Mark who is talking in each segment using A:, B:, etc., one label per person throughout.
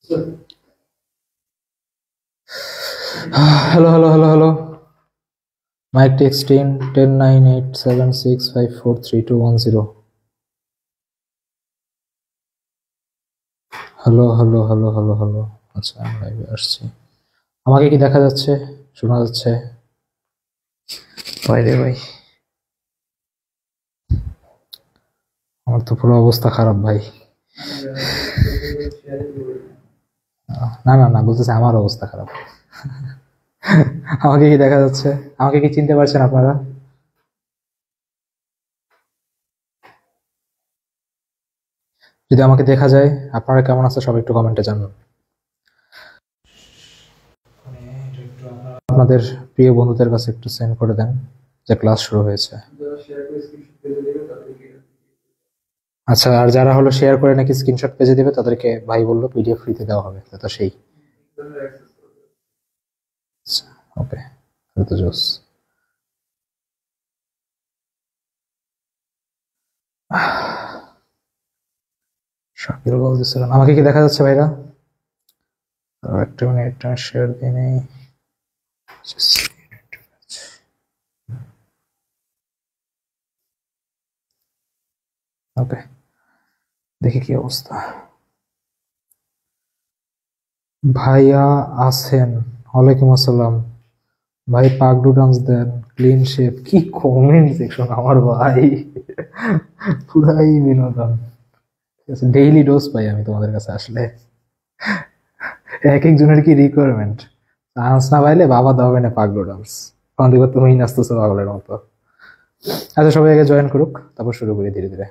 A: Hello, hello, hello, hello. Mic texting 109876543210. Hello hello hello hello hello. আচ্ছা, আমি লাইভে আসছি। আমাকে কি দেখা যাচ্ছে, শোনা যাচ্ছে? ভাই রে ভাই, আমার তো পুরো অবস্থা খারাপ ভাই। না না না, বলতেছে আমার অবস্থা খারাপ। আমাকে কি দেখা যাচ্ছে? আমাকে কি চিনতে পারছেন আপনারা? যদি আমাকে দেখা যায়, আপনারা কেমন আছে সবাই একটু কমেন্টে জানান। আপনাদের প্রিয় বন্ধুদের কাছে একটু সেন্ড করে দেন যে ক্লাস শুরু হয়েছে। আচ্ছা, আর যারা হলো শেয়ার করে নাকি স্ক্রিনশট পেজে দেবে তাদেরকে ভাই বললো পিডিএফ ফ্রিতে দেওয়া হবে, তো সেই। ওকে, তো জোস। শাকিল বলতেছিলেন আমাকে কি দেখা যাচ্ছে ভাইরা? একটা মিনিট, শেয়ার দিয়ে নেই। ওকে, দেখি কি অবস্থা। ভাইয়া আছেন? ওয়ালাইকুম আসসালাম ভাই। পাগডু ডান্স দেন, ক্লিন শেপ। কি কমেন্ট সেকশন আমার ভাই, পুরাই বিনোদন। ডেইলি ডোজ পাই আমি তোমাদের কাছে আসলে। এক একজনের কি রিকোয়ারমেন্ট। ডান্স না পাইলে বাবা দাও না পাগডু ডান্স, তখন দেখো তুমি নাচতেছো পাগলের মতো। আচ্ছা, সবাই আগে জয়েন করুক, তারপর শুরু করি ধীরে ধীরে।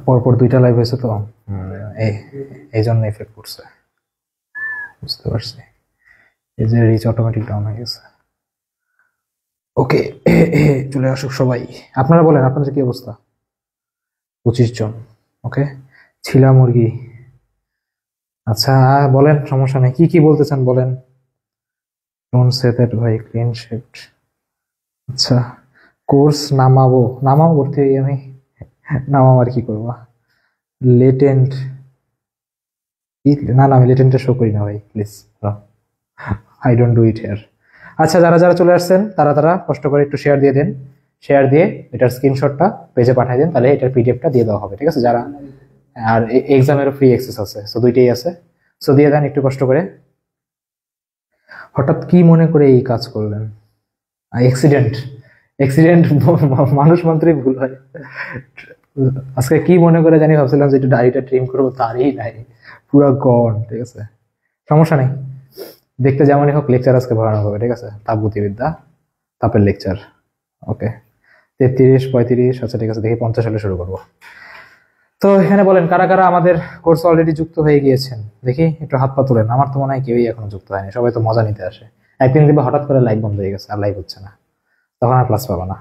A: পরপর দুইটা লাইভ হয়েছে তো, এই জন্য এফেক্ট করছে, বুঝতে পারছি। এই যে রিচ অটোমেটিক ডাউন হয়ে গেছে। ওকে, চলে আসুক সবাই। আপনারা বলেন আপনাদের কি অবস্থা? 25 জন। ওকে, ছিলা মুরগি। আচ্ছা বলেন, সমস্যা নেই। কি কি বলতে চান বলেন। ডোন্ট সে দ্যাট ভাই, ক্লিন শিফট। আচ্ছা, কোর্স নামাবো করতে আমি। নামাম আর কি করবো? লেটেন্ট? না না, আমি লেটেন্টে শো করি না ভাই, please. I don't do it here. আচ্ছা, যারা যারা চলে আসছেন তারা তারা কষ্ট করে একটু শেয়ার দিয়ে দেন। শেয়ার দিয়ে এটার স্ক্রিনশটটা পেজে পাঠিয়ে দেন, তাহলে এটার পিডিএফটা দিয়ে দেওয়া হবে, ঠিক আছে? যারা, আর এক্সামেরও ফ্রি অ্যাক্সেস আছে, সো দুইটাই আছে, সো দিয়ে দেন একটু কষ্ট করে। হঠাৎ কি মনে করে এই কাজ করলেন? অ্যাক্সিডেন্ট? অ্যাক্সিডেন্ট? মানুষ মাত্রই ভুল হয়। আজকে কি মনে করে জানি ভাবছিলাম যে একটু দাড়িটা ট্রিম করবো, তারই নাই, পুরো গন। ঠিক আছে, সমস্যা নেই। দেখতে যেমনই হোক, লেকচার আজকে ভয়ানক হবে, ঠিক আছে? তাপগতিবিদ্যা, তাপের লেকচার। ওকে, 33, 35। আচ্ছা ঠিক আছে, দেখি 50 সালে শুরু করবো। তো এখানে বলেন কারা কারা আমাদের কোর্স অলরেডি যুক্ত হয়ে গিয়েছেন, দেখি একটু হাত পা তোলেন। আমার তো মনে হয় কেউই এখনো যুক্ত হয়নি, সবাই তো মজা নিতে আসে। একদিন দেখবে হঠাৎ করে লাইভ বন্ধ হয়ে গেছে, আর লাইভ হচ্ছে না, তখন আর ক্লাস পাবো না।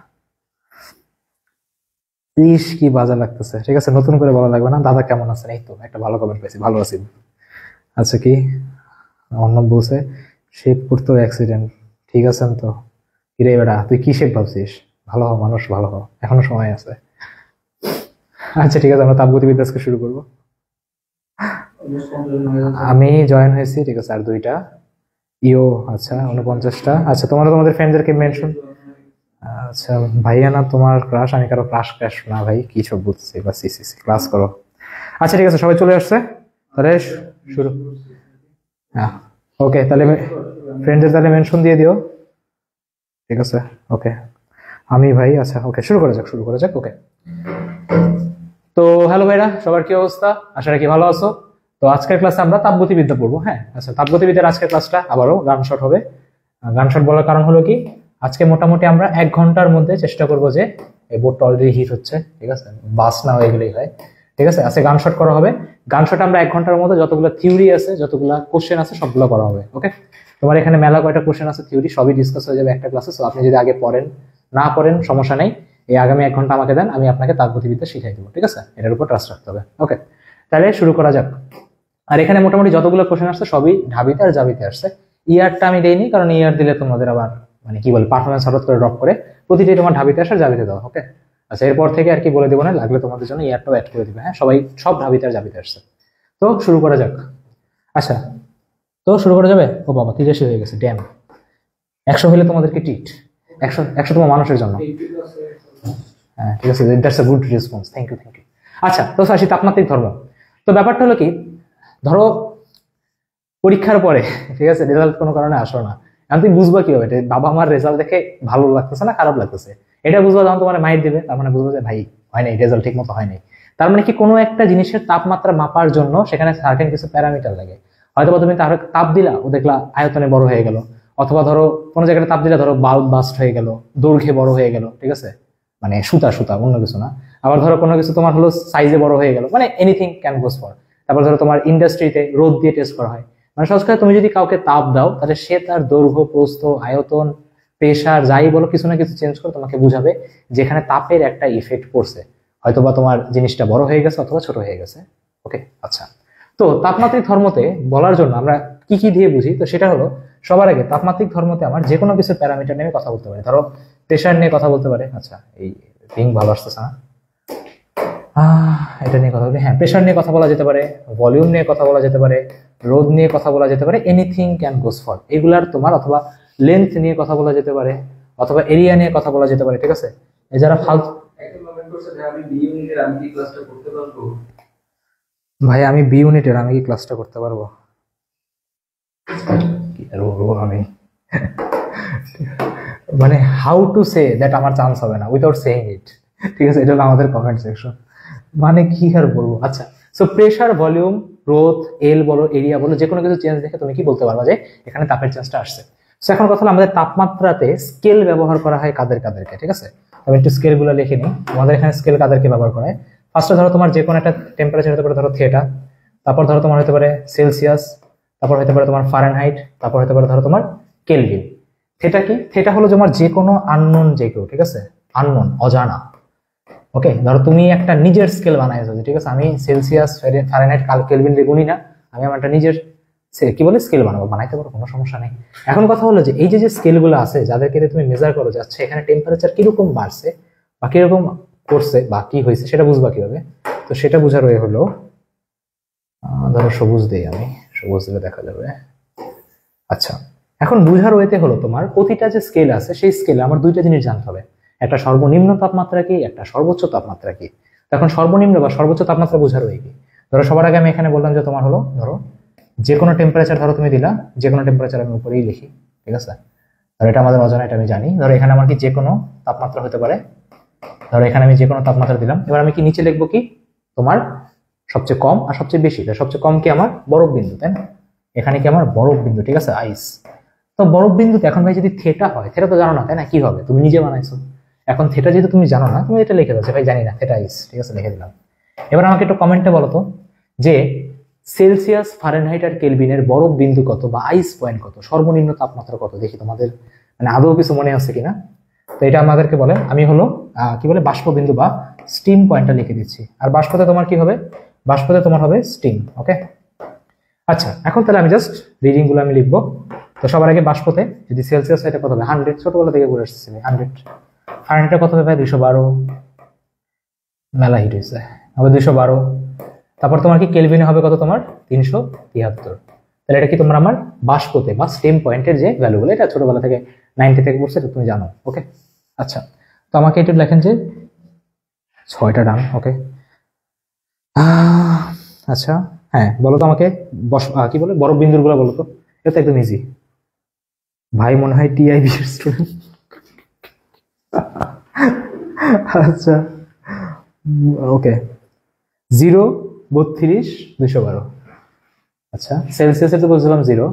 A: ইস, কি বাজা লাগতেছে। ঠিক আছে, নতুন করে বলা লাগবে না। দাদা কেমন আছেন? এই তো একটা ভালো কমেন্ট পেয়েছি, ভালো আছি। আচ্ছা, কি অর্ণব বলছে শেপ করতেও অ্যাক্সিডেন্ট? ঠিক আছেন তো? কিরে বেটা, তুই কি শেপ ভাবছিস? ভালো হ মানুষ, ভালো হ, এখনো সময় আছে। আচ্ছা ঠিক আছে, আমরা তাপগতিবিদ্যা আজকে শুরু করবো। আমি জয়েন হয়েছি, ঠিক আছে, আর দুইটা ইও। আচ্ছা, 49টা। আচ্ছা, তোমাদের ফ্রেন্ডদেরকে মেনশন। আচ্ছা ভাইয়া, না তোমার ক্রাশ? আমি কারো ক্রাশ না ভাই, কি সব বুঝছি বা সি ক্লাস করো। আচ্ছা ঠিক আছে, সবাই চলে আসছে, তাহলে শুরু। হ্যাঁ, ওকে, তাহলে ফ্রেন্ডদের তাহলে মেনশন দিয়ে দিও, ঠিক আছে? ওকে, আমি ভাই। আচ্ছা ওকে, শুরু করা যাক। ওকে, তো হ্যালো ভাইরা, সবার কি অবস্থা? আশা রাখি ভালো আছো। তো আজকের ক্লাসে আমরা তাপগতিবিদ্যা পড়বো। হ্যাঁ, আচ্ছা, তাপগতিবিদ্যার আজকের ক্লাসটা আবারও গান শট হবে। গান শট বলার কারণ হলো কি, আজকে মোটামুটি আমরা 1 ঘন্টার মধ্যে চেষ্টা করবো যে, এই বোর্ডটা অলরেডি হিট হচ্ছে, ঠিক আছে, বাস না এগুলোই হয়, ঠিক আছে? আজকে গান শট করা হবে। গান শট আমরা 1 ঘন্টার মধ্যে যতগুলো থিওরি আছে, যতগুলো কোশ্চেন আছে, সবগুলো করা হবে। ওকে, তোমার এখানে মেলা কয়টা কোশ্চেন আছে, থিওরি সবই ডিসকাস হয়ে যাবে একটা ক্লাসে। তো আপনি যদি আগে পড়েন, না পড়েন সমস্যা নেই, এই আগামী 1 ঘন্টা আমাকে দেন, আমি আপনাকে তাপগতিবিদ্যা শিখাই দেবো, ঠিক আছে? এটার উপর ট্রাস্ট রাখতে হবে। ওকে, তাহলে শুরু করা যাক। আর এখানে মোটামুটি যতগুলো কোশ্চেন আসছে সবই ঢাবিতে আর জাবিতে আসছে। ইয়ারটা আমি দেইনি, কারণ ইয়ার দিলে তোমাদের আবার মানে কি বলে পারফরমেন্স হঠাৎ করে ড্রপ করে। প্রতিটি তোমার ঢাবিতে আসে, জাবিতে দাও। ওকে, আচ্ছা, এরপর থেকে আর কি বলে দেবো না, লাগলে তোমাদের জন্য ইয়ারটাও অ্যাড করে দিবে। হ্যাঁ, সবাই সব ঢাবিতে আর জাবিতে আসছে। তো শুরু করা যাক। আচ্ছা, তো শুরু করা যাবে। ও বাবা, 83 হয়ে গেছে, ড্যাম। 100 হলে তোমাদেরকে ট্রিট, 100 তোমার মানুষের জন্য। হ্যাঁ, ঠিক আছে, that's a good response, thank you. আচ্ছা, তো আসি তাপমাত্রিক ধর্ম। তো ব্যাপারটা হলো কি, ধরো পরীক্ষার পরে, ঠিক আছে, রেজাল্ট কোনো কারণে আসলো না, এখন তুমি বুঝবা কিভাবে বাবা আমার রেজাল্ট দেখে ভালো লাগতেছে না খারাপ লাগতেছে? এটা বুঝবা যখন তোমার মাইর দিবে, তার মানে বুঝবো যে ভাই হয় নাই, রেজাল্ট ঠিক মতো হয় নাই। তার মানে কি, কোনো একটা জিনিসের তাপমাত্রা মাপার জন্য সেখানে সার্টেন কিছু প্যারামিটার লাগে। হয়তো তুমি তার তাপ দিলা, ও দেখলা আয়তনে বড় হয়ে গেল, অথবা ধরো কোনো জায়গায় তাপ দিলা, ধরো বাল্ব বাস্ট হয়ে গেল, দৈর্ঘ্যে বড় হয়ে গেল, ঠিক আছে, মানে সুতা সুতা, অন্য কিছু না। আবার ধরো কোনো কিছু তোমার হলো সাইজে বড় হয়ে গেল, মানে এনিথিং ক্যান গোস ফর। তারপর ধরো তোমার ইন্ডাস্ট্রিতে রোদ দিয়ে টেস্ট করা হয়, মানে সহজ করে তুমি যদি কাউকে তাপ দাও, তাহলে সে তার দৈর্ঘ্য, প্রস্থ, আয়তন, প্রেশার যাই বলো, কিছু না কিছু চেঞ্জ করে তোমাকে বুঝাবে যেখানে তাপের একটা ইফেক্ট পড়ছে, হয়তোবা তোমার জিনিসটা বড় হয়ে গেছে অথবা ছোট হয়ে গেছে। ওকে, আচ্ছা। তো তাপমাত্রিক ধর্মতে বলার জন্য আমরা কি কি দিয়ে বুঝি, তো সেটা হলো সবার আগে তাপমাত্রিক ধর্মতে আমার যে কোনো কিছু প্যারামিটার নিয়ে কথা বলতে পারে। ধরো প্রেশার নিয়ে কথা বলতে পারে। আচ্ছা, এই রিং ভালো আসতেছে না, এটা নিয়ে কথা বলি। হ্যাঁ, প্রেশার নিয়ে কথা বলা যেতে পারে, ভলিউম নিয়ে কথা বলা যেতে পারে, রোদ নিয়ে কথা বলা যেতে পারে, এনিথিং ক্যান গোস ফর এগুলার তোমার, অথবা লেন্থ নিয়ে কথা বলা যেতে পারে, অথবা এরিয়া নিয়ে কথা বলা যেতে পারে, ঠিক আছে। এই যারা ফালতু ভাই, আমি বি ইউনিটের, আমি কি ক্লাসটা করতে পারবো? আমি মানে হাউ টু সে দ্যাট আমার চান্স হবে না উইদাউট সেইং ইট, ঠিক আছে, এটা হলো আমাদের কমেন্ট সেকশন। মানে কি আর বলবো। আচ্ছা, সো প্রেশার, ভলিউম, গ্রোথ, এল বলো, এরিয়া বলো, যে কোনো কিছু চেঞ্জ দেখে তুমি কি বলতে পারবা যে এখানে তাপের চেঞ্জটা আসছে। সো এখন কথা হলো, আমাদের তাপমাত্রাতে স্কেল ব্যবহার করা হয় কাদেরকে, ঠিক আছে। আমি একটু স্কেল গুলো লিখে নিই। আমাদের এখানে স্কেল কাদেরকে ব্যবহার করা হয়। ফার্স্টে ধরো তোমার যে কোনো একটা টেম্পারেচার হতে পারে, ধরো থিয়েটা, তারপর ধরো তোমার হতে পারে সেলসিয়াস, তারপর হতে পারে তোমার ফারেনহাইট, তারপর হতে পারে ধরো তোমার কেলভিন। থিয়েটা কি? থিয়েটা হলো তোমার যে কোনো আননোন, যে কেউ, ঠিক আছে, আননোন, অজানা। ওকে, ধরো তুমি একটা নিজের স্কেল বানাইছো, ঠিক আছে, আমি সেলসিয়াস, ফারেনহাইট, কেলভিন গুনি না, আমি আমার একটা নিজের কি বলে স্কেল বানাবো, বানাইতে পারো, কোনো সমস্যা নেই। এখন কথা হলো যে এই যে স্কেল গুলো আছে, যাদেরকে তুমি মেজার করো যাচ্ছে এখানে টেম্পারেচার কিরকম বাড়ছে বা কিরকম করছে বা কি হয়েছে, সেটা বুঝবা কিভাবে? তো সেটা বোঝার ওয়ে হলো, ধরো সবুজ দিই আমি, সবুজ দিলে দেখা যাবে। আচ্ছা, এখন বুঝার ওয়েতে হলো তোমার প্রতিটা যে স্কেল আছে সেই স্কেলে আমার দুইটা জিনিস জানতে হবে, একটা সর্বনিম্ন তাপমাত্রা কি, একটা সর্বোচ্চ তাপমাত্রা কি। এখন সর্বনিম্ন বা সর্বোচ্চ তাপমাত্রা বোঝার ওয়ে কি? ধরো সবার আগে আমি এখানে বললাম যে তোমার হলো, ধরো যে কোনো টেম্পারেচার, ধরো তুমি দিলা যে কোনো টেম্পারেচার, আমি উপরেই লিখি, ঠিক আছে। ধরো এটা আমাদের অজানা, এটা আমি জানি। ধরো এখানে আমার কি যে কোনো তাপমাত্রা হতে পারে, ধরো এখানে আমি যে কোনো তাপমাত্রা দিলাম। এবার আমি কি নিচে লিখবো কি, তোমার সবচেয়ে কম আর সবচেয়ে বেশি। সবচেয়ে কম কি আমার বরফ বিন্দু, তাই না? এখানে কি আমার বরফ বিন্দু, ঠিক আছে, আইস। তো বরফ বিন্দুতে এখন ভাই যদি থেটা হয়, থেটা তো জানো না, তাই না? কি হবে, তুমি নিজে বানাইছো। এখন থেটা যেহেতু তুমি জানো না, তুমি এটা লিখে দাও যে ভাই জানি না, থেটা আইস, ঠিক আছে, লিখে দিলাম। এবার আমাকে একটু কমেন্টে বলো তো যে সেলসিয়াস, ফারেনহাইট আর কেলভিনের বরফ বিন্দু কত বা আইস পয়েন্ট কত, সর্বনিম্ন তাপমাত্রা কত, দেখি তোমাদের মানে আদৌ কিছু মনে আছে কিনা। তো এটা আমাদেরকে বলে, আমি হলো কি বলে বাষ্প বিন্দু বা স্টিম পয়েন্টটা লিখে দিচ্ছি। আর বাষ্পতে তোমার কি হবে, বাষ্পতে তোমার হবে স্টিম। ওকে, আচ্ছা, এখন তাহলে আমি জাস্ট রিডিং গুলো আমি লিখবো। তো সবার আগে বাষ্পতে যদি সেলসিয়াস হয়, এটা কত হবে 100, ছোটবেলা থেকে বলে আসছি 100। ফারেনহাইটে কত হবে ভাই 212, মেলা হিট হয়েছে, হবে 212। তারপর তোমার কি কেলভিনে হবে কত, তোমার 373। তাহলে এটা কি তোমার আমার বাষ্পতে বা স্টিম পয়েন্টের যে ভ্যালুগুলো, এটা ছোটবেলা থেকে 90 থেকে পড়ছে, এটা তুমি জানো। ওকে, আচ্ছা, তো আমাকে একটু লেখেন যে 6টা ডান। ওকে, আচ্ছা, হ্যাঁ বলো তো আমাকে কি বলে বরফ বিন্দুর গুলো বলো তো। এটা তো একদম ইজি ভাই, মনে হয় টিআইবি স্টুডেন্ট। আচ্ছা, ওকে, 0, 32, 212। আচ্ছা, সেলসিয়াসের তো বলছিলাম 0,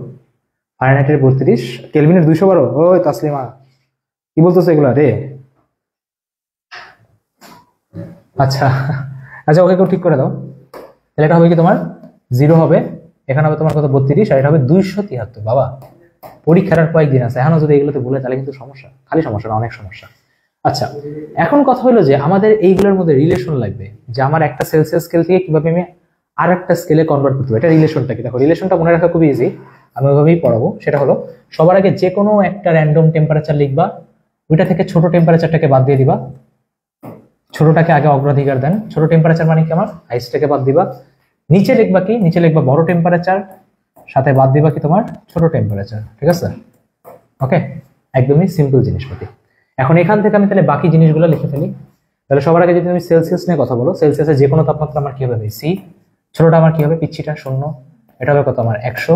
A: ফারেনহাইটের 32, কেলভিনের 212। ওই তাসলিমা কি বলতেছো এগুলা রে? আচ্ছা আচ্ছা, ওকে কেউ ঠিক করে দাও। তাহলে এটা হবে কি তোমার 0 হবে, এখানে হবে তোমার কত 32, আর এটা হবে 273। বাবা, পরীক্ষার আর কয়েকদিন আছে, এখনো যদি এগুলোতে ভুলে তাহলে কিন্তু সমস্যা, খালি সমস্যা না, অনেক সমস্যা। আচ্ছা, এখন কথা হলো যে আমাদের এইগুলোর মধ্যে রিলেশন লাগবে, যে আমার একটা সেলসিয়াস স্কেল থেকে কিভাবে আমি আর একটা স্কেলে কনভার্ট করতে হবে, এটা রিলেশনটা কি। দেখো, রিলেশনটা মনে রাখা খুবই ইজি, আমি ওইভাবেই পড়াবো। সেটা হলো সবার আগে যে কোনো একটা র্যান্ডম টেম্পারেচার লিখবা, ওইটা থেকে ছোট টেম্পারেচারটাকে বাদ দিয়ে দিবা, ছোটটাকে আগে অগ্রাধিকার দেন। ছোট টেম্পারেচার মানে কি আমার হাইস্টটাকে বাদ দিবা, নিচে লিখবা কি, নিচে লিখবা বড় টেম্পারেচার, সাথে বাদ দিবা কি তোমার ছোট টেম্পারেচার। ঠিক আছে, ওকে, একদমই সিম্পল জিনিসপাতি। এখন এখান থেকে আমি তাহলে বাকি জিনিসগুলো লিখে ফেলি। তাহলে সবার আগে যদি তুমি সেলসিয়াস নিয়ে কথা বলো, সেলসিয়াসের যে কোনো তাপমাত্রা আমার কি হবে সি, ছোটটা আমার কি হবে পিচ্ছিটা 0, এটা হবে কত আমার 100,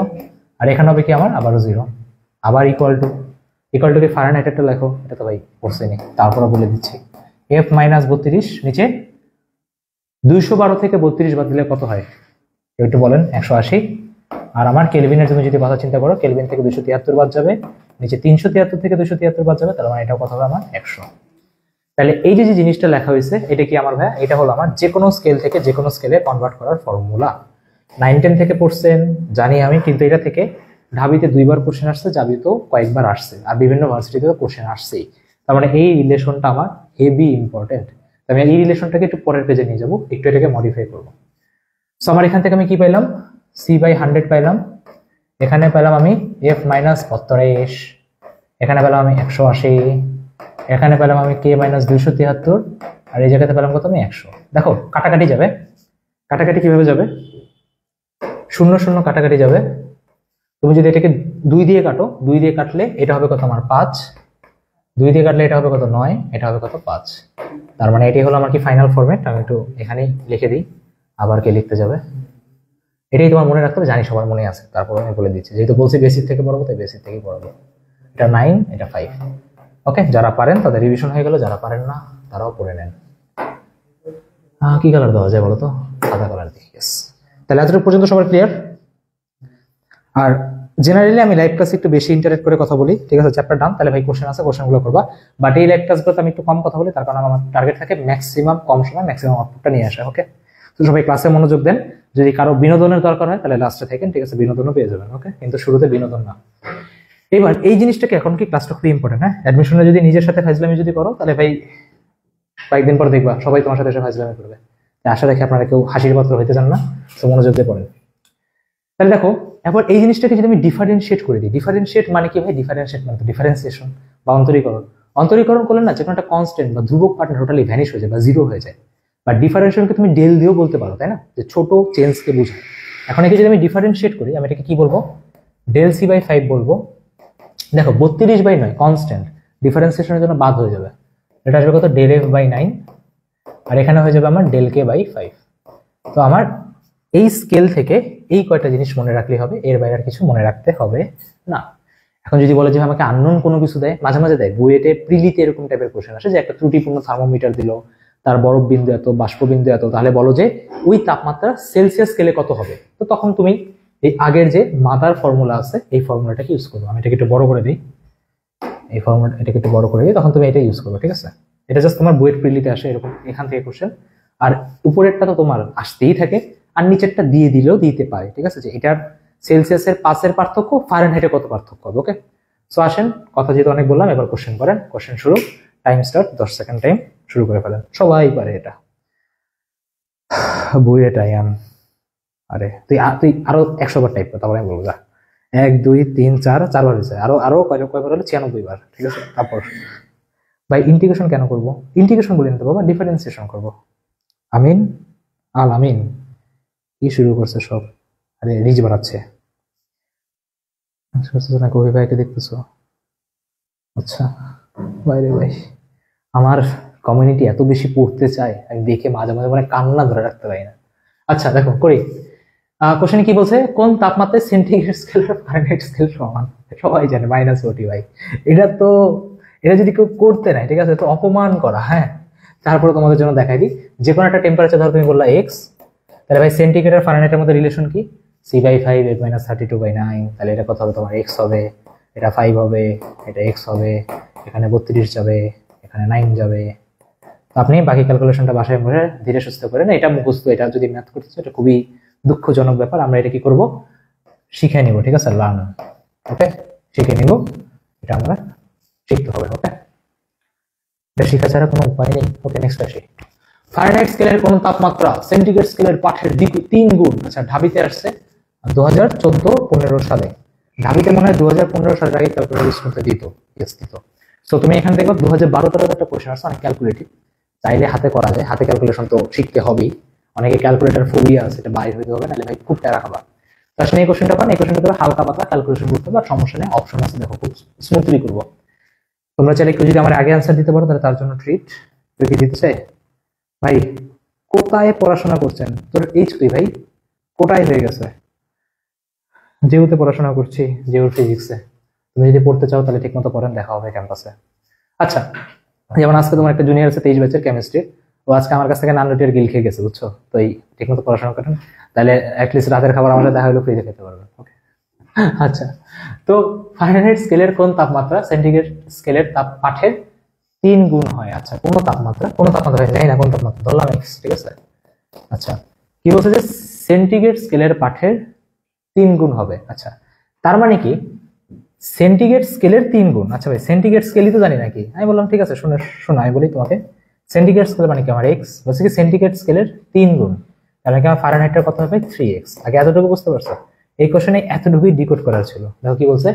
A: আর এখানে হবে কি আমার আবারও 0, আবার ইকুয়াল টু কি ফারেনহাইটেরটা লেখো, এটা তো ভাই পড়ছেনি, তারপরে বলে দিচ্ছি F - 32, নিচে 212 থেকে 32 বাদ দিলে কত হয় একটু বলেন, 180। আর আমার কেলভিনের জন্য যদি কথা চিন্তা করো, কেলভিন থেকে 273 বাদ যাবে, নিচে 373 থেকে 273 বাদ যাবে, তাহলে আমার এটাও কত হবে আমার 100। তাহলে এই যে জিনিসটা লেখা হয়েছে এটা কি আমার ভাইয়া, এটা হলো আমার যে কোনো স্কেল থেকে যে কোনো স্কেলে কনভার্ট করার ফর্মুলা। 9-10 থেকে পড়ছেন জানি আমি, কিন্তু এটা থেকে ঢাবিতে 2বার কোশ্চেন আসছে, জাবিতেও কয়েকবার আসছে, আর বিভিন্ন ভার্সিটিতে কোশ্চেন আসছেই। তার মানে এই রিলেশনটা আমার হেভি ইম্পর্টেন্ট। আমি এই রিলেশনটাকে একটু পরের পেজে নিয়ে যাবো, একটু এটাকে মডিফাই করবো। সো আমার এখান থেকে আমি কি পাইলাম, C/100 পাইলাম, এখানে পেলাম আমি F - 32, এখানে পেলাম আমি 180, এখানে পেলাম আমি K - 273, আর এই জায়গাতে পেলাম কত আমি 100। দেখো কাটাকাটি যাবে, কাটাকাটি কিভাবে যাবে, 0 0 কাটাকাটি যাবে। তুমি যদি এটাকে 2 দিয়ে কাটো, 2 দিয়ে কাটলে এটা হবে কত আমার 5, 2 দিয়ে কাটলে এটা হবে কত 9, এটা হবে কত 5। তার মানে এটি হলো আমার কি ফাইনাল ফরম্যাট। আমি একটু এখানেই লিখে দিই, আবার কে লিখতে যাবে, এটাই তোমার মনে রাখতে হবে, জানি সবার মনে আছে, তারপর আমি বলে দিচ্ছি, যেহেতু বলছি বেসিক থেকে পড়াবো তাই বেসিক থেকেই পড়াবো। এটা 9, এটা 5। ওকে, যারা পারেন তাদের রিভিশন হয়ে গেল, যারা পারেন না তারাও পড়ে নেন। কি কালার দেওয়া যায় বলো তো, সাদা কালার দিই। ইয়েস, তাহলে এতটুকু পর্যন্ত সবার ক্লিয়ার। আর জেনারেলি আমি লাইভ ক্লাসে একটু বেশি ইন্টারেক্ট করে কথা বলি, ঠিক আছে, চ্যাপ্টার ডান, তাহলে ভাই কোশ্চেন আছে, কোশ্চেনগুলো করবা। বাট এই লাইভ ক্লাসগুলোতে আমি একটু কম কথা বলি, তার কারণ আমার টার্গেট থাকে ম্যাক্সিমাম কম সময় ম্যাক্সিমাম আউটপুটটা নিয়ে আসা। ওকে, তো সবাই ক্লাসে মনোযোগ দেন। যদি কারো বিনোদনের দরকার হয় তাহলে লাস্টে থাকেন, ঠিক আছে, বিনোদনও পেয়ে যাবেন। ওকে, কিন্তু শুরুতে বিনোদন না। এবার এই জিনিসটাকে এখন কি ক্লাসটা খুবই ইম্পর্টেন্ট। হ্যাঁ, অ্যাডমিশনে যদি নিজের সাথে ফাইজলামি যদি করো, তাহলে ভাই কয়েকদিন পর দেখবা সবাই তোমার সাথে এসে ফাইজলামি করবে। আশা রাখি আপনারা কেউ হাসির পাত্র হইতে চান না, তো মনোযোগ দিয়ে পড়েন। তাহলে দেখো এবার এই জিনিসটাকে যদি আমি ডিফারেন্সিয়েট করে দিই, ডিফারেন্সিয়েট মানে কি ভাই, ডিফারেন্সিয়েট মানে তো ডিফারেন্সিয়েশন বা অন্তরীকরণ। অন্তরীকরণ করলে না যে কোনো একটা কনস্ট্যান্ট বা ধ্রুবক পার্টনার টোটালি ভ্যানিশ হয়ে যায় বা জিরো হয়ে যায়। বা ডিফারেন্সিয়েশনকে তুমি ডেল দিয়েও বলতে পারো, তাই না, যে ছোট চেঞ্জকে বোঝায়। এখন একে যদি আমি ডিফারেন্সিয়েট করি, আমি এটাকে কি বলবো, del C/5 বলবো। দেখো 32/9 কনস্ট্যান্ট, ডিফারেন্সিয়েশনের জন্য বাদ হয়ে যাবে, এটা আসবে কত del F/9, আর এখানে হয়ে যাবে আমার del K/5। তো আমার এই স্কেল থেকে এই কয়টা জিনিস মনে রাখলেই হবে, এর বাইরে আর কিছু মনে রাখতে হবে না। এখন যদি বলে যে আমাকে আননোন কোনো কিছু দেয়, মাঝে মাঝে দেয় বুয়েটে প্রিলিতে এরকম টাইপের কোশ্চেন আসে, যে একটা ত্রুটিপূর্ণ থার্মোমিটার দিল, তার বরফ বিন্দু এত, বাষ্প বিন্দু এত, তাহলে বলো যে ওই তাপমাত্রা সেলসিয়াস স্কেলে কত হবে। তো তখন তুমি এই আগের যে মাদার ফর্মুলা আছে এই ফর্মুলাটাকে ইউজ করবো। আমি এটাকে একটু বড় করে দিই, এই ফর্মুলা এটাকে একটু বড় করে দিই, তখন তুমি এটা ইউজ করবে। ঠিক আছে, এটা জাস্ট তোমার বুয়েট প্রিলিতে আসে এরকম এখান থেকে কোশ্চেন। আর উপরেরটা তো তোমার আসতেই থাকে, আর নিচেরটা দিয়ে দিলেও দিতে পারে। ঠিক আছে, যে এটার সেলসিয়াসের 5-এর পার্থক্য ফারেনহাইটে কত পার্থক্য হবে। ওকে, সো আসেন, কথা যেহেতু অনেক বললাম, এবার কোশ্চেন করেন। কোশ্চেন শুরু, টাইম স্টার্ট, 10 সেকেন্ড টাইম, শুরু করে ফেলেন। সবাই পারে এটা, বুয়েট আয়ান। আরে তুই আরো 100 বার টাইপ কর, তারপরে আমি বলবো যা। 1 2 3 4 4 হয়েছে, আরো কয়বার হলো 96 বার। ঠিক আছে, তারপর ভাই ইন্টিগ্রেশন কেন করবো, ইন্টিগ্রেশন বলে নিতে বাবা, ডিফারেন্সিয়েশন করবো। আমিন আল আমিন, কি শুরু করছে সব, আরে রিচ বাড়াচ্ছে না, কবি ভাইকে দেখতেছো? আচ্ছা বাইরে ভাই, আমার কমিউনিটি এত বেশি পড়তে চায়, আমি দেখে মাঝে মাঝে মানে কান্না ধরে রাখতে পারি না। আচ্ছা দেখো করি, কোশ্চেন কি বলছে, কোন তাপমাত্রায় সেন্টিগ্রেড স্কেল আর ফারেনহাইট স্কেল সমান? সবাই জানে -40 ভাই। এটা যদি কেউ করতে নাই, ঠিক আছে, তো অপমান করা। হ্যাঁ, তারপরে তোমাদের জন্য দেখাই দিই, যে কোনো একটা টেম্পারেচার ধরো তুমি বললা x, তাহলে ভাই সেন্টিগ্রেড আর ফারেনহাইটের মধ্যে রিলেশন কি, C/5 F - 32/9, তাহলে এটা কত হবে তোমার x হবে, এটা 5 হবে, এটা x হবে, এখানে 32 যাবে, এখানে 9 যাবে। তো আপনি বাকি ক্যালকুলেশনটা বাসায় বসে ধীরে সুস্থে করেন, এটা মুখস্থ, এটা যদি ম্যাথ করতেছো এটা খুবই দুঃখজনক ব্যাপার। আমরা এটা কি করব, শিখে নিব। ঠিক আছে, লার্ন, ওকে, শিখে নিব, এটা আমরা শিখতে হবে। ওকে, এটা শিখা ছাড়া কোনো উপায় নেই। ওকে, নেক্সট আসি, ফারেনহাইট স্কেলের কোন তাপমাত্রা সেন্টিগ্রেড স্কেলের পাঠের 3 গুণ? আচ্ছা, ঢাবিতে আসছে 2014-15 সালে। ঢাবিতে মনে হয় 2015 সালের আগে ক্যালকুলেটর ইউজ করতে দিত। সো তুমি এখানে দেখবা 2012-13 একটা কোশ্চেন আসছে, অনেক ক্যালকুলেটিভ, চাইলে হাতে করা যায়, হাতে ক্যালকুলেশন তো শিখতে হবেই। অনেকে ক্যালকুলেটর ফোবিয়া আছে, এটা বাইরে হইতে হবে, নাহলে ভাই খুব প্যারা খাবা। তো আসলে এই কোশ্চেনটা পান, এই কোশ্চেনটা করে হালকা পাতলা ক্যালকুলেশন করতে হবে, আর সমস্যা নেই, অপশন আছে, দেখো খুব স্মুথলি করবো। তোমরা চাইলে একটু যদি আমার আগে অ্যান্সার দিতে পারো তাহলে তার জন্য ট্রিট। তুই কি দিতে চাই ভাই? কোথায় পড়াশোনা করছেন? তোর এইচপি ভাই কোটায় হয়ে গেছে। জিওতে পড়াশোনা করছি, জিওর ফিজিক্সে। তুমি যদি পড়তে চাও তাহলে ঠিক মতো পড়েন, দেখা হবে ক্যাম্পাসে। আচ্ছা, যেমন আজকে তোমার একটা জুনিয়র আছে 23 ব্যাচের কেমিস্ট্রি, ও আজকে আমার কাছ থেকে নানরুটির গিল খেয়ে গেছে, বুঝছো? তো এই ঠিক মতো পড়াশোনা করেন, তাহলে অ্যাটলিস্ট রাতের খাবার আমাদের দেখা হলো ফ্রিতে খেতে পারবেন। ওকে, আচ্ছা। তো ফারেনহাইট স্কেলের কোন তাপমাত্রা সেন্টিগ্রেড স্কেলের পাঠের 3 গুণ হয়? আচ্ছা, কোন তাপমাত্রা হয়, জানি না কোন তাপমাত্রা, ধরলাম এক্স, ঠিক আছে। আচ্ছা, কি বলছে যে সেন্টিগ্রেড স্কেলের পাঠের 3 গুণ হবে। আচ্ছা, তার মানে কি সেন্টিগ্রেড স্কেলের 3 গুণ? আচ্ছা ভাই, সেন্টিগ্রেড স্কেলই তো জানি নাকি। আমি বললাম ঠিক আছে, শোনো আমি বলি তোমাকে, সেন্টিগ্রেড স্কেল মানে কি আমার এক্স, বলছে কি সেন্টিগ্রেড স্কেলের 3 গুণ, তাহলে কি আমার ফারেনহাইটের কত হবে? 3x। আগে এতটুকু বুঝতে পারছো? এই কোশ্চেনে এতটুকুই ডিকোড করার ছিল। দেখো কি বলছে,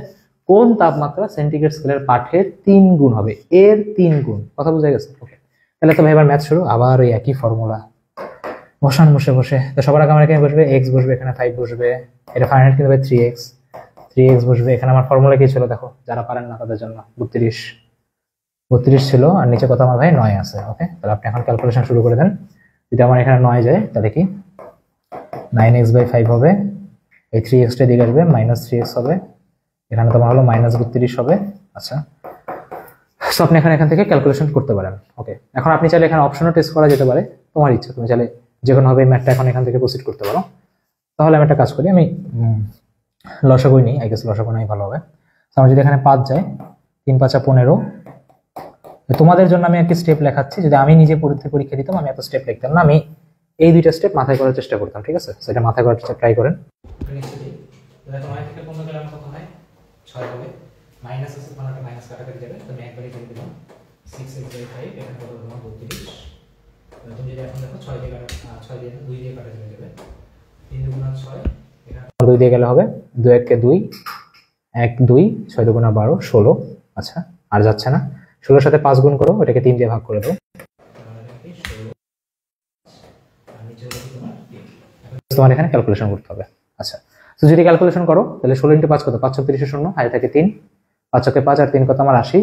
A: কোন তাপমাত্রা সেন্টিগ্রেড স্কেলের পাঠের 3 গুণ হবে, এর 3 গুণ। কথা বুঝা গেছে? ওকে, তাহলে তো ভাই এবার ম্যাথ শুরু, আবার ওই একই ফর্মুলা বসান বসে বসে। তো সবার আগে আমার এখানে বসবে এক্স, বসবে এখানে 5 বসবে, এটা ফারেনহাইট কিন্তু ভাই 3x বসবে। এখানে আমার ফর্মুলা কি ছিল দেখো, যারা পারেন না তাদের জন্য 32 ছিল, আর নিচে কত আমার ভাই 9 আছে। ওকে, তাহলে আপনি এখন ক্যালকুলেশন শুরু করে দেন। যদি আমার এখানে 9 যায় তাহলে কি 9x/5 হবে, এই 3x টা দিকে আসবে, -3x হবে, এখানে তোমার হলো -32 হবে। আচ্ছা, সো আপনি এখান থেকে ক্যালকুলেশন করতে পারেন। ওকে, এখন আপনি চাইলে এখানে অপশনও টেস্ট করা যেতে পারে, তোমার ইচ্ছা, তুমি চাইলে যে কোনো ভাবে ম্যাথটা এখান থেকে প্রসিড করতে পারো। তাহলে আমি একটা কাজ করি, আমি লসাগু নিই, আই গেস লসাগু নাই ভালো হবে। আমার যদি এখানে 5 যায়, 3 5 15, তোমাদের জন্য আমি একটা স্টেপ লেখাচ্ছি, যদি আমি নিজে পরীক্ষা দিতাম আমি এত স্টেপ লিখতাম না, আমি এই দুইটা স্টেপ মাথায় করার চেষ্টা করতাম, ঠিক আছে? সেটা মাথায় করার ট্রাই করেন। মাইনাস আছে, কোনটা মাইনাস কাটাকাটি যাবে, তুমি একবারই করে দিলাম 6x/5, এখানে কত তোমার 32। তুমি যদি এখন দেখো 6 দিয়ে 2 দিয়ে কাটা যাবে, 3 2 6, এখানে 2 দিয়ে গেলে হবে 2 1 কে 2, 1 2, 6 2 12, 16। আচ্ছা, আর যাচ্ছে না, 16 সাথে 5 গুণ করো, এটাকে 3 দিয়ে ভাগ করে দাও, তোমার এখানে ক্যালকুলেশন করতে হবে। আচ্ছা, তো যদি ক্যালকুলেশন করো তাহলে 16 × 5 কত, 5 × 30 0, হাতে থাকে 3, 5 × 5 আর 3 কত আমার 80।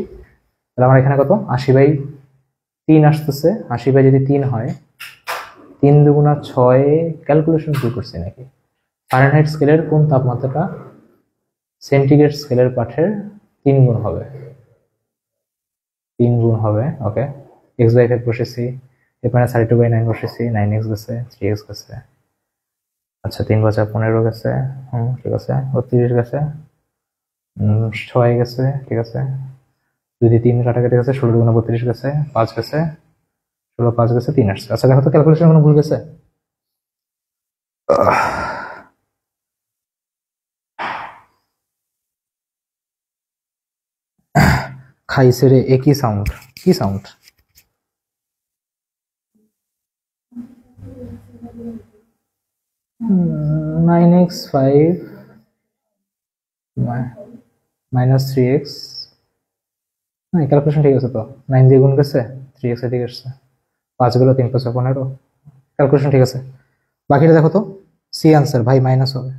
A: তাহলে আমার এখানে কত 80/3 আসতেছে। 80 যদি 3 হয়, 3 2 6, ক্যালকুলেশন কি করছি নাকি? ফারেনহাইট স্কেলের কোন তাপমাত্রাটা সেন্টিগ্রেড স্কেলের পাঠের 3 গুণ হবে? 3 গুণ হবে। ওকে, x/5 বসেছি, এখানে 32/9 বসেছি, 9x গেছে, 3x গেছে। আচ্ছা, 3 5 15 গেছে, ঠিক আছে, 32 গেছে, 6 গেছে, ঠিক আছে, যদি 3 কাটাকাটি গেছে, 16 2 32 গেছে, 5 গেছে, 16 5 গেছে, 3 আসছে। আচ্ছা, দেখো তো ক্যালকুলেশন কোনো ভুল গেছে? খাইছে রে, একই সাউন্ড, কি সাউন্ড? -9x/5 -3x, ক্যালকুলেশন ঠিক আছে তো? 9 দিয়ে গুণ গেছে, 3x এদিকে আসছে, 5 গেল, 3 5 15, ক্যালকুলেশন ঠিক আছে। বাকিটা দেখো তো, সি আনসার ভাই, মাইনাস হবে।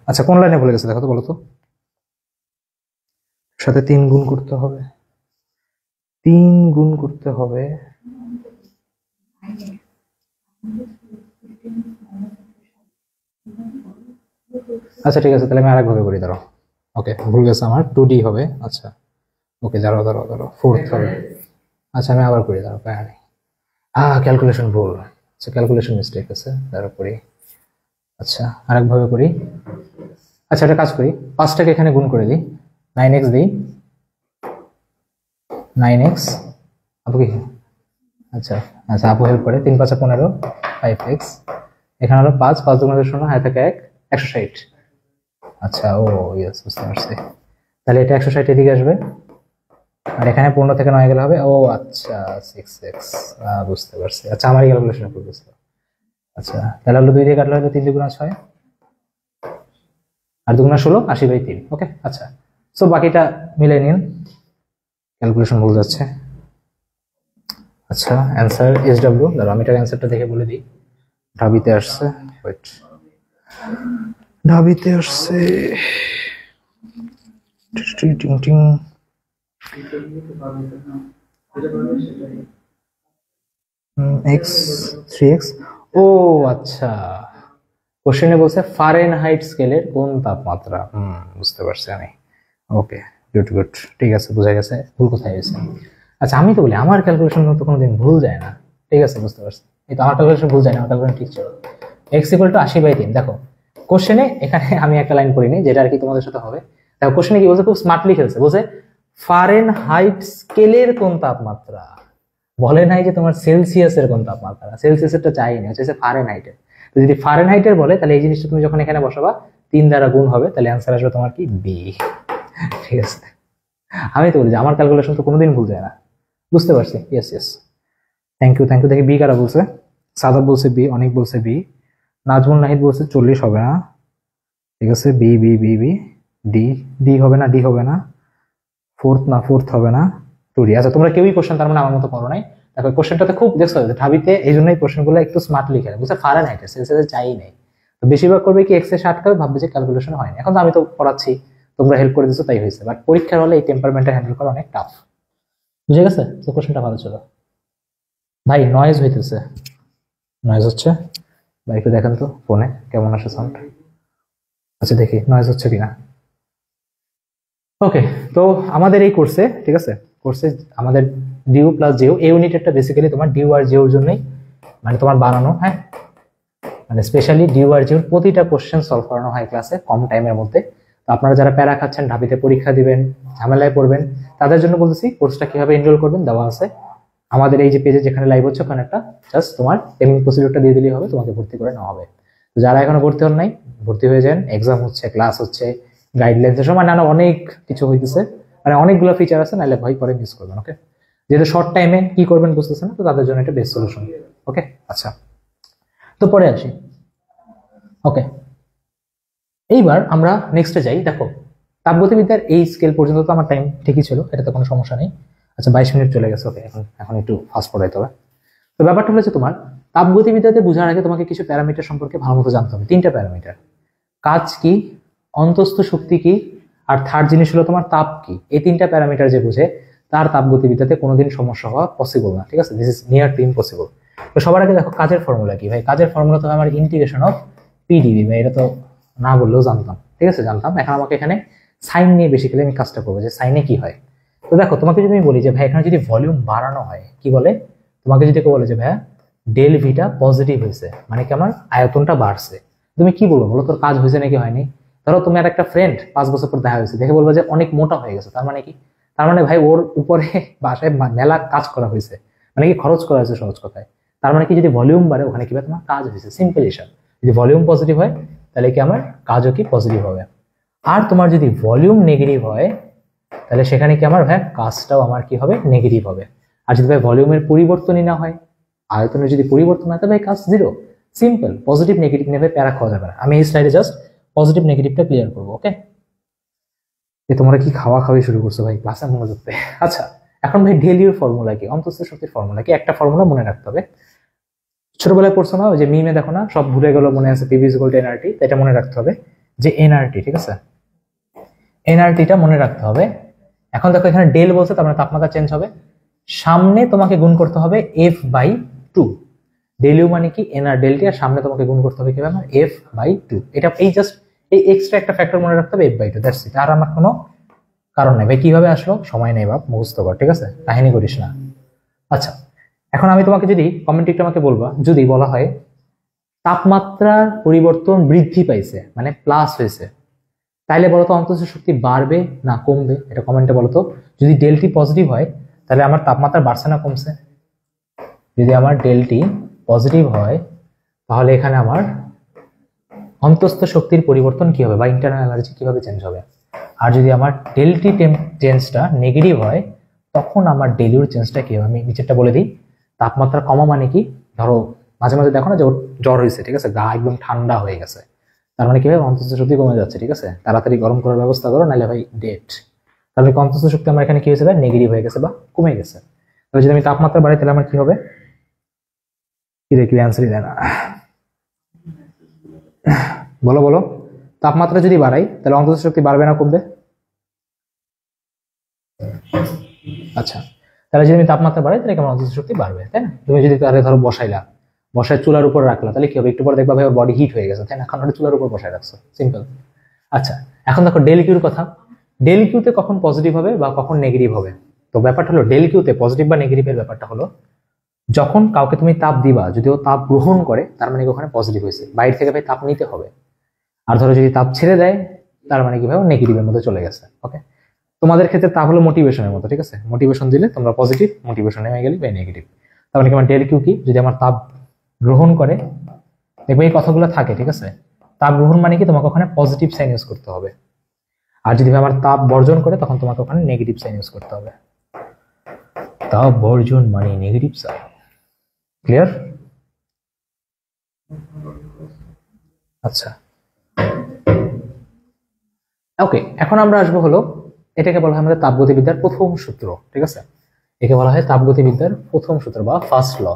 A: আচ্ছা, কোন লাইনে ভুলে গেছে দেখো তো, বলো তো। সাথে 3 গুণ করতে হবে, 3 গুণ করতে হবে। আচ্ছা, ঠিক আছে, তাহলে আমি আরেকভাবে করি, দাঁড়াও। ওকে, ভুল গেছে আমার, 2D হবে। আচ্ছা, ওকে, দাঁড়াও, 4th হবে। আচ্ছা, আমি আবার করি, দাঁড়াও, ক্যালকুলেশন ভুল। আচ্ছা, ক্যালকুলেশন মিস্টেক আছে, দাঁড়াও করি। আচ্ছা, আরেকভাবে করি। আচ্ছা, একটা কাজ করি, 5টাকে এখানে গুণ করে দিই, 9x দিই, 9x, আপু কি? আচ্ছা আচ্ছা, আপু হেল্প করে। 3 5 15, 5x, এখানে হলো 5 5 2 0, হাতে থাকে 1, 160। আচ্ছা, ও ইয়েস, বুঝতে পারছি। তাহলে এটা 160 এদিকে আসবে, আর এখানে 15 থেকে 9 গেলে হবে, ও আচ্ছা 6x, বুঝতে পারছি। আচ্ছা, আমারই ক্যালকুলেশন ভুল গেছিল। আচ্ছা, তাহলে হলো 2 দিয়ে কাটলে হলো 3 2 6, আর 2 16, 80/3। ওকে, আচ্ছা, সো বাকিটা মিলাই নিন। ক্যালকুলেশন ভুল যাচ্ছে। আচ্ছা অ্যান্সার SW, দাঁড়াও আমি এটার অ্যান্সারটা দেখে বলে দিই। ঢাবিতে আসছে, ওয়েট, ঢাবিতে আসছে টিং টিং। x 3x, ও আচ্ছা, কোশ্চেনে বলছে ফারেনহাইট স্কেলের কোন তাপমাত্রা। বুঝতে পারছি আমি। ওকে, গুড গুড, ঠিক আছে, বোঝা গেছে ভুল কোথায় হয়েছে। আচ্ছা আমি তো বলি আমার ক্যালকুলেশন তো কোনোদিন ভুল যায় না, ঠিক আছে, বুঝতে পারছি। এই তো আমার ক্যালকুলেশন ভুল যায় না, আমার ক্যালকুলেশন ঠিক ছিল। x = 80/3। দেখো কোশ্চেনে এখানে আমি একটা লাইন পড়িনি যেটা আর কি তোমাদের সাথে হবে। দেখো কোশ্চেনে কি বলছে, খুব স্মার্টলি খেলছে, বলছে ফারেনহাইট স্কেলের কোন তাপমাত্রা, বলে নাই যে তোমার সেলসিয়াসের কোন তাপমাত্রা, সেলসিয়াসেরটা চাই না, হচ্ছে ফারেনহাইটের। তো যদি ফারেনহাইটের বলে তাহলে এই জিনিসটা তুমি যখন এখানে বসাবা 3 দ্বারা গুণ হবে, তাহলে অ্যান্সার আসবে তোমার কি বি। ঠিক আছে, আমি তো বলি যে আমার ক্যালকুলেশন তো কোনোদিন ভুল যায় না, বুঝতে পারছি। Yes yes, thank you thank you. দেখি বি কারা বলছে, সাদাব বলছে বি, অনেক বলছে বি, নাজমুল নাহিদ বলছে 40 হবে না, ঠিক আছে, B B B B, D D হবে না, ডি হবে না, ফোর্থ হবে না, টু ডি। আচ্ছা তোমরা কেউই কোশ্চেন তার মানে আমার মতো করো নাই। দেখো কোশ্চেনটাতে খুব দেখছো ঢাবিতে, এই জন্যই কোশ্চেনগুলো একটু স্মার্টলি খেলে, বুঝছে ফারেনহাইটে, সেলসিয়াসে চাই নেই। তো বেশিরভাগ করবে কি x এ 60 করে, ভাববে যে ক্যালকুলেশন হয়নি। এখন তো আমি তো পড়াচ্ছি, তোমরা হেল্প করে দিচ্ছ, তাই হয়েছে। বাট পরীক্ষার হলে এই টেম্পারমেন্টটা হ্যান্ডেল করা অনেক টাফ, বুঝে গেছে? তো কোশ্চেনটা ভালো ছিল। ভাই নয়েজ হইতেছে, নয়েজ হচ্ছে ভাই, একটু দেখেন তো ফোনে কেমন আসে সাউন্ড। আচ্ছা দেখি নয়েজ হচ্ছে কিনা। ওকে, তো আমাদের এই কোর্সে, ঠিক আছে, কোর্সে আমাদের ডিউ প্লাস জিও, এই ইউনিটেরটা বেসিক্যালি তোমার ডিউ আর জিওর জন্যই মানে তোমার বানানো, হ্যাঁ, মানে স্পেশালি ডিউ আর জিওর প্রতিটা কোশ্চেন সলভ করানো হয় ক্লাসে কম টাইমের মধ্যে। তো আপনারা যারা প্যারা খাচ্ছেন, ঢাবিতে পরীক্ষা দিবেন, ঝামেলায় পড়বেন, তাদের জন্য বলতেছি কোর্সটা কিভাবে এনরোল করবেন দেওয়া আছে আমাদের এই যে পেজে, যেখানে লাইভ হচ্ছে ওখানে একটা জাস্ট তোমার পেমেন্ট প্রসিডিউরটা দিয়ে দিলেই হবে, তোমাকে ভর্তি করে নেওয়া হবে। তো যারা এখনো ভর্তি হন নাই, ভর্তি হয়ে যান। এক্সাম হচ্ছে, ক্লাস হচ্ছে, গাইডলাইন্স এর সময় নানা অনেক কিছু হইতেছে, মানে অনেকগুলো ফিচার আছে, নাহলে ভয় করে মিস করবেন। ওকে, যেহেতু শর্ট টাইমে কি করবেন বুঝতেছেন না, তো তাদের জন্য একটা বেস্ট সলিউশন। ওকে আচ্ছা, তো পরে আসি। ওকে, এইবার আমরা নেক্সটে যাই। দেখো তাপগতিবিদ্যার এই স্কেল পর্যন্ত তো আমার টাইম ঠিকই ছিল, এটাতে কোনো সমস্যা নেই। আচ্ছা 22 মিনিট চলে গেছে। ওকে, এখন একটু ফাস্ট পড়াইতে হবে। তো ব্যাপারটা হচ্ছে তোমার তাপগতিবিদ্যাতে বোঝার আগে তোমাকে কিছু প্যারামিটার সম্পর্কে ভালো মতো জানতে হবে। 3টা প্যারামিটার, কাজ কি, অন্তস্থ শক্তি কি, আর থার্ড জিনিস হলো তোমার তাপ কি। এই 3টা প্যারামিটার যে বুঝে তার তাপগতিবিদ্যাতে কোনোদিন সমস্যা হওয়া পসিবল না, ঠিক আছে, this is near to impossible. তো সবার আগে দেখো কাজের ফর্মুলা কি। ভাই কাজের ফর্মুলা তো আমার ইন্টিগ্রেশন অফ পিডিবি, ভাই এটা তো না বললেও জানতাম, ঠিক আছে, জানতাম। এখন আমাকে এখানে সাইন নিয়ে বেসিক্যালি আমি কাজটা করবো, যে সাইনে কি হয়। তো দেখো তোমাকে যদি আমি বলি যে ভাই এখানে যদি ভলিউম বাড়ানো হয়, কি বলে, তোমাকে যদি কেউ বলে যে ভাইয়া ডেল ভিটা পজিটিভ হয়েছে, মানে কি আমার আয়তনটা বাড়ছে, তুমি কি বলবো বলো, তোর কাজ হয়েছে নাকি হয়নি? ধরো তুমি আর একটা ফ্রেন্ড 5 বছর পর দেখা হয়েছে, দেখে বলবো যে অনেক মোটা হয়ে গেছে, তার মানে কি? তার মানে ভাই ওর উপরে বাসায় মেলা কাজ করা হয়েছে, মানে কি খরচ করা হয়েছে সহজ কথায়। তার মানে কি যদি ভলিউম বাড়ে ওখানে কি তোমার কাজ হয়েছে, সিম্পল হিসাব। যদি ভলিউম পজিটিভ হয় তাহলে কি আমার কাজও কি পজিটিভ হবে। আর তোমার যদি ভলিউম নেগেটিভ হয় তাহলে সেখানে কি আমার ভাই কাজটাও আমার কি হবে, নেগেটিভ হবে। আর যদি ভাই ভলিউমের পরিবর্তনই না হয়, আয়তনের যদি পরিবর্তন হয়, তাহলে কাজ জিরো। সিম্পল, পজিটিভ নেগেটিভ নেবে প্যারা খাওয়া যাবে না। আমি এই স্লাইডে জাস্ট পজিটিভ নেগেটিভটা ক্লিয়ার করবো। ওকে, তোমরা কি খাওয়া খাওয়াই শুরু করছো ভাই ক্লাসে মনোযোগ দেয়। আচ্ছা এখন ভাই ডেলির ফর্মুলা কি, অন্তস্থ শক্তির ফর্মুলা কি, একটা ফর্মুলা মনে রাখতে হবে। ছোটবেলায় পড়ছো না, ওই যে মিমে দেখো না, সব ভুলে গেল, মনে আছে পিভি ইকুয়াল টু এনআরটি, এটা মনে রাখতে হবে যে এনআরটি, ঠিক আছে, এনআরটিটা মনে রাখতে হবে। এখন দেখো এখানে ডেল বলছে, তার মানে তাপমাত্রা চেঞ্জ হবে, সামনে তোমাকে গুণ করতে হবে F/2। ডেল ইউ মানে কি এনআর ডেলটি, আর সামনে তোমাকে গুণ করতে হবে কি আমার F/2। এটা এই জাস্ট এই এক্সট্রা একটা ফ্যাক্টর মনে রাখতে হবে, F/2, দ্যাটস ইট। আর আমার কোনো কারণ নেই ভাই। কিভাবে আসলো সময় নেই বাপ, মুখস্থ কর, ঠিক আছে, কাহিনী করিস না। আচ্ছা এখন আমি তোমাকে যদি কমেন্টটা আমাকে বলবা, যদি বলা হয় তাপমাত্রার পরিবর্তন বৃদ্ধি পাইছে মানে প্লাস হয়েছে, তাইলে বলতো অন্তঃস্থ শক্তি বাড়বে না কমবে, এটা কমেন্টে বলতো। যদি ডেলটি পজিটিভ হয় তাহলে আমার তাপমাত্রা বাড়ছে না কমছে? যদি আমার ডেলটি পজিটিভ হয় তাহলে এখানে আমার অন্তঃস্থ শক্তির পরিবর্তন কি হবে বা ইন্টারনাল এনার্জি কিভাবে চেঞ্জ হবে। আর যদি আমার ডেলটি চেঞ্জটা নেগেটিভ হয় তখন আমার ডেলিউর চেঞ্জটা কি হবে। আমি নিচেরটা বলে দিই। তাপমাত্রা কমা মানে কি, ধরো মাঝে মাঝে দেখো না যে ওর জ্বর হয়েছে, ঠিক আছে, গা একদম ঠান্ডা হয়ে গেছে, তার মানে কি ভাই অন্তঃস্থ শক্তি কমে যাচ্ছে, ঠিক আছে, তাড়াতাড়ি গরম করার ব্যবস্থা করো, নাহলে ভাই ডেট। তাহলে অন্তঃস্থ শক্তি আমার এখানে কি হয়েছে ভাই, নেগেটিভ হয়ে গেছে বা কমে গেছে। তাহলে যদি আমি তাপমাত্রা বাড়াই তাহলে আমার কি হবে, কি দেখি অ্যান্সারই দেয় না, বলো বলো। তাপমাত্রা যদি বাড়াই তাহলে অন্তঃস্থ শক্তি বাড়বে না কমবে? আচ্ছা, তাহলে যদি আমি তাপমাত্রা বাড়াই তাহলে কেমন অন্তঃস্থ শক্তি বাড়বে, তাই না? তুমি যদি তাহলে ধরো বসাইলা, বসায় চুলার উপর রাখলা, তাহলে কি হবে, একটু পরে দেখবা ভাই ওর বডি হিট হয়ে গেছে, তাই না? কারণ ওটা চুলার উপর বসায় রাখছো, সিম্পল। আচ্ছা, এখন দেখো ডেল কিউর কথা। ডেল কিউতে কখন পজিটিভ হবে বা কখন নেগেটিভ হবে? তো ব্যাপারটা হলো ডেল কিউতে পজিটিভ বা নেগেটিভের ব্যাপারটা হলো, যখন কাউকে তুমি তাপ দিবা, যদি ও তাপ গ্রহণ করে তার মানে কি ওখানে পজিটিভ হয়েছে, বাইরে থেকে ভাই তাপ নিতে হবে। আর ধরো যদি তাপ ছেড়ে দেয় তার মানে কি ভাই নেগেটিভের মধ্যে চলে গেছে। ওকে, তোমাদের ক্ষেত্রে তাপ হলো মোটিভেশনের মতো, ঠিক আছে? মোটিভেশন দিলে তোমরা পজিটিভ, মোটিভেশন নেমে গেলে ভাই নেগেটিভ। তার মানে কি আমার ডেল কিউ কি, যদি আমার তাপ গ্রহণ করে, দেখবে এই কথাগুলো থাকে, ঠিক আছে? তাপ গ্রহণ মানে কি, তোমাকে ওখানে পজিটিভ সাইন ইউজ করতে হবে। আর যদি আমার তাপ বর্জন করে তখন তোমাকে ওখানে নেগেটিভ সাইন ইউজ করতে হবে। তাপ বর্জন মানে নেগেটিভ সাইন। ক্লিয়ার? আচ্ছা, ওকে, এখন আমরা আসবো হলো, এটাকে বলা হয় আমাদের তাপগতিবিদ্যার প্রথম সূত্র, ঠিক আছে? একে বলা হয় তাপগতিবিদ্যার প্রথম সূত্র বা ফার্স্ট ল।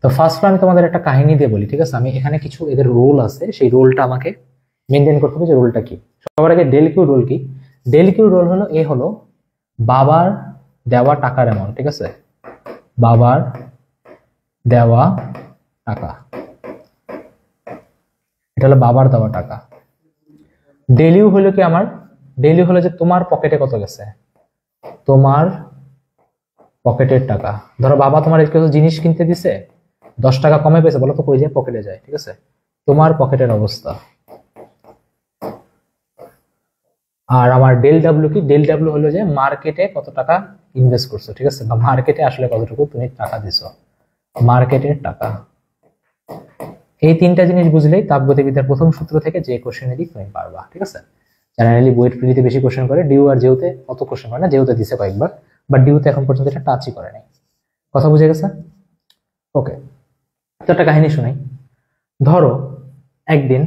A: তো ফার্স্ট ল আমি তোমাদের একটা কাহিনী দিয়ে বলি, ঠিক আছে? আমি এখানে কিছু এদের রোল আছে, সেই রোলটা আমাকে মেনটেন করতে হবে, যে রোলটা কি। সবার আগে ডেল কিউ রোল কি? ডেল কিউ রোল হলো, এ হলো বাবার দেওয়া টাকার অ্যামাউন্ট, ঠিক আছে? বাবার দেওয়া টাকা, এটা হলো বাবার দেওয়া টাকা। ডেল ইউ হলো কি আমার, ডেল ইউ হলো যে তোমার পকেটে কত গেছে, তোমার পকেটের টাকা। ধরো বাবা তোমার কিছু জিনিস কিনতে দিছে, 10 টাকা কমে পেয়েছে, বলো তো কই যায়, পকেটে যায়, ঠিক আছে? তোমার পকেটের অবস্থা। আর আমার ডেল ডাব্লিউ কি, ডেল ডাব্লিউ হলো যে মার্কেটে কত টাকা ইনভেস্ট করছো, ঠিক আছে? বা মার্কেটে আসলে কতটুকু তুমি টাকা দিছো, মার্কেটের টাকা। এই তিনটা জিনিস বুঝলেই তাপগতিবিদ্যার প্রথম সূত্র থেকে যে কোশ্চেন দিক তুমি পারবা, ঠিক আছে? জেনারেলি বইয়ের প্রিলিতে বেশি কোশ্চেন করে, ডিউ আর জেউতে অত কোশ্চেন করে না, জেউতে দিছে কয়েকবার, বাট ডিউতে এখন পর্যন্ত এটা টাচই করে নাই। কথা বুঝে গেছে? ওকে, তো একটা কাহিনী শুনাই। ধরো একদিন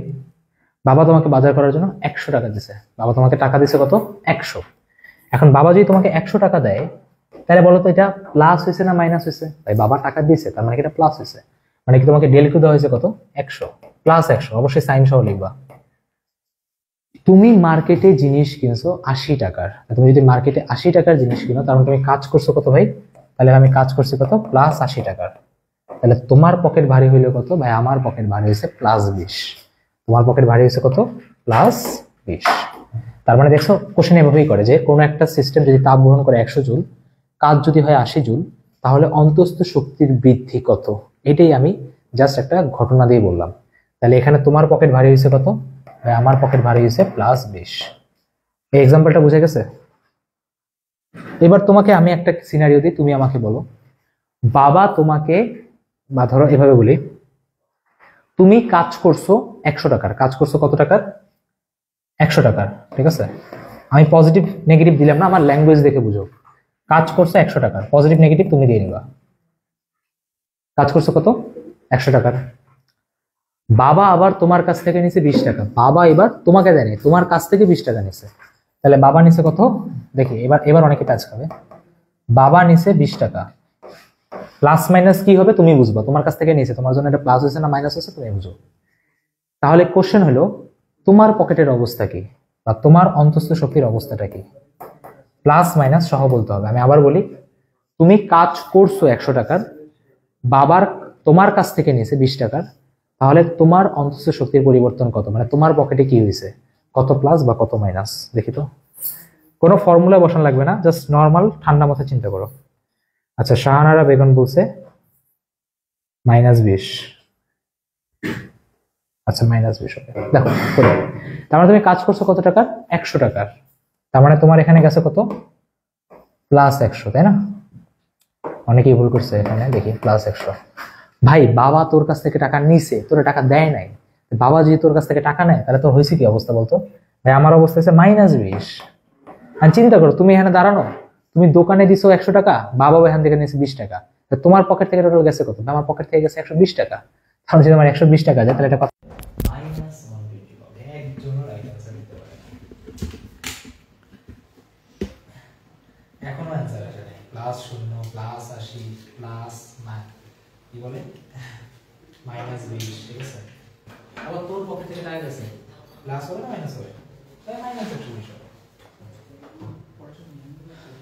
A: বাবা তোমাকে বাজার করার জন্য 100 টাকা দিছে, বাবা তোমাকে টাকা দিছে কত, 100। এখন বাবা যদি তোমাকে 100 টাকা দেয়, তাহলে বলো তো এটা প্লাস হয়েছে না মাইনাস হয়েছে? ভাই বাবা টাকা দিয়েছে, তার মানে কি এটা প্লাস হয়েছে, মানে কি তোমাকে ডেল কিউ দেওয়া হয়েছে কত, 100 প্লাস 100, অবশ্যই সাইন সহ লিখবা। তুমি মার্কেটে জিনিস কিনছো 80 টাকার, তুমি যদি মার্কেটে 80 টাকার জিনিস কিনো, তার মানে তুমি কাজ করছো কত ভাই, তাহলে আমি কাজ করছি কত, প্লাস 80 টাকার। তাহলে তোমার পকেট ভারী হইলো কত ভাই, আমার পকেট ভারী হয়েছে প্লাস 20। তোমার পকেট ভারী হয়েছে কত, প্লাস 20। তার মানে দেখছো কোশ্চেন এভাবেই করে, যে কোনো একটা সিস্টেম যদি তাপ গ্রহণ করে 100 জুল, কাজ যদি হয় 80 জুল, তাহলে অন্তঃস্থ শক্তির বৃদ্ধি কত। এটাই আমি জাস্ট একটা ঘটনা দিয়ে বললাম। তাহলে এখানে তোমার পকেট ভারী হয়েছে কত, আমার পকেট ভারী হয়েছে প্লাস 20। এই এক্সাম্পলটা বুঝে গেছে? এবার তোমাকে আমি একটা সিনারিও দিই, তুমি আমাকে বলো, বাবা তোমাকে, বা ধরো এভাবে বলি, তুমি কাজ করছো 100 টাকার, কাজ করছো কত টাকার, 100 টাকার, ঠিক আছে? আমি পজিটিভ নেগেটিভ দিলাম না, আমার ল্যাঙ্গুয়েজ দেখে বুঝো। কাজ করছো 100 টাকার, পজিটিভ নেগেটিভ তুমি দিয়ে নিবা। কাজ করছো কত, 100 টাকার। বাবা আবার তোমার কাছ থেকে নিছে 20 টাকা, বাবা এবার তোমাকে দেয়নি, তোমার কাছ থেকে 20 টাকা নিছে, তাহলে বাবা নিছে কত, দেখি এবার এবার অনেকে টাচ খাবে। বাবা নিছে 20 টাকা, প্লাস মাইনাস কি হবে তুমি বুঝবা, তোমার কাছ থেকে নিছে, তোমার জন্য এটা প্লাস হয়েছে না মাইনাস হয়েছে তুমি বুঝো। তাহলে কোশ্চেন হলো তোমার পকেটের অবস্থা কি, বা তোমার অন্তঃস্থ শক্তির অবস্থাটা কি, প্লাস মাইনাস সহ বলতে হবে। আমি আবার বলি, তুমি কাজ করছো 100 টাকার, বাবার তোমার কাছ থেকে নিয়েছে 20 টাকার, তাহলে তোমার অন্তঃস্থ শক্তির পরিবর্তন কত, মানে তোমার পকেটে কি হয়েছে, কত প্লাস বা কত মাইনাস। দেখি তো, কোনো ফর্মুলা বসানো লাগবে না, জাস্ট নর্মাল ঠান্ডা মাথায় চিন্তা করো। আচ্ছা, শাহানারা বেগম বলছে -20। আচ্ছা, -20 হবে, দেখো করে। তার মানে তুমি কাজ করছো কত টাকার, 100 টাকার, তার মানে তোমার এখানে গেছে কত, প্লাস 100, তাই না? অনেকেই ভুল করছে এখানে, দেখি প্লাস 100। ভাই বাবা তোর কাছ থেকে টাকা নিছে, তোর টাকা দেয় নাই, বাবা যদি তোর কাছ থেকে টাকা নেয় তাহলে তোর হয়েছে কি অবস্থা বলতো? ভাই আমার অবস্থা হচ্ছে -20। আর চিন্তা করো, তুমি এখানে দাঁড়ানো, তুমি দোকানে দিছো 100 টাকা, বাবা এখান থেকে নিয়েছে 20 টাকা, তোমার পকেট থেকে টোটাল গেছে কত, আমার পকেট থেকে গেছে 120 টাকা। তাহলে যদি আমার 120 টাকা যায়, তাহলে এটা কত, -120 হবে। একজনও রাইট आंसर দিতে পারে। +0 +80 প্লাস কি বলে -20, ঠিক আছে। আবার তোর পকেট থেকে টাকা গেছে প্লাস হবে না মাইনাস হবে, তাই -41 হবে।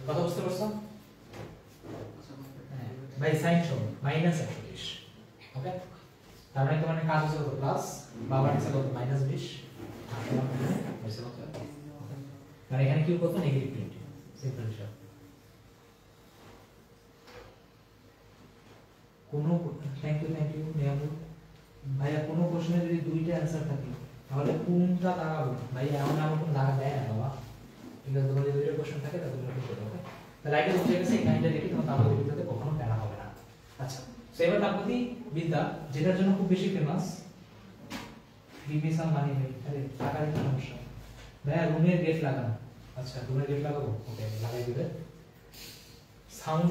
A: কথা বুঝতে পারছো? ভাই সাইন সহ -41, ওকে। তার মানে তোমার কাজ হচ্ছে কত প্লাস, বাবার নিচে কত -20, আর এখানে কি কত -20, সিম্পল হিসাব। কোনো থ্যাংক ইউ নেয়াবো ভাইয়া, কোনো প্রশ্নে যদি দুইটা অ্যানসার থাকে তাহলে কোনটা দাঁড়াবো ভাই, এমন আমার কোনো দাঁড়া দেয় না বাবা, ঠিক আছে। তোমার যদি দুইটা কোশ্চেন থাকে তাহলে তুমি কি করবে, তাহলে আইডিয়া বুঝে গেছে। এই কাহিনীটা দেখি তোমার তাপগতি বিদ্যাতে কখনো প্যারা হবে না। আচ্ছা, তো এবার তাপগতি বিদ্যা যেটার জন্য খুব বেশি ফেমাস, বিবিসাম মানি নেই, আরে টাকার একটা সমস্যা ভাইয়া, রুমের গেট লাগানো। আচ্ছা, রুমের গেট লাগাবো, ওকে লাগাই দিবে। সাউন্ড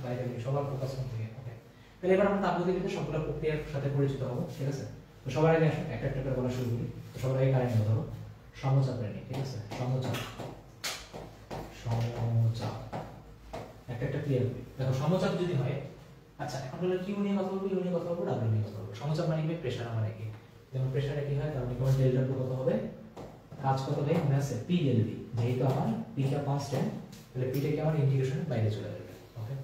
A: বাইরে সবার ফোকাস করতে হবে, ওকে। তাহলে এবার আমরা তাপগতি বিদ্যা সবগুলো প্রক্রিয়ার সাথে পরিচিত হবো, ঠিক আছে। তো সবার আগে একটা একটা করে বলা শুরু করি। তো সবার আগে কারেন্ট ধরো সমচাপের নিয়ে, ঠিক আছে। সমচাপ একটা একটা ক্লিয়ার করি। দেখো সমচাপ যদি হয়, আচ্ছা এখন বলে কিউ নিয়ে কথা বলবো, ইউ নিয়ে কথা বলবো, ডাব্লিউ নিয়ে কথা বলবো। সমচাপ মানে কি, প্রেসার মানে কি। যেমন প্রেসারে কি হয়, তার মানে তোমার ডেল ডব্লিউ কত হবে, কাজ কত দেয় মনে আছে, পি ডেল ভি। যেহেতু আমার পিটা কনস্ট্যান্ট, তাহলে পিটা কি আমার ইন্টিগ্রেশনের বাইরে চলে যাবে, ওকে।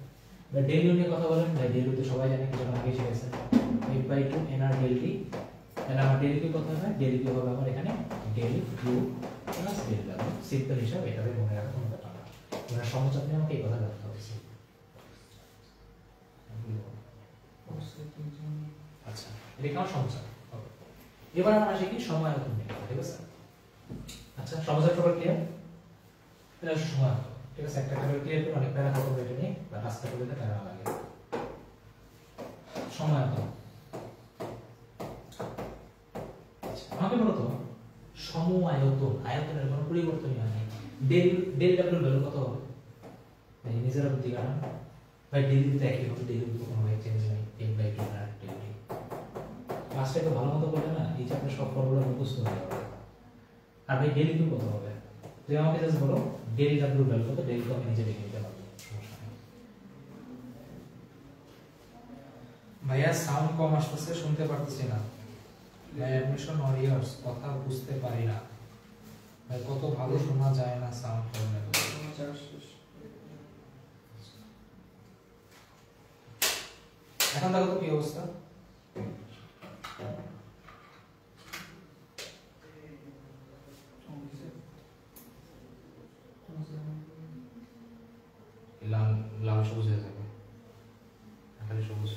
A: এবার ডেল ইউ নিয়ে কথা বলেন ভাই, ডেল ইউ তো সবাই জানে, কিছু আগে শিখেছেন, f/2 nr ডেল টি। তাহলে আমার ডেল কিউ কত হবে, ডেল কিউ হবে আমার এখানে del Q plus del W. Simple হিসাব, এটাকে মনে রাখার কোনো ব্যাপার না। মানে সমচাপ নিয়ে আমাকে এই কথা রাখতে হবে। আচ্ছা, এটা কেমন সমস্যা, ওকে। এবার আমরা আসি কি সময় আয়তন নিয়ে, ঠিক আছে। আচ্ছা, সমস্যা সবার ক্লিয়ার, এটা সময় আয়তন, ঠিক আছে। একটা করে ক্লিয়ার করে অনেক প্যারা কথা বলে নিয়ে বা রাস্তা করে দিতে প্যারা লাগে। সময় আয়তন, আমাকে বলো তো সম-আয়তন, আয়তনের কোনো পরিবর্তনই হয় না। ডেল ডাব্লিউ ভ্যালু কত হবে, নিজেরা বুদ্ধি কাটান ভাই। ডেল তো একই হবে, ডেল তো কোনো চেঞ্জ নেই, f/2 আর ডেল টি। ক্লাসটা তো ভালো মতো বলে না, এই যে আপনি সব ফর্মুলা মুখস্থ হয়ে যাবে। আর ভাই ডেল কিউ কত হবে, তুমি আমাকে জাস্ট বলো ডেল ডাব্লিউ ভ্যালু কত, ডেল তো আমি নিজে লিখে নিতে পারবো, সমস্যা নেই। ভাইয়া সাউন্ড কম আসতেছে, শুনতে পারতেছি না ভাই। অ্যাডমিশন অর ইয়ার্স, কথা বুঝতে পারি না ভাই, কত ভালো শোনা যায় না সাউন্ড কমে। এখন দেখো তো কি অবস্থা, লাল লাল সবুজ হয়ে যাবে, খালি সবুজ।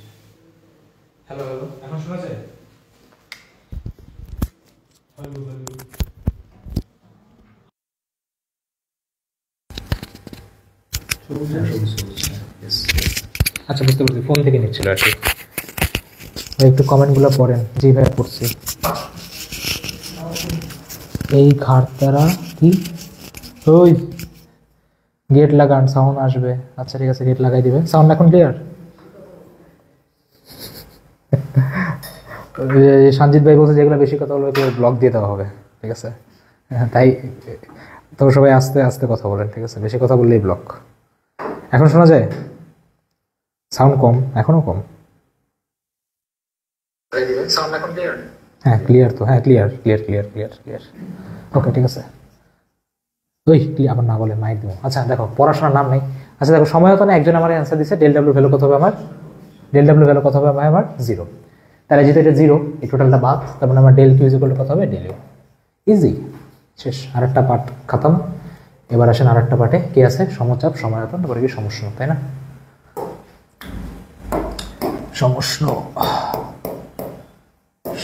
A: হ্যালো হ্যালো, এখন শোনা যায়? হ্যালো হ্যালো, আচ্ছা বুঝতে পারছি, ফোন থেকে নিচ্ছিল আর কি। একটু কমেন্টগুলো পড়েন। জি ভাই পড়ছি। এই ঘাটতারা কি, ওই গেট লাগান, সাউন্ড আসবে। আচ্ছা ঠিক আছে, গেট লাগাই দিবে। সাউন্ড এখন ক্লিয়ার? সঞ্জিত ভাই বলছে যেগুলো বেশি কথা বলবে ব্লক দিয়ে দেওয়া হবে, ঠিক আছে। তাই তো সবাই আস্তে আস্তে কথা বলেন, ঠিক আছে। বেশি কথা বললেই ব্লক। এখন শোনা যায়? সাউন্ড কম, এখনো কম? হ্যাঁ ক্লিয়ার তো, হ্যাঁ clear clear clear clear clear, okay ঠিক আছে। ওই আবার না বলে মাইক দেবো। আচ্ছা দেখো, পড়াশোনার নাম নেই। আচ্ছা দেখো, সময়তনে একজন আমার অ্যান্সার দিচ্ছে ডেল ডাব্লিউ ভ্যালু কত হবে আমার, ডেল ডাব্লিউ ভ্যালু কত হবে আমার 0। তাহলে যেহেতু এটা 0, এই টোটালটা বাদ, তার মানে আমার ডেল কিউ ইকুয়াল টু কত হবে, ডেল ইউ। ইজি, শেষ। আরেকটা পার্ট খতম। এবার আসেন আরেকটা পার্টে, কি আছে, সমচাপ, সময়তন, তারপরে কি সমষ্ণ, তাই না? সমষ্ণ,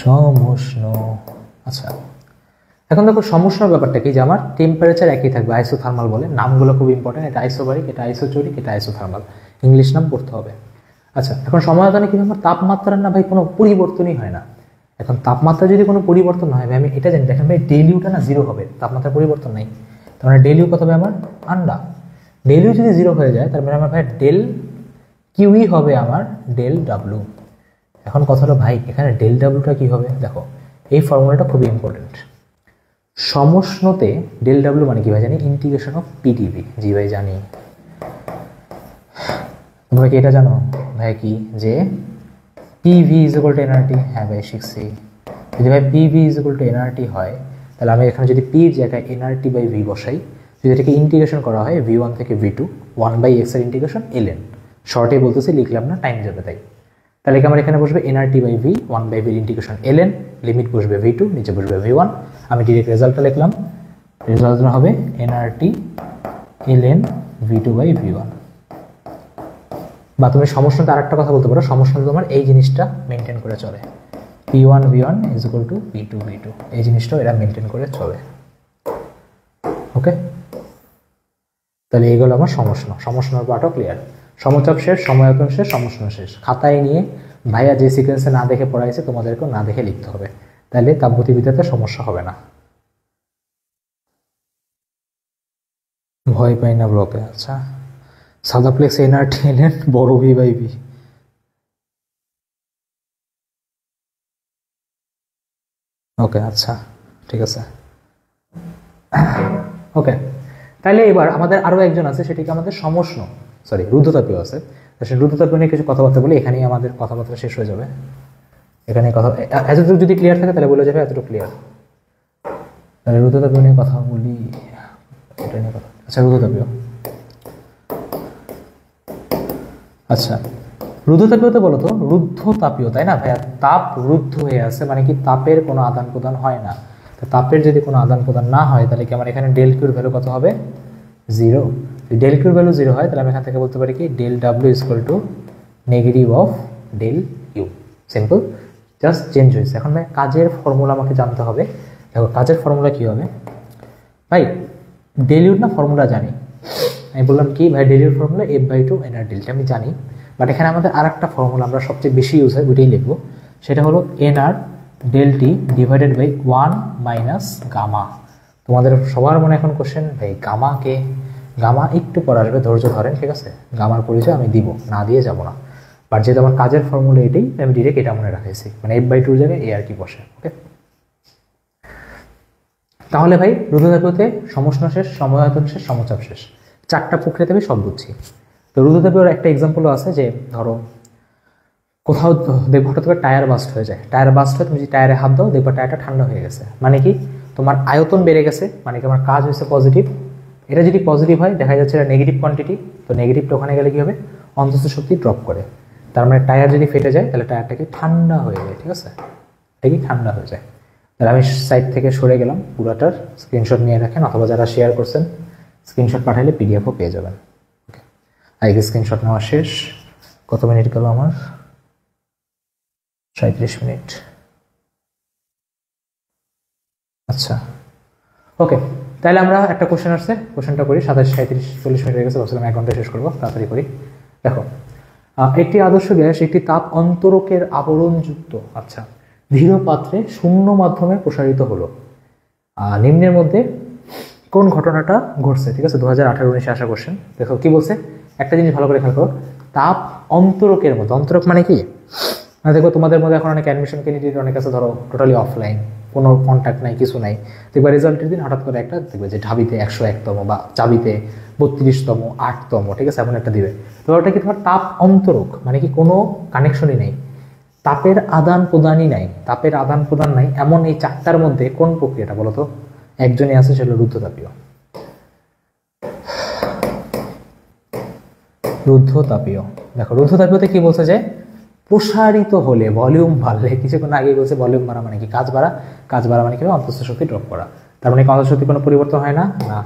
A: সমষ্ণ। আচ্ছা এখন দেখো সমষ্ণ ব্যাপারটা কি, যে আমার টেম্পারেচার একই থাকবে, আইসোথার্মাল বলে। নামগুলো খুব ইম্পর্টেন্ট, এটা আইসোবারিক, এটা আইসোচরিক, এটা আইসোথার্মাল, ইংলিশ নাম পড়তে হবে। আচ্ছা এখন সময়তনে কিন্তু আমার তাপমাত্রার না ভাই কোনো পরিবর্তনই হয় না। এখন তাপমাত্রা যদি কোনো পরিবর্তন না হয় ভাই, আমি এটা জানি, দেখেন ভাই ডেল ইউটা না 0 হবে, তাপমাত্রার পরিবর্তন নাই। তার মানে ডেল ইউ কত হবে আমার আন্ডা। ডেল ইউ যদি 0 হয়ে যায়, তার মানে আমার ভাই ডেল কিউই হবে আমার ডেল ডাব্লু। এখন কথা হলো ভাই, এখানে ডেল ডাব্লুটা কি হবে, দেখো এই ফর্মুলাটা খুবই ইম্পর্টেন্ট। সমষ্ণতে ডেল ডাব্লু মানে কি ভাই জানি, ইন্টিগ্রেশন অফ পিডিবি। জি ভাই জানি। তোমরা কি এটা জানো ভাই কি যে PV is equal two nRT? হ্যাঁ ভাই শিখছি। যদি ভাই PV is equal two nRT হয় তাহলে আমি এখানে যদি পির জায়গায় এনআরটি বাই ভি বসাই, যদি এটাকে ইন্টিগ্রেশন করা হয় ভি1 থেকে ভি2 1/x এর ইন্টিগ্রেশন ln, শর্টে বলতেছি লিখলাম না টাইম যাবে তাই। তাহলে কি আমার এখানে বসবে NRT by V 1/v integration ln, limit বসবে ভি2, নিচে বসবে ভি1। আমি ডিরেক্ট রেজাল্টটা লিখলাম, রেজাল্টটা হবে এনআরটি ln v2/v1। বা তুমি সমষ্ণতে আরেকটা কথা বলতে পারো, সমষ্ণতে তোমার এই জিনিসটা মেনটেন করে চলে, p1 v1 is equal two p2 v2, এই জিনিসটাও এরা মেনটেন করে চলে। ওকে, তাহলে এইগুলো আমার সমষ্ণ, সমষ্ণর পার্টও ক্লিয়ার। সমচাপ শেষ, সময়তন শেষ, সমষ্ণ শেষ। খাতায় নিয়ে ভাইয়া যে সিকোয়েন্সে না দেখে পড়াইছে তোমাদেরকেও না দেখে লিখতে হবে, তাহলে তাপগতিবিদ্যাতে সমস্যা হবে না। ভয় পাই না ব্লকে। আচ্ছা, সাদাপ্লেক্স এনআরটি ln বড় v/v। ওকে আচ্ছা ঠিক আছে। ওকে, তাহলে এবার আমাদের আরো একজন আছে, সেটিকে আমাদের সমষ্ণ রুদ্ধতাপীয় আছে। রুদ্ধতাপীয় নিয়ে কিছু কথাবার্তা বলি, এখানেই আমাদের কথাবার্তা শেষ হয়ে যাবে। এখানে কথা এতটুকু যদি ক্লিয়ার থাকে তাহলে বলে যাবে এতটুকু ক্লিয়ার। তাহলে রুদ্ধতাপীয় নিয়ে কথা বলি, এটা নিয়ে কথা। আচ্ছা রুদ্ধতাপীয়, আচ্ছা রুদ্ধতাপীয়তে বলো তো, রুদ্ধতাপীয় তাই না ভাইয়া, তাপ রুদ্ধ হয়ে আছে মানে কি তাপের কোনো আদান প্রদান হয় না। তো তাপের যদি কোনো আদান প্রদান না হয় তাহলে কি আমার এখানে ডেল কিউর ভ্যালু কত হবে? 0। যদি ডেল কিউর ভ্যালু 0 হয় তাহলে আমি এখান থেকে বলতে পারি কি del W is equal to negative of del U. Simple, just change হয়েছে। এখন ভাই কাজের ফর্মুলা আমাকে জানতে হবে। দেখো কাজের ফর্মুলা কী হবে ভাই, ডেল ইউর না ফর্মুলা জানি, আমি বললাম কি ভাই ডেল ইউর ফর্মুলা f/2 nr ডেলটা আমি জানি, বাট এখানে আমাদের আর একটা ফর্মুলা আমরা সবচেয়ে বেশি ইউজ হয় ওইটাই লিখবো, সেটা হলো nr del T divided by 1 minus gamma. তোমাদের সবার মনে এখন কোশ্চেন ভাই গামাকে, গামা একটু পরে আসবে, ধৈর্য ধরেন ঠিক আছে। গামার পরিচয় আমি দিব, না দিয়ে যাব না, বাট যেহেতু আমার কাজের ফর্মুলা এটাই আমি ডিরেক্ট এটা মনে রাখাইছি, মানে f/2 জায়গায় এ আর কি বসে। ওকে, তাহলে ভাই রুদ্ধতাপীয়তে সমষ্ণ শেষ, সময়তন শেষ, সমচাপ শেষ, চারটা প্রক্রিয়াতে আমি সব বুঝছি। তো রুদ্ধতাপীয়র একটা এক্সাম্পলও আছে যে ধরো কোথাও দেখবো হঠাৎ করে টায়ার বাস্ট হয়ে যায়, টায়ার বাস্ট হয়ে তুমি যদি টায়ারে হাত দাও দেখবো টায়ারটা ঠান্ডা হয়ে গেছে, মানে কি তোমার আয়তন বেড়ে গেছে, মানে কি আমার কাজ হয়েছে পজিটিভ। এটা যদি পজিটিভ হয় দেখা যাচ্ছে এটা নেগেটিভ কোয়ান্টিটি, তো নেগেটিভটা ওখানে গেলে কী হবে অন্তঃস্থ শক্তি ড্রপ করে, তার মানে টায়ার যদি ফেটে যায় তাহলে টায়ারটাকে ঠান্ডা হয়ে যায়, ঠিক আছে, এটা কি ঠান্ডা হয়ে যায়। তাহলে আমি সাইড থেকে সরে গেলাম, পুরাটার স্ক্রিনশট নিয়ে রাখেন, অথবা যারা শেয়ার করছেন স্ক্রিনশট পাঠাইলে পিডিএফও পেয়ে যাবেন। ওকে, আগে স্ক্রিনশট নেওয়া শেষ। কত মিনিট গেল আমার? 37 মিনিট। আচ্ছা ওকে, তাহলে আমরা একটা কোশ্চেন আসছে, কোশ্চেনটা করি। 27, 37, 40 মিনিট হয়ে গেছে, ভাবছিলাম 1 ঘন্টায় শেষ করবো, তাড়াতাড়ি করি। দেখো, একটি আদর্শ গ্যাস একটি তাপ অন্তরকের আবরণযুক্ত আচ্ছা ধীর পাত্রে শূন্য মাধ্যমে প্রসারিত হলো, নিম্নের মধ্যে কোন ঘটনাটা ঘটছে? ঠিক আছে, 2018-19 আসা কোশ্চেন। দেখো কি বলছে, একটা জিনিস ভালো করে খেয়াল করো, তাপ অন্তরকের মধ্যে, অন্তরক মানে কি, মানে দেখো তোমাদের মধ্যে এখন অনেক অ্যাডমিশন ক্যান্ডিডেট অনেক আছে, ধরো টোটালি অফলাইন, কোনো কন্ট্যাক্ট নাই, কিছু নাই, দেখবা রেজাল্টের দিন হঠাৎ করে একটা দেখবে যে ঢাবিতে 101তম বা চাবিতে 32তম 8তম, ঠিক আছে, এমন একটা দিবে। তো ওটা কি তোমার তাপ অন্তরক, মানে কি কোনো কানেকশনই নেই, তাপের আদান প্রদানই নাই, তাপের আদান প্রদান নাই, এমন এই চারটার মধ্যে কোন প্রক্রিয়াটা বলো তো? একজনই আছে, সেটা রুদ্ধতাপীয়। রুদ্ধতাপীয়, দেখো রুদ্ধতাপীয়তে কি বলছে যে প্রসারিত হলে, ভলিউম বাড়লে, কিছুক্ষণ আগে বলছে ভলিউম বাড়া মানে কি কাজ বাড়া, কাজ বাড়া মানে কি অন্তঃস্থ শক্তি ড্রপ করা, তার মানে অন্তঃস্থ শক্তি কোনো পরিবর্তন হয় না, না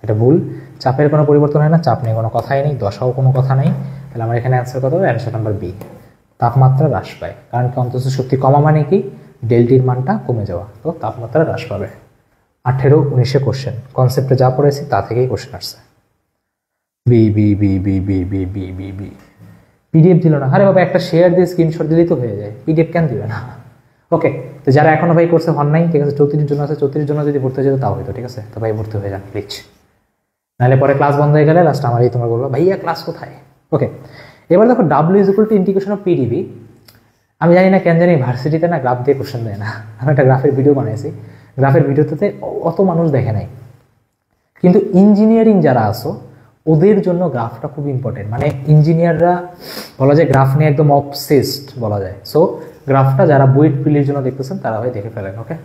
A: এটা ভুল। চাপের কোনো পরিবর্তন হয় না, চাপ নেই, কোনো কথাই নেই, দশাও কোনো কথা নেই, তাহলে আমার এখানে অ্যান্সার কত হবে? অ্যান্সার নাম্বার বি, তাপমাত্রা হ্রাস পায়। কারণ কি অন্তঃস্থ শক্তি কমা মানে কি ডেলটির মানটা কমে যাওয়া, তো তাপমাত্রা হ্রাস পাবে। 18-19 কোশ্চেন, কনসেপ্টে যা পড়েছি তা থেকেই কোশ্চেন আসছে। B B B B B B B B B PDF দিল না, আরে বাবা একটা শেয়ার দিয়ে স্ক্রিনশট দিলেই তো হয়ে যায়, পিডিএফ কেন দিবে না? ওকে, তো যারা এখনো ভাই কোর্সে হন নাই, ঠিক আছে, 34 জন আছে, 34 জন যদি ভর্তি হয়ে যেত তাও হয়তো, ঠিক আছে, তো ভাই ভর্তি হয়ে যান প্লিজ, নাহলে পরে ক্লাস বন্ধ হয়ে গেলে লাস্ট আমারই তোমরা বলবো ভাইয়া ক্লাস কোথায়। ওকে, এবার দেখো W is equal two integration of PDB. আমি জানি না কেন জানি ভার্সিটিতে না গ্রাফ দিয়ে কোশ্চেন দেয় না, আমি একটা গ্রাফের ভিডিও বানিয়েছি, গ্রাফের ভিডিওতে অত মানুষ দেখে নাই, কিন্তু ইঞ্জিনিয়ারিং যারা আসো ওদের জন্য গ্রাফটা খুব ইম্পর্টেন্ট, মানে ইঞ্জিনিয়াররা বলা যায় গ্রাফ নিয়ে একদম অবসেসড বলা যায়। সো গ্রাফটা যারা বুয়েট পিলির জন্য দেখতেছেন তারা ভাই দেখে ফেলেন, ওকে?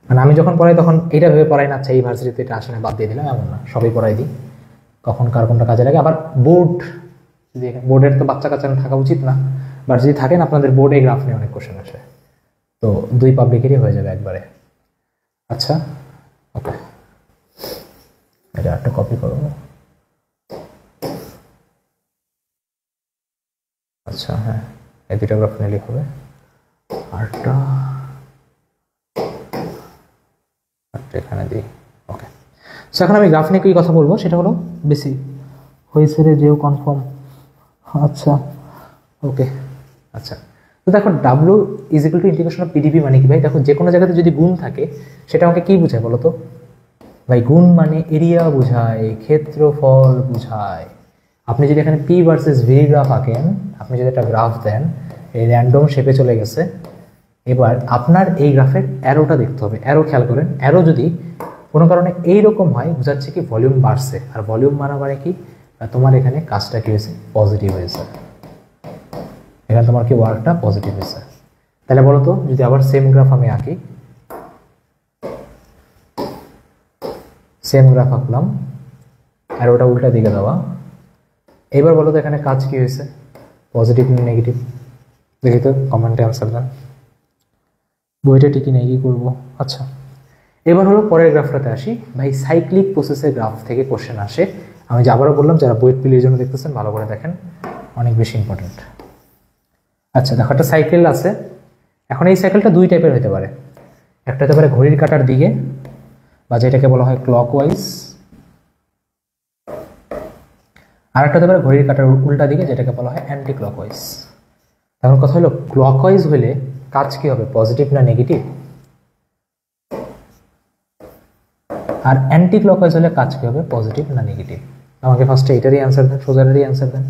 A: মানে আমি যখন পড়াই তখন এটা ভেবে পড়াই না, আচ্ছা এই ভার্সিটিতে এটা আসলে বাদ দিয়ে দিলাম, এমন না, সবই পড়াই দিই কখন কার কোনটা কাজে লাগে। আবার বোর্ড, যদি বোর্ডের তো বাচ্চা কাচ্চা থাকা উচিত না, বাট যদি থাকেন আপনাদের বোর্ডে গ্রাফ নিয়ে অনেক কোশ্চেন আসে, তো 2 পাবলিকেরই হয়ে যাবে একবারে। আচ্ছা ওকে, এটা একটা কপি করবো। আচ্ছা হ্যাঁ, এই 2টা গ্রাফ নিলেই হবে। আরটা এখানে দিই, ওকে। সো এখন আমি গ্রাফ নিয়ে কি কথা বলবো সেটা হলো বেশি হয়েছে রে যেও কনফার্ম। আচ্ছা ওকে, আচ্ছা তো দেখো W is equal two integration of PDB মানে কি ভাই? দেখো যে কোনো জায়গাতে যদি গুণ থাকে সেটা আমাকে কি বোঝায় বলো তো ভাই? গুণ মানে এরিয়া বোঝায়, ক্ষেত্রফল বোঝায়। আপনি যদি এখানে পি ভার্সেস ভি গ্রাফ আঁকেন, আপনি যদি একটা গ্রাফ দেন, এই র্যান্ডম শেপে চলে গেছে, এবার আপনার এই গ্রাফের অ্যারোটা দেখতে হবে। অ্যারো খেয়াল করেন, অ্যারো যদি কোনো কারণে এইরকম হয় বোঝাচ্ছে কি ভলিউম বাড়ছে, আর ভলিউম মানে কি তোমার এখানে কাজটা কি হয়েছে? পজিটিভ হয়েছে। এখানে তোমার কি ওয়ার্কটা পজিটিভ হয়েছে। তাহলে বলো তো যদি আবার সেম গ্রাফ আমি আঁকি, সেম গ্রাফ আঁকলাম, অ্যারোটা উল্টা দিকে দেওয়া, এবার বলো তো এখানে কাজ কি হয়েছে? পজিটিভ না নেগেটিভ? দেখি তো, কমেন্টে আনসার দেন। বইটা ঠিকই নেই, কি করবো? আচ্ছা এবার হলো পরের গ্রাফটাতে আসি ভাই। সাইক্লিক প্রসেসের গ্রাফ থেকে কোশ্চেন আসে। আমি যে আবারও বললাম, যারা বুয়েট পিলির জন্য দেখতেছেন ভালো করে দেখেন, অনেক বেশি ইম্পর্টেন্ট। আচ্ছা দেখো, একটা সাইকেল আছে। এখন এই সাইকেলটা 2 টাইপের হতে পারে। একটা হতে পারে ঘড়ির কাঁটার দিকে, বা যেটাকে বলা হয় ক্লকওয়াইজ, আর একটা হতে পারে ঘড়ির কাঁটার উল্টা দিকে, যেটাকে বলা হয় অ্যান্টি ক্লকওয়াইজ। তখন কথা হলো ক্লকওয়াইজ হলে কাজ কি হবে? পজিটিভ না নেগেটিভ? আর অ্যান্টি ক্লকওয়াইজ হলে কাজ কি হবে? পজিটিভ না নেগেটিভ? আমাকে ফার্স্টে এটারই অ্যান্সার দেন, সোজাটারই অ্যান্সার দেন।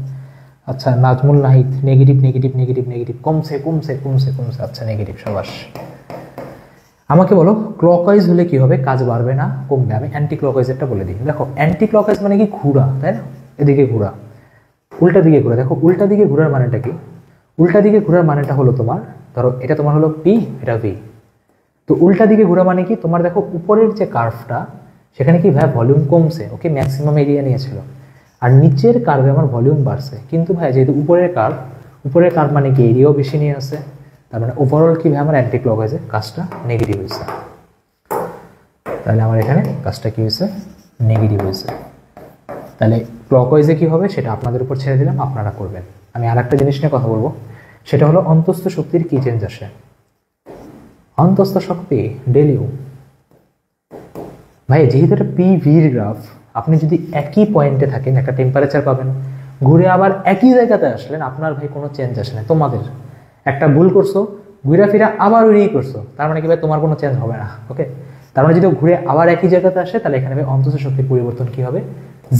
A: আচ্ছা Nazmul Nahid, negative negative negative negative, কমছে কমছে কমছে কমছে। আচ্ছা নেগেটিভ, সাবাস। আমাকে বলো ক্লকওয়াইজ হলে কি হবে? কাজ বাড়বে না কমবে? আমি অ্যান্টি ক্লকওয়াইজেরটা বলে দিই। দেখো অ্যান্টি ক্লকওয়াইজ মানে কি? ঘোরা, তাই না? এদিকে ঘোরা, উল্টা দিকে ঘোরা। দেখো উল্টা দিকে ঘোরার মানেটা কি? উল্টা দিকে ঘোরার মানেটা হলো তোমার, ধরো এটা তোমার হলো পি, এটা ভি। তো উল্টা দিকে ঘোরা মানে কি? তোমার দেখো উপরের যে কার্ভটা সেখানে কি ভাই ভলিউম কমছে, ওকে, ম্যাক্সিমাম এরিয়া নিয়েছিল, আর নিচের কার্ভে আমার ভলিউম বাড়ছে। কিন্তু ভাই যেহেতু উপরের কার্ভ মানে কি এরিয়াও বেশি নিয়ে আসে, তার মানে ওভারঅল কি ভাই আমার অ্যান্টি ক্লকওয়াইজে কাজটা নেগেটিভ হয়েছে। তাহলে আমার এখানে কাজটা কি হয়েছে? নেগেটিভ হয়েছে। তাহলে ক্লকওয়াইজে কি হবে সেটা আপনাদের উপর ছেড়ে দিলাম, আপনারা করবেন। আমি আর একটা জিনিস নিয়ে কথা বলবো, সেটা হলো অন্তস্থ শক্তির কি চেঞ্জ আসে। অন্তস্থ শক্তি ডেলিউ ভাই, যেহেতু এটা পিভির গ্রাফ, আপনি যদি একই পয়েন্টে থাকেন একটা টেম্পারেচার পাবেন, ঘুরে আবার একই জায়গাতে আসলেন, আপনার ভাই কোনো চেঞ্জ আসে না। তোমাদের একটা ভুল করছো, ঘুরে ফিরে আবার ওই করছো, তার মানে কি ভাই তোমার কোনো চেঞ্জ হবে না, ওকে? তার মানে যদি ঘুরে আবার একই জায়গাতে আসে, তাহলে এখানে ভাই অন্তস্থ শক্তির পরিবর্তন কি হবে?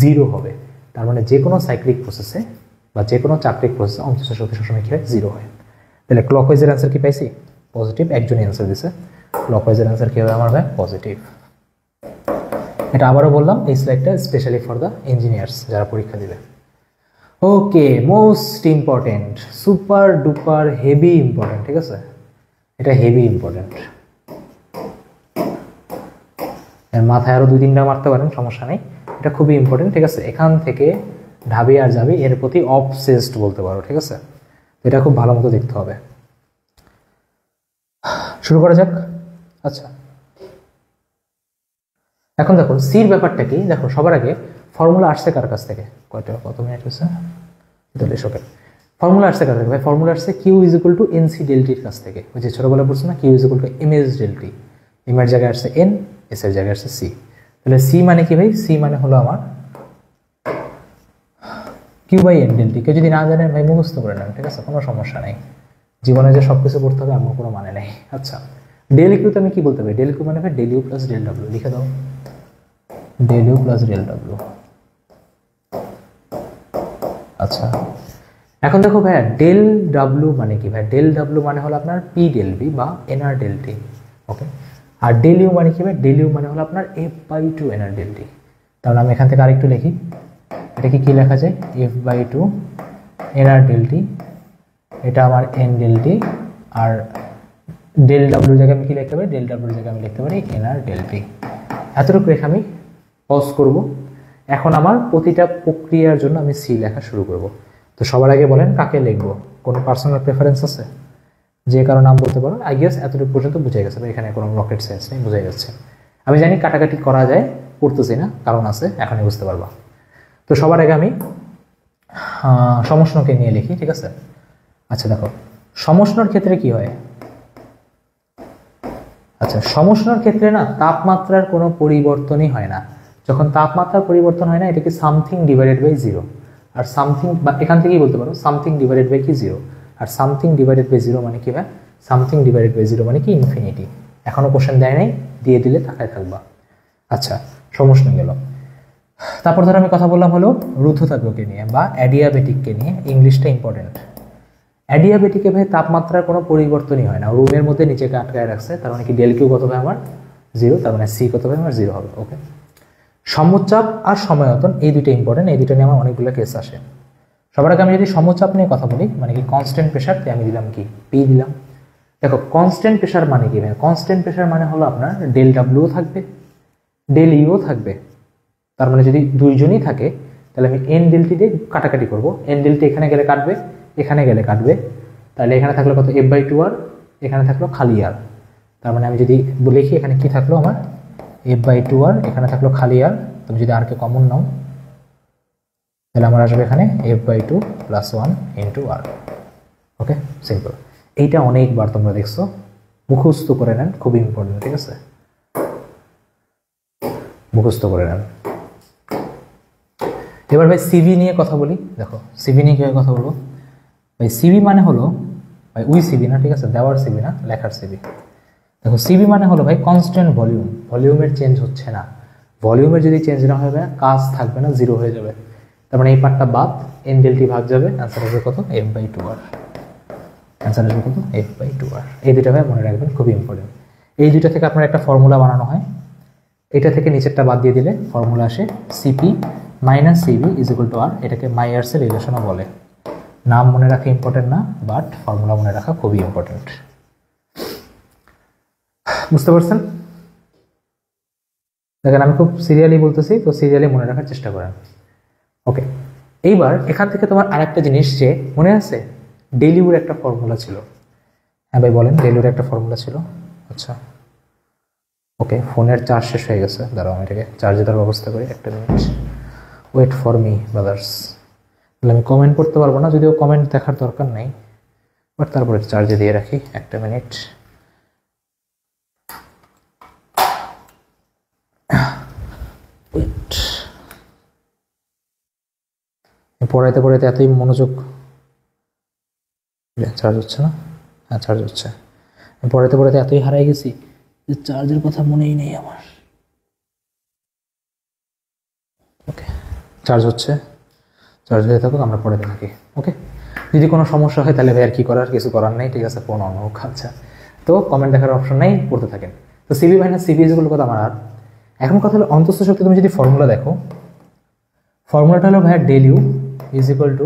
A: 0 হবে। তার মানে যে কোনো সাইক্লিক প্রসেসে বা যে কোনো চাক্রিক প্রসেসে অন্তস্থ শক্তি সবসময় কি হয়? 0 হয়। তাহলে ক্লকওয়াইজের অ্যান্সার কি পাইছি? পজিটিভ। একজনই অ্যান্সার দিছে, ক্লকওয়াইজের অ্যান্সার কি হবে আমার ভাই? পজিটিভ। এটা আবারও বললাম, এই স্লাইডটা স্পেশালি ফর দ্য ইঞ্জিনিয়ার্স যারা পরীক্ষা দিবে। Okay, most important, super duper heavy important, ঠিক আছে? এটা হেভি ইম্পর্টেন্ট, এর মাথায় আরো 2-3টা মারতে পারেন, সমস্যা নেই। এটা খুবই ইম্পর্টেন্ট, ঠিক আছে? এখান থেকে ঢাবি আর যাবি, এর প্রতি অবসেসড বলতে পারো, ঠিক আছে? এটা খুব ভালো মতো দেখতে হবে। শুরু করা যাক। আচ্ছা এখন দেখো সির ব্যাপারটা কি, দেখো সবার আগে ফর্মুলা আসছে কার কাছ থেকে? কত মিনিট হয়েছে? 42। ওকে, ফর্মুলা আসছে কার থেকে ভাই? ফর্মুলা আসছে Q is equal to NC ডেলটির কাছ থেকে। ওই যে ছোটবেলায় পড়ছো না, Q is equal to MS del T. M এর জায়গায় আসছে এন, এস এর জায়গায় আসছে সি। তাহলে সি মানে কি ভাই? সি মানে হলো আমার কিউ বাই এন ডেলটি। কেউ যদি না জানেন ভাই মুখস্থ করে নেন, ঠিক আছে? কোনো সমস্যা নেই, জীবনে যে সব কিছু পড়তে হবে আমার কোনো মানে নেই। আচ্ছা ডেল কিউতে আমি কি বলতে পারি? ডেল কিউ মানে ভাই del U plus del W. লিখে দাও, del U plus del W. আচ্ছা এখন দেখো ভাইয়া ডেল ডাব্লিউ মানে কি ভাই? ডেল ডাব্লিউ মানে হলো আপনার পি ডেল ভি বা এনআর ডেল টি, ওকে? আর ডেল ইউ মানে কি ভাই? ডেল ইউ মানে হলো আপনার F by 2 NR del T. তাহলে আমি এখান থেকে আরেকটু লিখি, এটাকে কি লেখা যায়, f/2 nr del t, এটা আমার n del t, আর del w জায়গায় আমি কি লিখতে পারি, del w জায়গায় আমি লিখতে পারি nr del t। এতটুকু রেখে আমি পজ করব। এখন আমার প্রতিটা প্রক্রিয়ার জন্য আমি সি লেখা শুরু করব। তো সবার আগে বলেন কাকে লিখবো, কোনো পার্সোনাল প্রেফারেন্স আছে, যে কারো নাম বলতে পারো। আই গেস এতটুকু পর্যন্ত বুঝে গেছে, এখানে কোনো রকেট সায়েন্স নেই, বুঝে যাচ্ছে। আমি জানি কাটাকাটি করা যায়, করতেছি না, কারণ আছে, এখনই বুঝতে পারবা। তো সবার আগে আমি সমষ্ণকে নিয়ে লিখি, ঠিক আছে। আচ্ছা দেখো সমষ্ণর ক্ষেত্রে কি হয়, আচ্ছা সমষ্ণর ক্ষেত্রে না তাপমাত্রার কোনো পরিবর্তনই হয় না। যখন তাপমাত্রার পরিবর্তন হয় না, এটাকে সামথিং ডিভাইডেড বাই জিরো, আর সামথিং বা এখান থেকেই বলতে পারো সামথিং ডিভাইডেড বাই কি জিরো, আর সামথিং ডিভাইডেড বাই জিরো মানে কি হয়, সামথিং ডিভাইডেড বাই জিরো মানে কি ইনফিনিটি। এখনো কোশ্চেন দেয় নাই, দিয়ে দিলে তাকায় থাকবা। আচ্ছা সমষ্ণ গেল। তারপর ধর আমি কথা বললাম হলো রূদ্ধতাপকে নিয়ে বা অ্যাডিয়াবেটিককে নিয়ে। ইংলিশটা ইম্পর্টেন্ট। অ্যাডিয়াবেটিকে ভাই তাপমাত্রার কোনো পরিবর্তনই হয় না, রুমের মধ্যে নিচেকে আটকায় রাখছে, তার মানে কি ডেল কিউ কত হবে আমার জিরো, তার মানে সি কত হবে আমার জিরো হবে। ওকে, সমচাপ আর সময়তন এই দুটো ইম্পর্টেন্ট, এই দুটো নিয়ে আমার অনেকগুলো কেস আসে। সবার আগে আমি যদি সমচাপ নিয়ে কথা বলি, মানে কি কনস্ট্যান্ট প্রেশার, আমি দিলাম কি পি দিলাম। দেখো কনস্ট্যান্ট প্রেশার মানে কি ভাই, কনস্ট্যান্ট প্রেশার মানে হলো আপনার ডেল ডাব্লিউও থাকবে, ডেল ইও থাকবে। তার মানে যদি দুইজনই থাকে তাহলে আমি এন ডেল টি দিয়ে কাটাকাটি করবো। এন ডেল টি এখানে গেলে কাটবে, এখানে গেলে কাটবে, তাহলে এখানে থাকলো কত f/2 আর, এখানে থাকলো খালি আর। তার মানে আমি যদি লিখি এখানে কি থাকলো আমার f/2 আর, এখানে থাকলো খালি আর। তুমি যদি আরকে কমন নাও তাহলে আমার আসবে এখানে f/2 + 1 × r। Okay simple. এইটা অনেকবার তোমরা দেখছো, মুখস্থ করে নেন, খুবই ইম্পর্টেন্ট, ঠিক আছে, মুখস্থ করে নেন। এবার ভাই সিভি নিয়ে কথা বলি। দেখো সিভি নিয়ে কীভাবে কথা বলবো ভাই, সিভি মানে হলো ভাই উই সিভি না, ঠিক আছে, দেওয়ার সিভি না, লেখার সিভি। দেখো সিভি মানে হলো ভাই কনস্ট্যান্ট ভলিউম, ভলিউমের চেঞ্জ হচ্ছে না। ভলিউমের যদি চেঞ্জ না হবে কাজ থাকবে না, জিরো হয়ে যাবে। তার মানে এই পার্টটা বাদ, এন ডেল টি ভাগ যাবে, অ্যান্সার আসবে কত f/2 আর, অ্যান্সার আসবে কত f/2 আর। এই দুটো ভাই মনে রাখবেন, খুবই ইম্পর্টেন্ট। এই দুটো থেকে আপনার একটা ফর্মুলা বানানো হয়, এটা থেকে নিচেরটা বাদ দিয়ে দিলে ফর্মুলা আসে CP minus CV is equal to R. এটাকে মাইয়ার্সের রিলেশনও বলে। নাম মনে রাখা ইম্পর্টেন্ট না, বাট ফর্মুলা মনে রাখা খুবই ইম্পর্টেন্ট। বুঝতে পারছেন? দেখেন আমি খুব সিরিয়ালি বলতেছি, তো সিরিয়ালি মনে রাখার চেষ্টা করেন। ওকে, এইবার এখান থেকে তোমার আরেকটা জিনিস, যে মনে আছে ডেলিউর একটা ফর্মুলা ছিল। হ্যাঁ ভাই বলেন, ডেলিউর একটা ফর্মুলা ছিল। আচ্ছা ওকে, ফোনের চার্জ শেষ হয়ে গেছে, দাঁড়াও আমি এটাকে চার্জে দেওয়ার ব্যবস্থা করি, একটা minute, wait for me brothers. তাহলে আমি কমেন্ট করতে পারবো না, যদিও কমেন্ট দেখার দরকার নেই, বাট তারপরে চার্জে দিয়ে রাখি, একটা মিনিট। ওয়েট, পড়াইতে পড়াইতে এতই মনোযোগ, চার্জ হচ্ছে না, হ্যাঁ চার্জ হচ্ছে। পড়াইতে পড়াইতে এতই হারাই গেছি যে চার্জের কথা মনেই নেই আমার। ওকে চার্জ হচ্ছে, চার্জ হয়ে থাকুক, আমরা পড়াতে থাকি। ওকে, যদি কোনো সমস্যা হয় তাহলে ভাই আর কি করার, কিছু করার নেই, ঠিক আছে, ফোন অন হোক। আচ্ছা, তো কমেন্ট দেখার অপশন নেই, পড়তে থাকেন। তো সিবি মাইনাস সিবি যেগুলো কথা আমার। আর এখন কথা হলো অন্তঃস্থ শক্তি, তুমি যদি ফর্মুলা দেখো, ফর্মুলাটা হলো ভাইয়া del U is equal to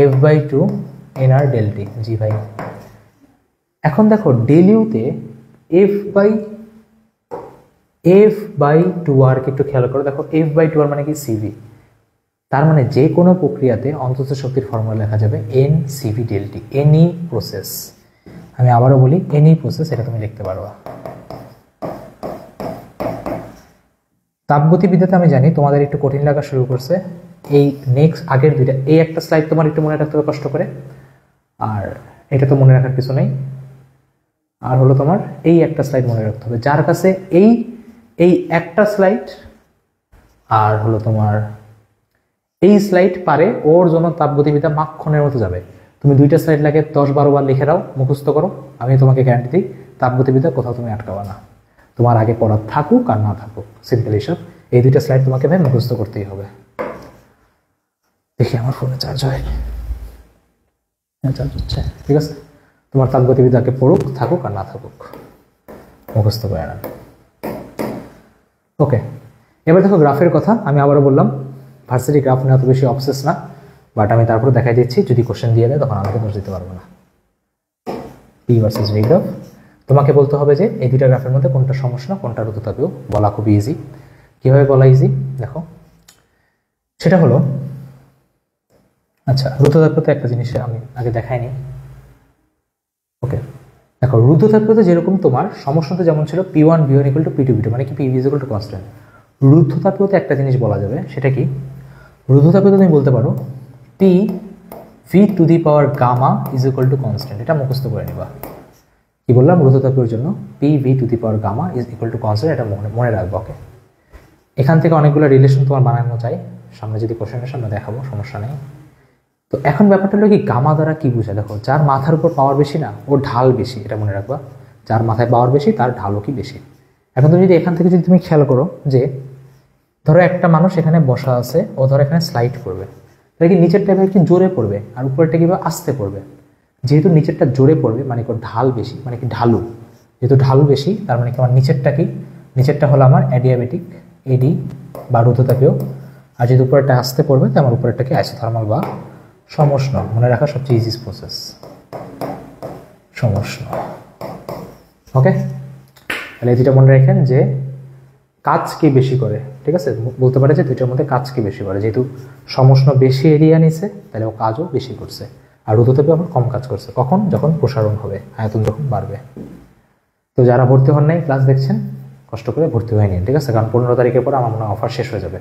A: f/2 nr del t। জি ভাই, এখন দেখো ডেল ইউতে f/2 আর একটু খেয়াল করো। দেখো f/2 আর মানে কি সিভি, তার মানে যে কোনো প্রক্রিয়াতে অন্তঃস্থ শক্তির ফর্মুলা লেখা যাবে n cv del t, any process. আমি আবারও বলি এনি প্রসেস, এটা তুমি লিখতে পারবা। তাপগতিবিদ্যাতে আমি জানি তোমাদের একটু কঠিন লাগা শুরু করছে। এই নেক্সট আগের দুইটা, এই একটা স্লাইড তোমার একটু মনে রাখতে হবে কষ্ট করে, আর এটা তো মনে রাখার কিছু নেই। আর হলো তোমার এই একটা স্লাইড মনে রাখতে হবে, যার কাছে এই একটা স্লাইড আর হলো তোমার এই স্লাইড পারে, ওর জন্য তাপগতিবিদ্যা মাখনের মতো যাবে। তুমি দুইটা স্লাইড লাগে 10-12 বার লিখে দাও, মুখস্থ করো, আমি তোমাকে গ্যারান্টি দিই তাপগতিবিদ্যা কোথাও তুমি আটকাবা না। তোমার আগে পড়া থাকুক আর না থাকুক, সিম্পল হিসাব, এই দুইটা স্লাইড তোমাকে ভাই মুখস্থ করতেই হবে। দেখি আমার ফোনে চার্জ হয়, চার্জ হচ্ছে, ঠিক আছে। তোমার তাপগতিবিদ্যাকে পড়ুক, থাকুক আর না থাকুক, মুখস্থ করে নেন। ওকে, এবার দেখো গ্রাফের কথা। আমি আবারও বললাম ভার্সিটি গ্রাফ নিয়ে অত বেশি অবসেস না, বাট আমি তারপরে দেখাই দিচ্ছি, যদি কোশ্চেন দিয়ে দেয় তখন আমাকে দোষ দিতে পারবো না। পি ভার্সেস ভি গ্রাফ, তোমাকে বলতে হবে যে এই দুইটা গ্রাফের মধ্যে কোনটা সমস্যা কোনটা রুদ্ধতাপীয়, বলা খুবই ইজি। কীভাবে বলা ইজি দেখো, সেটা হলো, আচ্ছা রুদ্ধতাপীয়তে একটা জিনিস আমি আগে দেখাইনি। ওকে দেখো, রুদ্ধতাপীয়তে যেরকম তোমার সমস্যাতে যেমন ছিল P1 V1 equal to P2 V2, মানে কি PV ইকুয়াল টু কনস্ট্যান্ট, রুদ্ধতাপীয়তে একটা জিনিস বলা যাবে, সেটা কি, রুদ্ধতাপীয়তে তুমি বলতে পারো P V to the power gamma is equal to constant. এটা মুখস্থ করে নিবা। কি বললাম, রুদ্ধতাপীয়র জন্য P V to the power gamma is equal to constant, এটা মনে রাখবো। ওকে, এখান থেকে অনেকগুলো রিলেশন তোমার বানানো যায়, সামনে যদি কোশ্চেনের সামনে দেখাবো, সমস্যা নেই। তো এখন ব্যাপারটা হলো কি, গামা দ্বারা কি বুঝে, দেখো যার মাথার উপর পাওয়ার বেশি না, ওর ঢাল বেশি, এটা মনে রাখবা। যার মাথায় পাওয়ার বেশি তার ঢালও কি বেশি। এখন তুমি যদি এখান থেকে যদি তুমি খেয়াল করো যে ধরো একটা মানুষ এখানে বসা আছে, ও ধরো এখানে স্লাইড করবে, তাহলে কি নিচেরটা একটু জোরে পড়বে আর উপরেরটা কিভাবে আস্তে পড়বে। যেহেতু নিচেরটা জোরে পড়বে মানে কি ওর ঢাল বেশি, মানে কি ঢালু, যেহেতু ঢালু বেশি তার মানে কি আমার নিচেরটা কি, নিচেরটা হলো আমার অ্যাডিয়াবেটিক এডি বা রুদ্ধতাপীয়, আর যেহেতু উপরেরটা আস্তে পড়বে তাই আমার উপরেরটা কি আইসোথার্মাল বা সমষ্ণ। মনে রাখা সবচেয়ে ইজি প্রসেস, সমষ্ণ। ওকে, তাহলে এই দুইটা মনে রাখেন যে কাজ কে বেশি করে, ঠিক আছে, বলতে পারে যে দুইটার মধ্যে কাজ কে বেশি করে, যেহেতু সমষ্ণ বেশি এরিয়া নিছে তাহলে ও কাজও বেশি করছে, আর রুদ্ধতাপীয় আবার কম কাজ করছে। কখন, যখন প্রসারণ হবে, আয়তন যখন বাড়বে। তো যারা ভর্তি হন নাই, ক্লাস দেখছেন, কষ্ট করে ভর্তি হয়ে নিন, ঠিক আছে, কারণ 15 তারিখের পর আমার মনে হয় অফার শেষ হয়ে যাবে।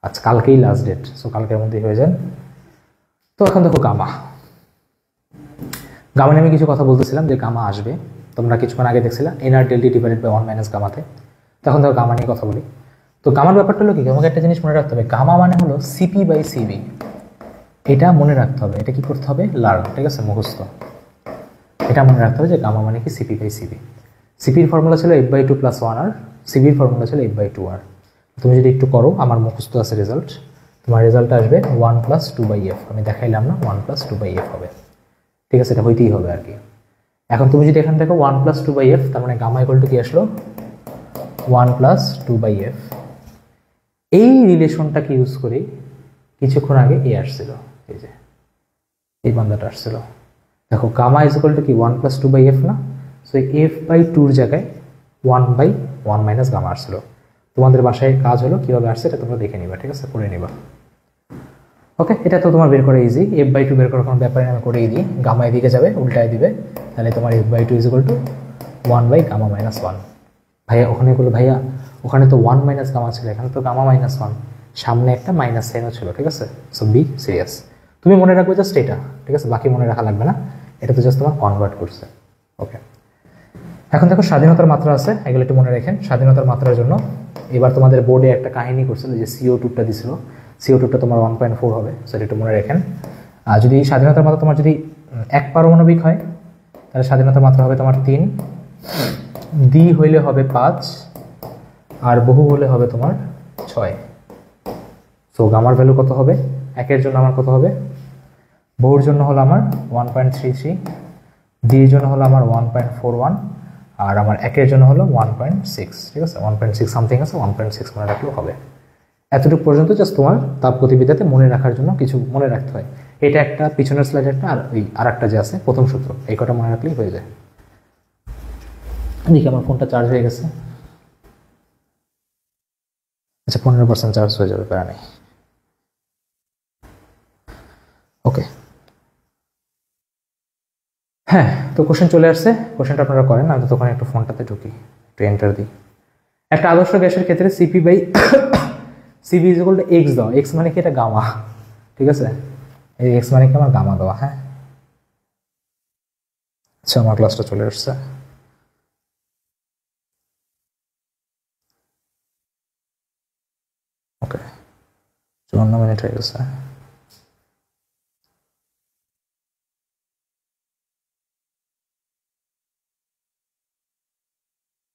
A: আজ কালকেই লাস্ট ডেট, সো কালকের মধ্যেই হয়ে যান। তো এখন দেখো গামা নিয়ে আমি কিছু কথা বলতেছিলাম যে গামা আসবে, তোমরা কিছুক্ষণ আগে দেখছিলাম NR del T divided by 1 minus গামাতে। তখন দেখো গামা নিয়ে কথা বলি। তো গামার ব্যাপারটা হলো কি, তোমাকে একটা জিনিস মনে রাখতে হবে, গামা মানে হলো সিপি বাই সিবি, এটা মনে রাখতে হবে। এটা কি করতে হবে, লার্ন, ঠিক আছে, মুখস্থ। এটা মনে রাখতে হবে যে গামা মানে কি সিপি বাই সিবি। সিপির ফর্মুলা ছিল f/2 প্লাস 1 আর সিবির ফর্মুলা ছিল f/2 আর। তুমি যদি একটু করো, আমার মুখস্থ আছে রেজাল্ট, তোমার রেজাল্ট আসবে 1 প্লাস 2/f। আমি দেখাইলাম না, 1 প্লাস 2/f হবে, ঠিক আছে, এটা হইতেই হবে আর কি। এখন তুমি যদি এখান থেকে 1 প্লাস 2/f, তার মানে গামা ইকুয়াল টু কি আসলো, 1 প্লাস 2/f। এই রিলেশনটাকে ইউজ করি কিছুক্ষণ আগে এ আসছিল, এই যে এই বান্দাটা আসছিল। দেখো গামা ইজ ইকুয়াল টু কি 1 প্লাস 2/f না, সো f/2 জায়গায় 1/1 মাইনাস গামা আসছিল। তোমাদের বাসায় কাজ হলো কীভাবে আসছে এটা তোমরা দেখে নিবা, ঠিক আছে, করে নিবা। ওকে, এটা তো তোমার বের করা ইজি, f/2 বের করার কোনো ব্যাপারে আমি করেই দিই। গামা এদিকে যাবে, উল্টায় দিবে, তাহলে তোমার f/2 ইজ ইকুয়াল টু 1/গামা মাইনাস 1। ভাইয়া ওখানে বলো, ভাইয়া ওখানে তো 1 মাইনাস গামা ছিল, এখানে তো গামা মাইনাস 1, সামনে একটা মাইনাস সাইনও ছিল, ঠিক আছে, সো বি সিরিয়াস। তুমি মনে রাখবে জাস্ট এটা, ঠিক আছে, বাকি মনে রাখা লাগবে না, এটা তো জাস্ট তোমার কনভার্ট করছে। ওকে, এখন দেখো স্বাধীনতার মাত্রা আছে, এগুলো একটু মনে রাখেন। স্বাধীনতার মাত্রার জন্য এবার তোমাদের বোর্ডে একটা কাহিনী করছিল যে CO2টা দিছিল, CO2টা তোমার 1.4 হবে, সেটা একটু মনে রাখেন। আর যদি স্বাধীনতার মাত্রা তোমার যদি এক পারমাণবিক হয়, তাহলে স্বাধীনতার মাত্রা হবে তোমার 3, দ্বি হইলে হবে 5, আর বহু হলে হবে তোমার 6। সো গামার ভ্যালু কত হবে, একের জন্য আমার কত হবে, বহুর জন্য হলো আমার 1.33, দ্বির জন্য হলো আমার 1.41, আর আমার একের জন্য হলো 1.6, ঠিক আছে, 1.6 সামথিং আছে, 1.6 মনে রাখলেও হবে। এতটুকু পর্যন্ত জাস্ট তোমার তাপগতিবিদ্যাতে মনে রাখার জন্য কিছু মনে রাখতে হয়। এটা একটা, পিছনের স্লাইড একটা, আর ওই আর একটা যে আছে প্রথম সূত্র, এই কটা মনে রাখলেই হয়ে যায়। দেখি আমার ফোনটা চার্জ হয়ে গেছে, আচ্ছা 15% চার্জ হয়ে যাবে, প্যারা নেই। ওকে, হ্যাঁ, তো কোশ্চেন চলে আসছে, কোশ্চেনটা আপনারা করেন, আমি তো তখন একটু ফোনটাতে ঢুকি, একটু এন্টার দিই। একটা আদর্শ গ্যাসের ক্ষেত্রে CP by CV is equal to X দাও, এক্স মানে কি, এটা গামা, ঠিক আছে, এই এক্স মানে কি আমার গামা দেওয়া। হ্যাঁ, আচ্ছা আমার ক্লাসটা চলে আসছে। ওকে, 54 মিনিট হয়ে গেছে।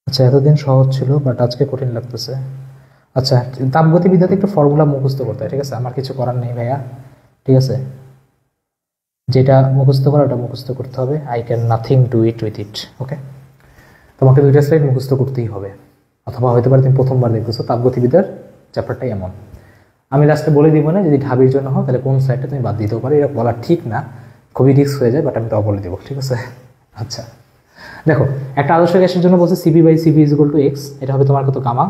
A: আচ্ছা এতদিন সহজ ছিল, বাট আজকে কঠিন লাগতেছে। আচ্ছা, তাপগতিবিদ্যাতে একটু ফর্মুলা মুখস্থ করতে হয়, ঠিক আছে, আমার কিছু করার নেই ভাইয়া, ঠিক আছে, যেটা মুখস্থ করা ওটা মুখস্থ করতে হবে। I can nothing do it with it. Okay, তোমাকে দুইটা স্লাইড মুখস্থ করতেই হবে, অথবা হয়তো পারে তুমি প্রথমবার দেখতেছো, তাপগতিবিদ্যার চ্যাপ্টারটাই এমন। আমি লাস্টে বলে দিব না যদি ঢাবির জন্য হয় তাহলে কোন সাইডটা তুমি বাদ দিতেও পারো, এটা বলা ঠিক না, খুবই রিস্ক হয়ে যায়, বাট আমি তাও বলে দেবো, ঠিক আছে। আচ্ছা দেখো, একটা আদর্শ গ্যাসের জন্য বলছে CV by CV is equal to X, এটা হবে তোমার কত গামা।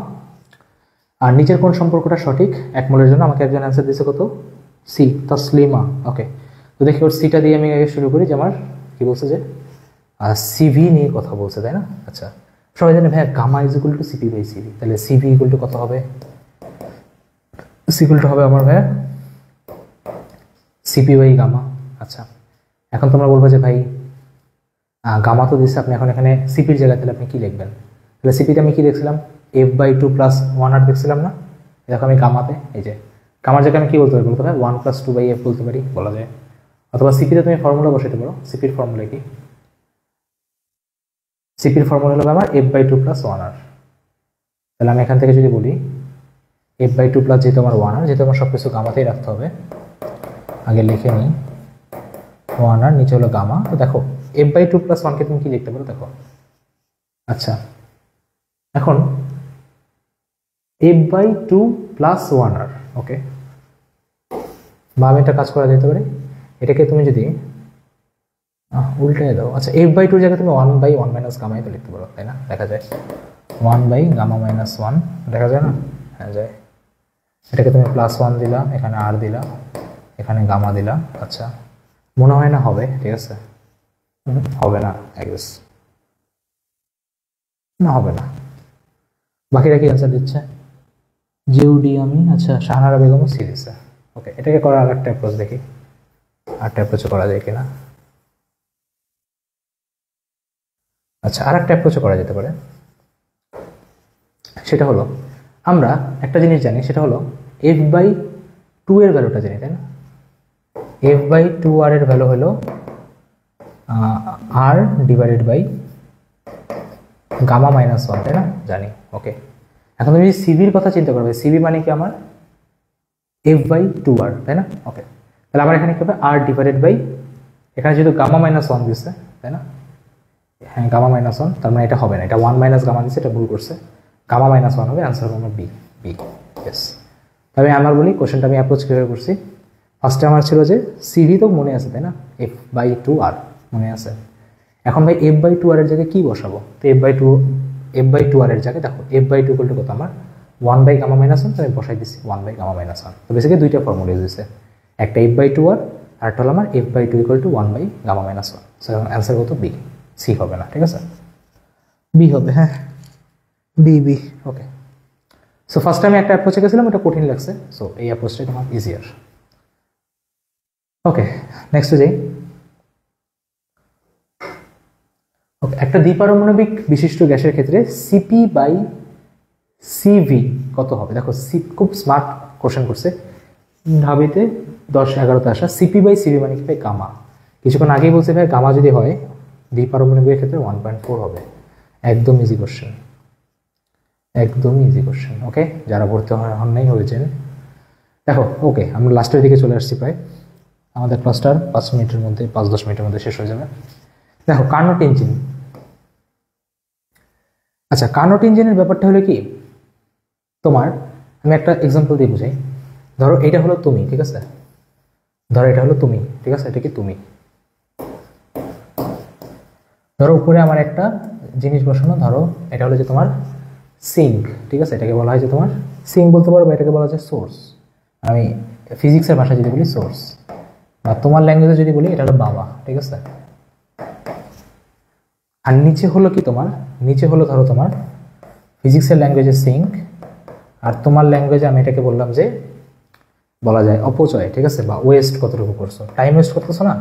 A: আর নিচের কোন সম্পর্কটা সঠিক, 1 মোলের জন্য আমাকে একজন অ্যান্সার দিয়েছে কত, সি তসলিমা। ওকে, তো দেখি ওর সিটা দিয়ে আমি আগে শুরু করি, যে আমার কি বলছে যে সিভি নিয়ে কথা বলছে, তাই না। আচ্ছা সবাই জানে ভাইয়া gamma is equal to CP by CV, তাহলে সিভি ইকুয়াল টু কত হবে, সিকুয়াল টু হবে আমার ভাইয়া সিপি বাই গামা। আচ্ছা এখন তোমরা বলবো যে ভাই গামা তো দিচ্ছে আপনি, এখন এখানে সিপির জায়গায় তাহলে আপনি কি লিখবেন, তাহলে সিপিতে আমি কি দেখছিলাম f/2 + 1r দেখছিলাম না, দেখো আমি গামাতে এই যে গামার জায়গায় আমি কি বলতে পারি বলতে পারি 1 + 2/f বলতে পারি, বলা যায়। অথবা সিপিতে তুমি ফর্মুলা বসাতে পারো, সিপির ফর্মুলা কি, সিপির ফর্মুলা হলো আমার f/2 + 1r। তাহলে আমি এখান থেকে যদি বলি f/2 প্লাস যেহেতু আমার 1r, যেহেতু আমার সব কিছু গামাতেই রাখতে হবে, আগে লিখে নিই 1r, নিচে হলো গামা। তো দেখো f/2 + 1 কে তুমি কি লিখতে পারো দেখো। আচ্ছা এখন f/2 + 1r, ওকে, বা আমি একটা কাজ করা যেতে পারে, এটাকে তুমি যদি উল্টে দাও, আচ্ছা f/2 জায়গায় তুমি 1/1 - গামা তো লিখতে পারো, তাই না, দেখা যায় 1/γ-1 দেখা যায় না, হ্যাঁ যায়। এটাকে তুমি +1 দিলা, এখানে আর দিলা, এখানে গামা দিলা। আচ্ছা মনে হয় না হবে, ঠিক আছে, হবে না আই গেস, না হবে না। বাকিরা কি অ্যান্সার দিচ্ছে, জিউডি আমি, আচ্ছা শাহানারা বেগমও সি দিচ্ছে। ওকে, এটাকে করার আরেকটা অ্যাপ্রোচ দেখি, আরেকটা অ্যাপ্রোচে করা যায় কিনা। আচ্ছা আরেকটা অ্যাপ্রোচে করা যেতে পারে, সেটা হলো আমরা একটা জিনিস জানি, সেটা হলো f/2 এর ভ্যালুটা জানি, তাই না। f/2r এর ভ্যালু হলো r ডিভাইডেড বাই γ-1, তাই না, জানি। ওকে, এখন তুমি সিভির কথা চিন্তা করবে, সিভি মানে কি আমার f/2r, তাই না। ওকে, তাহলে আমার এখানে কি হবে r ডিভাইডেড বাই, এখানে যেহেতু γ-1 দিচ্ছে, তাই না, হ্যাঁ γ-1, তার মানে এটা হবে না, এটা 1 - গামা দিচ্ছে, এটা ভুল করছে, γ-1 হবে, আনসার হবে আমার বি, বি ইয়েস। তবে আমার বলি কোশ্চেনটা আমি অ্যাপ্রোচ কীভাবে করছি, ফার্স্টে আমার ছিল যে সিভি তো মনে আছে, তাই না, f/2r মনে আছে। এখন ভাই f/2r এর জায়গায় কি বসাবো, তো f/2r এর জায়গায় দেখো f/2 = কত আমার 1/γ-1, তো আমি বসাই দিচ্ছি 1/γ-1। তো বেসিক্যালি দুইটা ফর্মুলা ইউজ হয়েছে, একটা f/2r আর একটা হলো আমার f/2 = 1/γ-1। সো অ্যান্সার কত, বি, সি হবে না, ঠিক আছে, বি হবে, হ্যাঁ বি বি। ওকে, সো ফার্স্ট আমি একটা অ্যাপ্রোচে গেছিলাম, এটা কঠিন লাগছে, সো এই অ্যাপ্রোচটাই তোমার ইজিয়ার। ওকে নেক্সট যাই। ওকে, একটা দ্বিপারমাণবিক বিশিষ্ট গ্যাসের ক্ষেত্রে সিপি বাই সিভি কত হবে, দেখো খুব স্মার্ট কোশ্চেন করছে, ঢাবিতে 10-11তে আসা। সিপি বাই সিভি মানে কি ভাই, গামা। কিছুক্ষণ আগেই বলছে ভাই গামা যদি হয় দ্বিপারমাণবিকের ক্ষেত্রে 1.4 হবে, একদম ইজি কোশ্চেন, একদমই ইজি কোশ্চেন। ওকে, যারা ভর্তি হন নাই হয়েছেন দেখো। ওকে, আমরা লাস্টের দিকে চলে আসছি, প্রায় আমাদের ক্লাসটার 5 মিনিটের মধ্যে, 5-10 মিনিটের মধ্যে শেষ হয়ে যাবে। দেখো কার্নোট ইঞ্জিন, আচ্ছা কার্নোট ইঞ্জিনের ব্যাপারটা হলো কি তোমার, আমি একটা এক্সাম্পল দিয়ে বুঝাই। ধরো এটা হলো তুমি, ঠিক আছে, ধরো এটা হলো তুমি, ঠিক আছে, এটা কি তুমি, ধরো উপরে আমার একটা জিনিস বসানো, ধরো এটা হলো যে তোমার সিঙ্ক, ঠিক আছে, এটাকে বলা হয় যে তোমার সিঙ্ক বলতে পারো, বা এটাকে বলা হয় সোর্স। আমি ফিজিক্সের ভাষায় যদি বলি সোর্স, বা তোমার ল্যাঙ্গুয়েজে যদি বলি এটা হলো বাবা, ঠিক আছে। আর নিচে হলো কি তোমার, নিচে হলো ধরো তোমার ফিজিক্সের ল্যাঙ্গুয়েজে সিঙ্ক, আর তোমার ল্যাঙ্গুয়েজে আমি এটাকে বললাম যে বলা যায় অপচয়, ঠিক আছে, বা ওয়েস্ট কতটুকু করছো, টাইম ওয়েস্ট করতেছো না,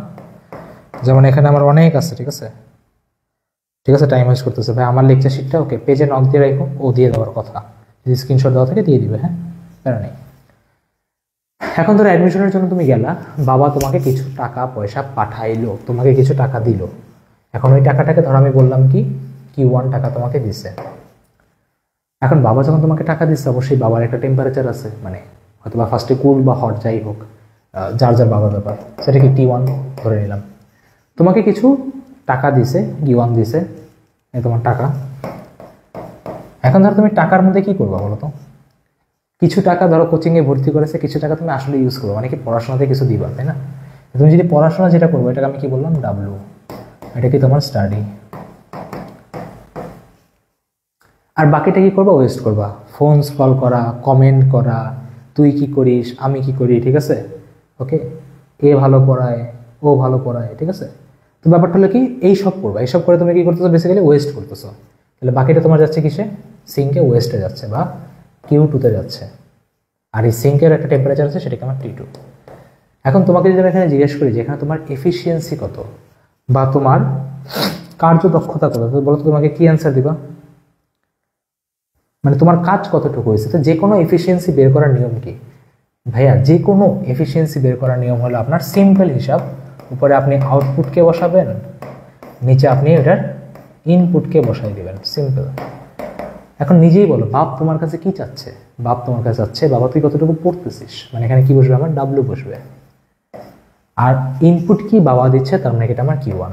A: যেমন এখানে আমার অনেক আছে, ঠিক আছে, ঠিক আছে, টাইম ওয়েস্ট করতেছে ভাই আমার লেকচার শিটটা। ওকে, পেজে নক দিয়ে রাখো, ও দিয়ে দেওয়ার কথা, যদি স্ক্রিনশট দেওয়া থাকে দিয়ে দিবে, হ্যাঁ প্যারা নেই। এখন ধরো অ্যাডমিশনের জন্য তুমি গেলা, বাবা তোমাকে কিছু টাকা পয়সা পাঠাইলো, তোমাকে কিছু টাকা দিল, এখন ওই টাকাটাকে ধরো আমি বললাম কি Q1 টাকা তোমাকে দিচ্ছে। এখন বাবা যখন তোমাকে টাকা দিচ্ছে, অবশ্যই বাবার একটা টেম্পারেচার আছে, মানে হয়তো বা ফার্স্টে কুল বা হট যাই হোক, যার যার বাবার ব্যাপার, সেটাকে T1 ধরে নিলাম। তোমাকে কিছু টাকা দিছে, Q1 দিছে, এই তোমার টাকা। এখন ধরো তুমি টাকার মধ্যে কি করবা বলো তো, কিছু টাকা ধরো কোচিংয়ে ভর্তি করেছে, কিছু টাকা তুমি আসলে ইউজ করো, মানে কি পড়াশোনাতে কিছু দিবা, তাই না? তুমি যদি পড়াশোনা যেটা করবো, এটাকে আমি কি বললাম, ডাব্লু, এটা কি তোমার স্টাডি। আর বাকিটা কি করবা, ওয়েস্ট করবা, ফোন কল করা, কমেন্ট করা, তুই কি করিস, আমি কি করি, ঠিক আছে? ওকে, এ ভালো পড়ায়, ও ভালো পড়ায়, ঠিক আছে? তো ব্যাপারটা হলো কি, এইসব করবা, এইসব করে তুমি কি করতেছো, বেসিক্যালি ওয়েস্ট করতেছো। তাহলে বাকিটা তোমার যাচ্ছে কিসে, সিঙ্কে ওয়েস্টে যাচ্ছে বা Q2-তে যাচ্ছে। আর এই সিঙ্কের একটা টেম্পারেচার আছে, সেটাকে আমার T2। এখন তোমাকে যদি আমি এখানে জিজ্ঞেস করি যে এখানে তোমার এফিসিয়েন্সি কত বা তোমার কার্যদক্ষতা কত, তো বলো তো তোমাকে কি অ্যান্সার দিবা? মানে তোমার কাজ কতটুকু হয়েছে। তো যে কোনো এফিসিয়েন্সি বের করার নিয়ম কি ভাইয়া? যে কোনো এফিসিয়েন্সি বের করার নিয়ম হলো আপনার সিম্পল হিসাব, উপরে আপনি আউটপুটকে বসাবেন, নিচে আপনি এটার ইনপুটকে বসাই দিবেন, সিম্পল। এখন নিজেই বলো, বাপ তোমার কাছে কি চাচ্ছে? বাপ তোমার কাছে চাচ্ছে, বাবা তুই কতটুকু পড়তেছিস, মানে এখানে কি বসবে, আমার ডাব্লু বসবে। আর ইনপুট কি বাবা দিচ্ছে, তার মানে এটা আমার Q1।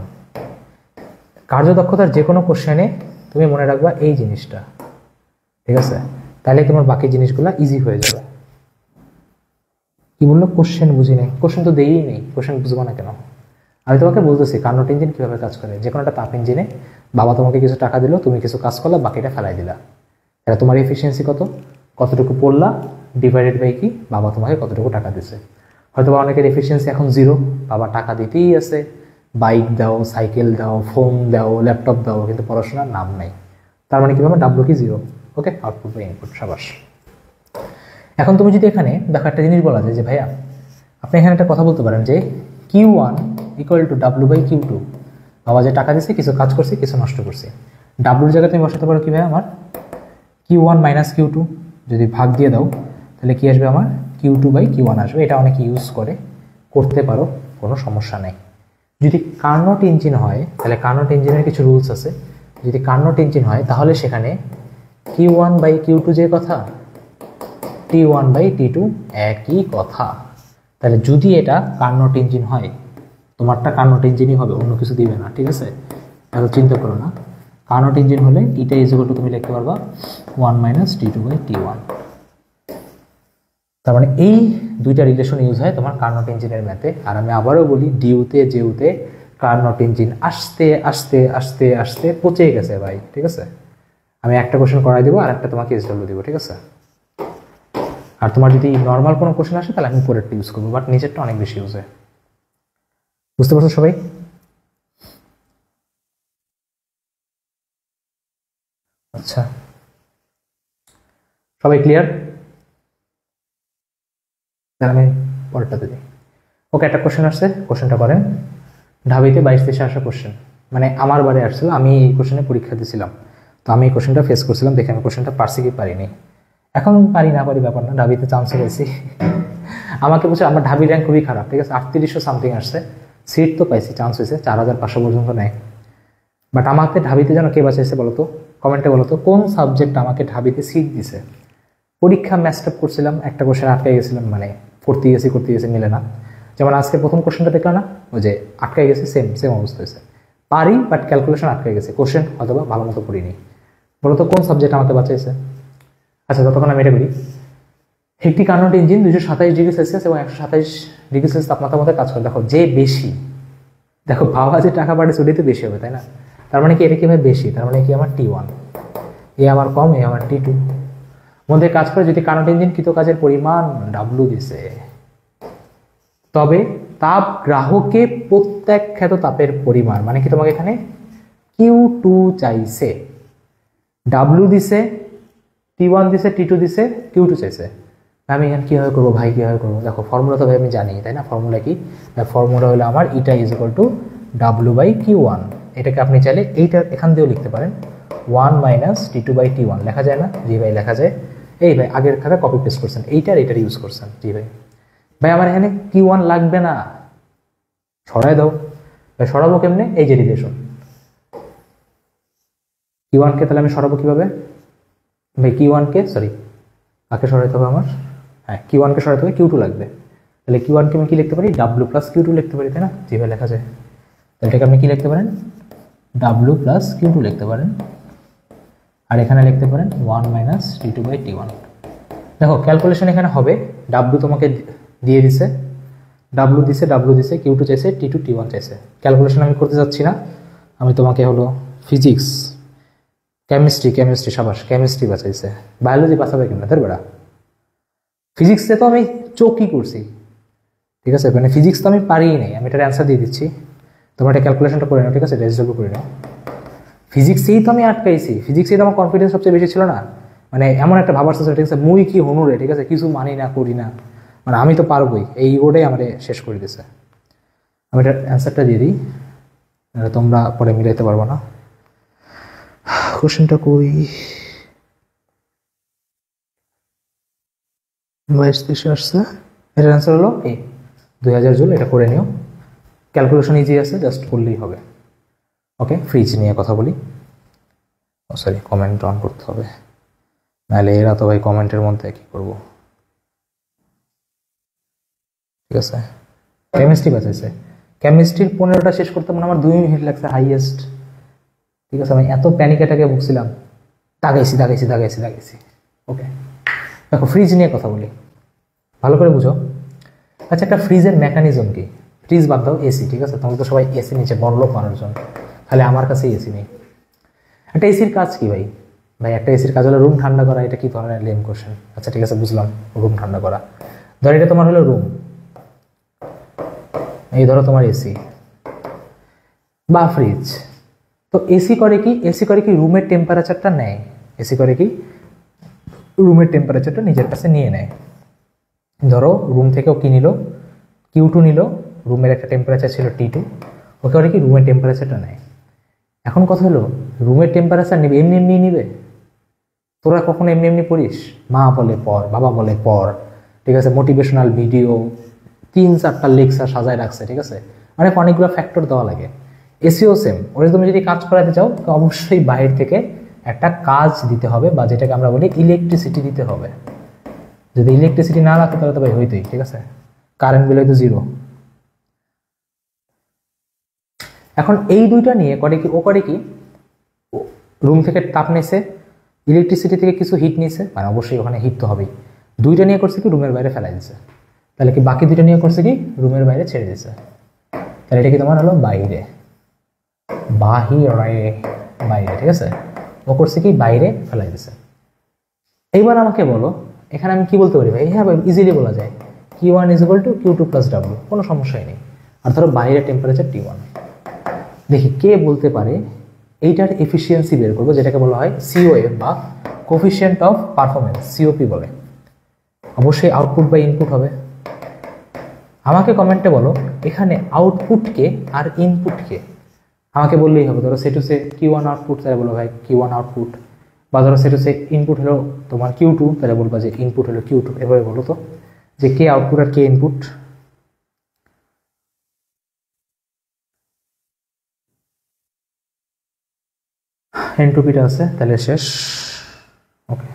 A: কার্যদক্ষতার যে কোনো কোশ্চেনে তুমি মনে রাখবা এই জিনিসটা, ঠিক আছে? তাহলে তোমার বাকি জিনিসগুলো ইজি হয়ে যাবে। কি বললো, কোশ্চেন বুঝি নাই? কোশ্চেন তো দেই নেই, কোশ্চেন বুঝবো না কেন? আমি তোমাকে বলতেছি কার্নোট ইঞ্জিন কীভাবে কাজ করে। যে কোনো একটা তাপ ইঞ্জিনে বাবা তোমাকে কিছু টাকা দিল, তুমি কিছু কাজ করলা, বাকিটা ফেলাই দিলা। তাহলে তোমার এফিসিয়েন্সি কত, কতটুকু পড়লা, ডিভাইডেড বাই কি বাবা তোমাকে কতটুকু টাকা দিচ্ছে। হয়তো বা অনেকের এফিসিয়েন্সি এখন 0, বাবা টাকা দিতেই আছে, বাইক দাও, সাইকেল দাও, ফোন দাও, ল্যাপটপ দাও, কিন্তু পড়াশোনার নাম নাই। তার মানে কীভাবে, ডাব্লু কি 0। ওকে, আউটপুট বা ইনপুট, সাবাস। এখন তুমি যদি এখানে দেখো একটা জিনিস বলা যায় যে ভাইয়া আপনি এখানে একটা কথা বলতে পারেন যে Q1 ইকুয়াল টু W/Q2। বাবা যে টাকা দিচ্ছে, কিছু কাজ করছি, কিছু নষ্ট করছি। ডাব্লুর জায়গায় তুমি বসাতে পারো কি ভাই, আমার Q1 - Q2 যদি ভাগ দিয়ে দাও, তাহলে কি আসবে, আমার Q2/Q1 আসবে। এটা অনেকে ইউজ করতে পারো, কোনো সমস্যা নেই। যদি কার্নোট ইঞ্জিন হয়, তাহলে কার্নোট ইঞ্জিনের কিছু রুলস আছে। যদি কার্নোট ইঞ্জিন হয়, তাহলে সেখানে Q1/Q2 যে কথা, T1/T2 একই কথা। তাহলে যদি এটা কার্নোট ইঞ্জিন হয়, তোমারটা কার্নোট ইঞ্জিনই হবে, অন্য কিছু দিবে না, ঠিক আছে? এত চিন্তা করো না। কার্নোট ইঞ্জিন হলে এটা ইকুয়াল টু তুমি লিখতে পারবা 1 - T2/T1। তার মানে এই দুইটা রিলেশন ইউজ হয় তোমার কার্নোট ইঞ্জিনের ম্যাথে। আর আমি আবারও বলি, ডিউতে জেউতে কার্নোট ইঞ্জিন আস্তে আস্তে আস্তে আস্তে পচে গেছে ভাই, ঠিক আছে? আমি একটা কোশ্চেন করাই দেবো, আর একটা তোমাকে SW দিব, ঠিক আছে? আর তোমার যদি নর্মাল কোনো কোশ্চেন আসে, তাহলে আমি উপরেরটা ইউজ করবো, বাট নিচেরটা অনেক বেশি ইউজ হয়। বুঝতে পারছো সবাই? আচ্ছা, সবাই ক্লিয়ার? তাহলে আমি পরেরটাতে দিই। ওকে, একটা কোশ্চেন আসছে, কোশ্চেনটা করেন। ঢাবিতে 22-23 আসা কোশ্চেন, মানে আমার বারে আসছিল, আমি এই কোশ্চেনে পরীক্ষা দিয়েছিলাম, তো আমি এই কোশ্চেনটা ফেস করছিলাম, দেখে আমি কোশ্চেনটা পারছি কি পারিনি। এখন পারি না পারি ব্যাপার না, ঢাবিতে চান্স পেয়েছি। আমাকে বলছে আমার ঢাবি র্যাঙ্ক খুবই খারাপ, ঠিক আছে? 3800 সামথিং আসছে, সিট তো পাইছি, চান্স হয়েছে 4500 পর্যন্ত নেয়। বাট আমাকে ঢাবিতে যেন কে বাঁচাইছে বলতো, কমেন্টে বলতো কোন সাবজেক্ট আমাকে ঢাবিতে সিট দিছে। পরীক্ষা ম্যাচড আপ করছিলাম, একটা কোশ্চেন আটকে গেছিলাম, মানে করতে গেছি মিলে না। যেমন আজকে প্রথম কোশ্চেনটা দেখলাম না, ওই যে আটকে গেছে, সেম অবস্থা হয়েছে। পারি, বাট ক্যালকুলেশন আটকে গেছে, কোশ্চেন অথবা ভালো মতো পড়িনি। বলতো কোন সাবজেক্ট আমাকে বাঁচাইছে? আচ্ছা, ততক্ষণ আমি এটা করি। একটি কার্নোট ইঞ্জিন 227°C এবং 127°C তাপমাত্রার মধ্যে কাজ করে। দেখো যে বেশি, দেখো বাবা যে টাকা পাঠিয়েছে ওটাই তো বেশি হবে, তাই না? তার মানে কি এটা কি ভাই বেশি, তার মানে কি আমার T1, এ আমার কম, এ আমার T2 মধ্যে কাজ করে। যদি কার্নোট ইঞ্জিন কৃত কাজের পরিমাণ W দিছে, তবে তাপ গ্রাহকে প্রত্যাখ্যাত তাপের পরিমাণ, মানে কি তোমাকে এখানে Q2 চাইছে, W দিছে, T1 দিছে, T2 দিছে, Q2 চাইছে। আমি এখানে কীভাবে করবো ভাই, কীভাবে করবো? দেখো ফর্মুলা তো ভাই আমি জানি, তাই না? ফর্মুলা কি? ফর্মুলা হলো আমার ইটা ইজ ইকুয়াল টু W/Q1। এটাকে আপনি চাইলে এইটা এখান দিয়েও লিখতে পারেন, 1 - T2/T1 লেখা যায় না? জি ভাই লেখা যায়। এই ভাই আগের খাতা কপি পেস্ট করছেন, এইটার ইউজ করছেন। জি ভাই, ভাই আমার এখানে Q1 লাগবে না, সরাই দাও। ভাই সরাবো কেমনে? এই যে রিলেশন, Q1 কে তাহলে আমি সরাবো কিভাবে ভাই? Q1 কে সরি কাকে সরাইতে হবে আমার? হ্যাঁ, Q1 কে সরাইতে হবে, Q2 লাগবে। তাহলে Q1 কে আমি কি লিখতে পারি? W+Q2 লিখতে পারি, তাই না? যেভাবে লেখা যায়। তাহলে এটাকে আপনি কি লিখতে পারেন? W+Q2 লিখতে পারেন। আর এখানে লিখতে পারেন 1 - T2/T1। দেখো ক্যালকুলেশন এখানে হবে, ডাব্লু তোমাকে দিয়ে দিছে, ডাব্লু দিছে, কিউ2 চাইছে, টি2 টি1 চাইছে। ক্যালকুলেশন আমি করতে যাচ্ছি না, আমি তোমাকে হলো ফিজিক্স, কেমিস্ট্রি সাবাস, কেমিস্ট্রি বাঁচাইছে, বায়োলজি বাঁচাবে কেন তার বেড়া। ফিজিক্সে তো আমি চোখই করছি, ঠিক আছে, মানে ফিজিক্স তো আমি পারিই নাই, আমি এটার অ্যান্সার দিয়ে দিচ্ছি, তোমরা এটা ক্যালকুলেশনটা করে নাও, ঠিক আছে, রেজলভ করে নাও। ফিজিক্সেই তো আমি আটকাইছি, ফিজিক্সেই তো আমার কনফিডেন্স সবচেয়ে বেশি ছিল না, মানে এমন একটা ভাবার ছিল, ঠিক আছে, মুই কি হনুরে, ঠিক আছে, কিছু মানি না করি না, মানে আমি তো পারবই, এই ইগোটাই আমার শেষ করে দিছে। আমি এটার অ্যান্সারটা দিয়ে দিই, তোমরা পরে মিলাইতে পারবো না। কোশ্চেনটা কই, 22 আসছে, এটার অ্যান্সার হলো এ 2000 জুল। এটা করে নিও, ক্যালকুলেশন ইজি আছে, জাস্ট করলেই হবে। ওকে, ফ্রিজ নিয়ে কথা বলি, ও সরি কমেন্ট অন করতে হবে, নাহলে এরা তো ভাই কমেন্টের মধ্যে কি করব। ঠিক আছে, কেমিস্ট্রি বাঁচাইছে, কেমিস্ট্রির 15টা শেষ করতে মনে আমার 2 মিনিট লাগছে হাইয়েস্ট। ঠিক আছে, আমি এত প্যানিক অ্যাটাকে ভুগছিলাম, দাগাইছি। ওকে, দেখো ফ্রিজ নিয়ে কথা বলি, ভালো করে বুঝো। আচ্ছা, একটা ফ্রিজের মেকানিজম কি? ফ্রিজ বাদ দাও, এসি, ঠিক আছে, তোমরা তো সবাই এসি নিচে, বড়লোক মানুষজন, তাহলে আমার কাছেই এসি নেই। একটা এসির কাজ কি ভাই? একটা এসির কাজ হলো রুম ঠান্ডা করা। এটা কি ধরনের লেম কোশ্চেন? আচ্ছা ঠিক আছে, বুঝলাম, রুম ঠান্ডা করা। ধর এটা তোমার হলো রুম, এই ধরো তোমার এসি বা ফ্রিজ। তো এসি করে কি রুমের টেম্পারেচারটা নেয়, এসি করে কি রুমের টেম্পারেচারটা নিজের কাছে নিয়ে নেয়। ধরো রুম থেকেও কি নিল, কিউ2 নিল, রুমের একটা টেম্পারেচার ছিল টি2, ওকে করে কি রুমের টেম্পারেচারটা নেয়। এখন কথা হলো, রুমের টেম্পারেচার নিবে এমনি নিবে? তোরা কখনো এমনি পড়িস? মা বলে পড়, বাবা বলে পড়, ঠিক আছে, মোটিভেশনাল ভিডিও 3-4টা লেকচার সাজায় রাখছে, ঠিক আছে, অনেকগুলো ফ্যাক্টর দেওয়া লাগে। এসিও সেম, ওরা তুমি যদি কাজ করাতে চাও তো অবশ্যই বাইরে থেকে একটা কাজ দিতে হবে, বা যেটাকে আমরা বলি ইলেকট্রিসিটি দিতে হবে। যদি ইলেকট্রিসিটি না রাখতো তাহলে তো ভাই হইতোই, ঠিক আছে, কারেন্ট বিল হয়তো 0। এখন এই দুইটা নিয়ে ও করে কি রুম থেকে তাপ নিছে, ইলেকট্রিসিটি থেকে কিছু হিট নিছে, মানে অবশ্যই ওখানে হিট তো হবেই। দুইটা নিয়ে করছে কি রুমের বাইরে ফেলাই দিছে, তাহলে কি বাকি দুইটা নিয়ে করছে কি রুমের বাইরে ছেড়ে দিছে, তাহলে এটা কি তোমার হলো বাইরে, ঠিক আছে, ও করছে কি বাইরে ফেলাই দিছে। এইবার আমাকে বলো এখানে আমি কি বলতে পারি ভাই? হ্যাঁ ভাই, ইজিলি বলা যায় Q1 = Q2 + W, কোনো সমস্যাই নেই। আর ধরো বাইরে টেম্পারেচার T1, দেখি কে বলতে পারে এইটার এফিসিয়েন্সি বের করবো, যেটাকে বলা হয় COF বা কোফিশিয়েন্ট অফ পারফরমেন্স, COP বলে। অবশ্যই আউটপুট বা ইনপুট হবে। আমাকে কমেন্টে বলো এখানে আউটপুটকে আর ইনপুটকে, আমাকে বললেই হবে। ধরো সে টু সে Q1 আউটপুট, তাহলে বলো ভাই Q1 আউটপুট, বা ধরো সে টু সে ইনপুট হলো তোমার Q2, তাহলে বলবা যে ইনপুট হলো Q2। এভাবে বলো তো যে কে আউটপুট আর কে ইনপুট। এনট্রপিটা আছে, তাহলে শেষ। ওকে,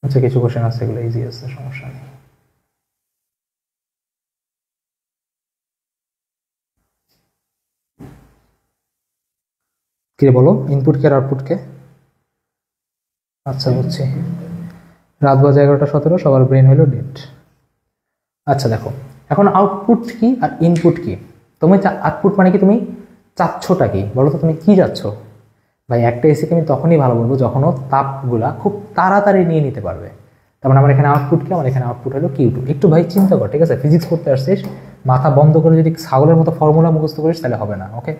A: আচ্ছা কিছু কোশ্চেন আছে, এগুলো ইজি আছে, সমস্যা নেই। কি বলো, ইনপুট কে আর আউটপুট কে? আচ্ছা বুঝছি, রাত বাজে 11:17, সবার ব্রেন হলো ডেট। আচ্ছা দেখো, এখন আউটপুট কি আর ইনপুট কি? তুমি আউটপুট মানে কি, তুমি চাচ্ছটা কি বলো তো, তুমি কি চাচ্ছ? ভাই একটা এসিকে আমি তখনই ভালো বলবো যখন ও তাপগুলা খুব তাড়াতাড়ি নিয়ে নিতে পারবে। তার মানে আমার এখানে আউটপুট কি, আমার এখানে আউটপুট হলো Q2। একটু ভাই চিন্তা কর, ঠিক আছে, ফিজিক্স পড়তে আসছিস, মাথা বন্ধ করে যদি ছাগলের মতো ফর্মুলা মুখস্থ করিস তাহলে হবে না। ওকে,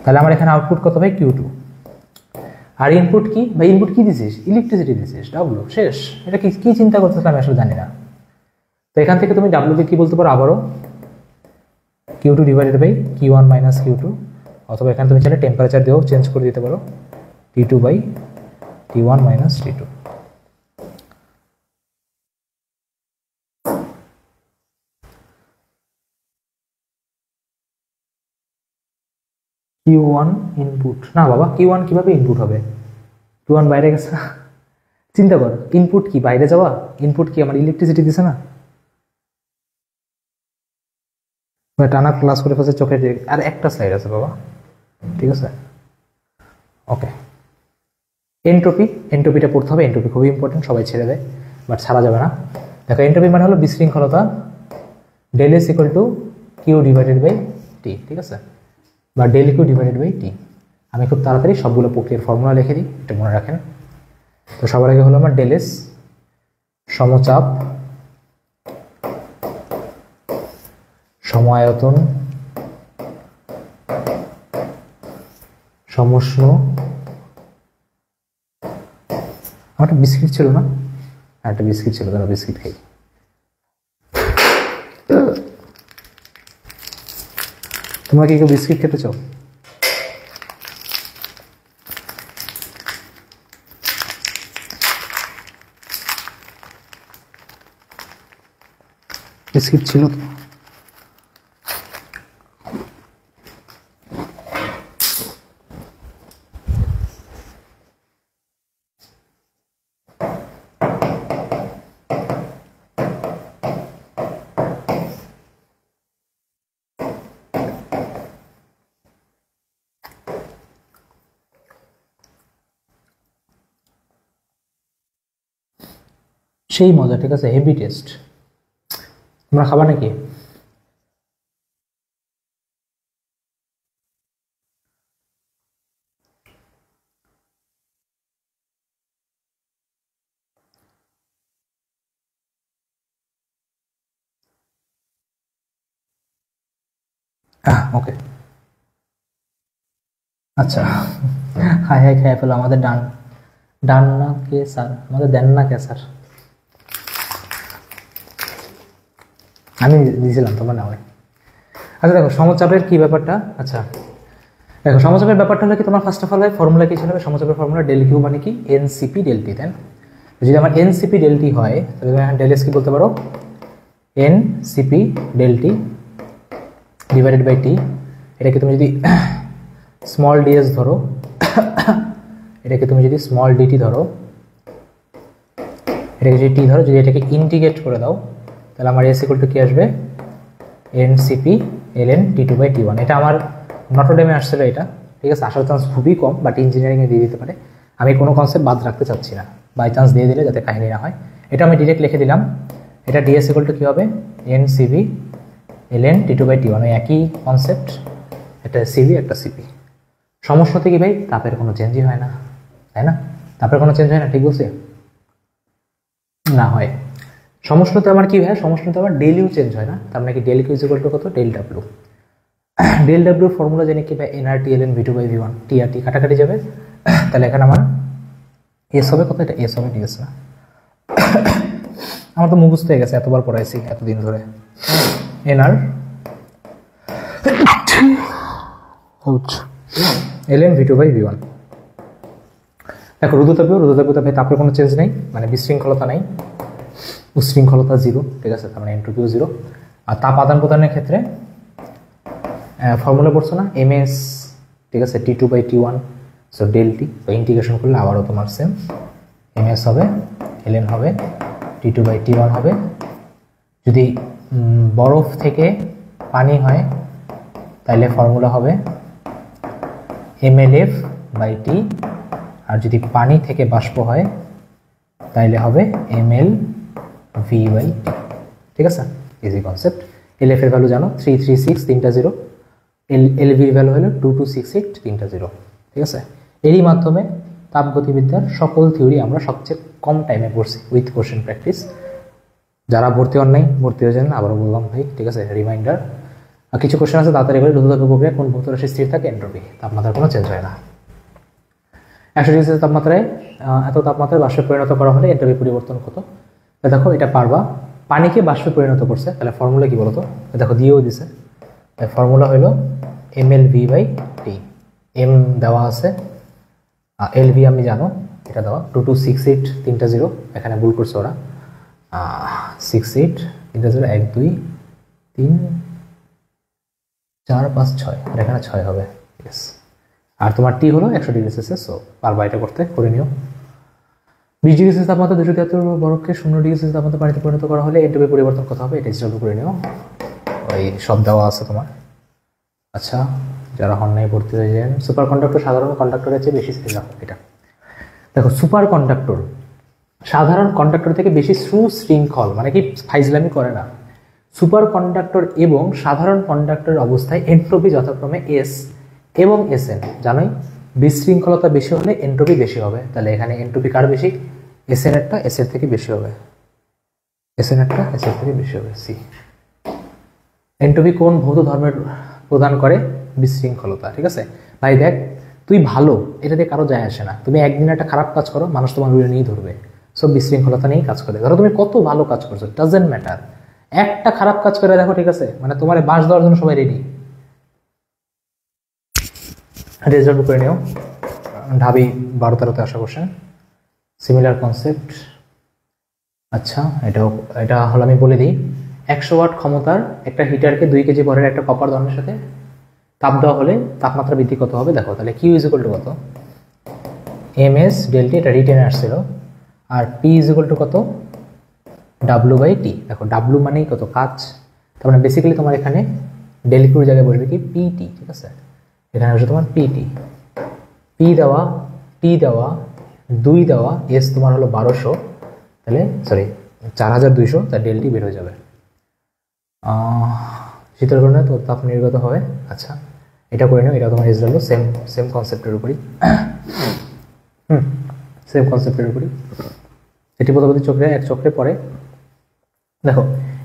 A: তাহলে আমার এখানে আউটপুট কত ভাই? Q2। আর ইনপুট কি ভাই? ইনপুট কি দিছিস? ইলেকট্রিসিটি দিছিস, ডাব্লু, শেষ। এটা কি চিন্তা করতেছ আমি আসলে জানি না। তো এখান থেকে তুমি ডাব্লুকে কি বলতে পারো আবারও? Q2 / Q1 - Q2, অথবা এখানে তুমি চাইলে টেম্পারেচার দিয়েও চেঞ্জ করে দিতে পারো, T2 / T1 - T2। Q1 input না বাবা, Q1 কিভাবে ইনপুট হবে? Q1 বাইরে গেছে। চিন্তা কর, ইনপুট কি বাইরে যাওয়া? ইনপুট কি আমার ইলেকট্রিসিটি দিছে না? টানা ক্লাস করে ফেলছে চোখের দিকে। আর একটা স্লাইড আছে বাবা, ঠিক আছে, ওকে। এন্ট্রপি, এন্ট্রপিটা পড়তে হবে, এন্ট্রপি খুবই ইম্পর্টেন্ট, সবাই ছেড়ে দেয় বাট ছাড়া যাবে না। দেখো এন্ট্রপি মানে হলো বিশৃঙ্খলতা, del S equal to Q divided by T, ঠিক আছে, বা del Q divided by T. আমি খুব তাড়াতাড়ি সবগুলো প্রক্রিয়ার ফর্মুলা লিখে দিই, এটা মনে রাখেন। তো সবার আগে হলো আমার ডেল এস সমচাপ সমায়তন সমষ্ণ, আমার একটা বিস্কিট ছিল না, একটা বিস্কিট ছিল, তারা বিস্কিট খাই। তোমরা কি কেউ বিস্কিট খেতে চাও? বিস্কিট ছিল তো? সেই মজা, ঠিক আছে, হেভি টেস্ট। তোমরা খাবা নাকি? ওকে, আচ্ছা। হাই হাই খেয়ে ফেলো, আমাদের ডান ডান না কে স্যার, আমাদের দেন না কে স্যার? আমি দিয়েছিলাম, তোমার না হয়। আচ্ছা দেখো সমচাপের কি ব্যাপারটা, আচ্ছা দেখো সমচাপের ব্যাপারটা হলো কি, তোমার ফার্স্ট অফ অল ফর্মুলা কি ছিল? সমচাপের ফর্মুলা ডেল কিউ মানে কি, এনসিপি ডেল টি, দেন যদি আমার এনসিপি ডেল টি হয় তাহলে তুমি ডেল এস কি বলতে পারো, NCP del T divided by T. এটাকে তুমি যদি স্মল ডিএস ধরো, এটাকে তুমি যদি স্মল ডিটি ধরো, এটাকে যদি টি ধরো, যদি এটাকে ইন্টিগ্রেট করে দাও তাহলে আমার এস ইকুয়াল টু কি আসবে, NCP LN T two by T one. এটা আমার নটরডেমে আসছিল এটা, ঠিক আছে, আসার চান্স খুবই কম, বাট ইঞ্জিনিয়ারিংয়ে দিয়ে দিতে পারে। আমি কোনো কনসেপ্ট বাদ রাখতে চাচ্ছি না, বাই চান্স দিয়ে দিলে যাতে কাহিনী না হয়। এটা আমি ডিরেক্ট লিখে দিলাম, এটা ডিএস ইকুয়াল টু কী হবে, NCV LN T two by T one, একই কনসেপ্ট, একটা সিবি একটা সিপি। সমস্যা কি ভাই, তাপের কোনো চেঞ্জই হয় না, তাই না? তাপের কোনো চেঞ্জ হয় না, ঠিক বলছি না? হয়। সমস্যাতে আমার কি হয়, সমস্যাতে আমার ডেল ইউ চেঞ্জ হয় না, তার মানে কি del Q is equal to কত, ডেল ডাব্লিউ। ডেল ডাব্লিউর ফর্মুলা জানি কি, NRT LN V two by V one, T আর টি কাটাকাটি যাবে, তাহলে এখানে আমার এস হবে কত, এটা এস হবে, ডিএস না। আমার তো মুখস্থ হয়ে গেছে, এতবার পড়াইছি এতদিন ধরে। NR LN V two by V one. দেখো রুদ্রতাপীয় তাপের কোনো চেঞ্জ নেই, মানে বিশৃঙ্খলতা নেই, উশৃঙ্খলতা জিরো, ঠিক আছে, তার মানে এন্ট্রপিও জিরো। আর তাপ আদান প্রদানের ক্ষেত্রে ফর্মুলা পড়ছো না, এম এস, ঠিক আছে, T two by T one, so del T, তো ইন্টিগ্রেশন করলে আবারও তোমার সেম এম এস হবে, এলএন হবে, T two by T one হবে। যদি বরফ থেকে পানি হয় তাহলে ফর্মুলা হবে M L F by T, আর যদি পানি থেকে বাষ্প হয় তাহলে হবে M L V by T, ঠিক আছে, ইজি কনসেপ্ট। এল এফ এর ভ্যালু জানো 336 তিনটা জিরো, এল ভির ভ্যালু হলো 2268 তিনটা জিরো, ঠিক আছে। এরই মাধ্যমে তাপগতিবিদ্যার সকল থিওরি আমরা সবচেয়ে কম টাইমে পড়ছি উইথ কোশ্চেন প্র্যাকটিস। যারা ভর্তি হন নাই ভর্তি হয়ে যান, আবারও বললাম ভাই, ঠিক আছে, রিমাইন্ডার। আর কিছু কোশ্চেন আছে তাড়াতাড়ি করে, রুদ্রতাপীয় প্রক্রিয়া কোন ভৌত রাশি স্থির থাকে, এন্ট্রপি, তাপমাত্রার কোনো চেঞ্জ হয় না। 100 ডিগ্রি সেলসিয়াস তাপমাত্রায় এত তাপমাত্রায় বাষ্পে পরিণত করা হলে এন্ট্রপি পরিবর্তন কত? দেখো এটা পারবা, পানিকে বাষ্পে পরিণত করছে, তাহলে ফর্মুলা কি বলতো, দেখো দিয়েও দিছে, ফর্মুলা হলো M L V by T. M দেওয়া আছে, এল ভি আমি জানো এটা দেওয়া 2268 তিনটা জিরো, এখানে ভুল করছে ওরা, 68 তিনটা জিরো, 1 2 3 4 5 6, আর এখানে 6 হবে, ইয়েস। আর তোমার টি হলো 100 ডিগ্রি সেলসিয়াস, সো পারবা এটা করতে, করে নিও। 20 ডিগ্রি সেলসিয়াস তাপমাত্রা 273 বরফকে 0 ডিগ্রি সেলসিয়াস তাপমাত্রা পানিতে পরিণত করা হলে এন্ট্রপি পরিবর্তন কত হবে, এটা হিসাব করে নিও, ওই সব দেওয়া আছে তোমার। আচ্ছা, যারা হন নাই ভর্তি হয়ে যান। সুপার কন্ডাক্টর সাধারণ কন্ডাক্টরের চেয়ে বেশি স্থির রাখো, এটা দেখো সুপার কন্ডাক্টর সাধারণ কন্ডাক্টর থেকে বেশি সুশৃঙ্খল, মানে কি ফাইজলামি করে না। সুপার কন্ডাক্টর এবং সাধারণ কন্ডাক্টর অবস্থায় এন্ট্রপি যথাক্রমে এস এবং এস এন। জানোই বিশৃঙ্খলতা বেশি হলে এন্ট্রপি বেশি হবে, তাহলে এখানে এন্ট্রপি কার বেশি? এস এন এরটা এস এর থেকে বেশি হবে, এস এন এরটা এস এর থেকে বেশি হবে। সি। এন্ট্রপি কোন ভৌত ধর্মের প্রদান করে? বিশৃঙ্খলতা। ঠিক আছে ভাই, দেখ তুই ভালো, এটা দিয়ে কারো যায় আসে না। তুমি একদিন একটা খারাপ কাজ করো, মানুষ তোমার রুলে নিয়েই ধরবে। সব বিশৃঙ্খলতা নিয়েই কাজ করে। ধরো তুমি কত ভালো কাজ করছো, ডাজেন্ট ম্যাটার, একটা খারাপ কাজ করে দেখো, ঠিক আছে, মানে তোমার বাঁশ দেওয়ার জন্য সবাই রেডি। রেজাল্ট করে নিও। ঢাবি 12-13তে আসা কোশ্চেন, সিমিলার কনসেপ্ট। আচ্ছা, এটা হলো, আমি বলে দিই, 100 ওয়াট ক্ষমতার একটা হিটারকে 2 কেজি ভরের একটা কপার দণ্ডের সাথে তাপ দেওয়া হলে তাপমাত্রা বৃদ্ধি কত হবে? দেখো তাহলে কিউ ইজ ইকুয়াল টু কত? এম এস ডেল টি, এটা রিটেনে আসছিল। আর পি ইজ ইকুয়াল টু কত? W by T. দেখো ডাব্লু মানেই কত? কাজ। তার মানে বেসিক্যালি তোমার এখানে ডেল কিউর জায়গায় বসবে কি? পিটি। ঠিক আছে, এখানে বসে তোমার পিটি। পি দেওয়া, টি দেওয়া, 2 দেওয়া, এস তোমার হলো 1200, তাহলে সরি 4200, তার ডেল টি বের হয়ে যাবে। শীতল কারণে তো তাপ নির্গত হবে। আচ্ছা, এটা করে নিও, এটা তোমার রেজাল্ট হলো সেম কনসেপ্টের উপরই, সেম কনসেপ্টের উপরই। এটি পদাবলী চক্রে এক চক্রে পরে। দেখো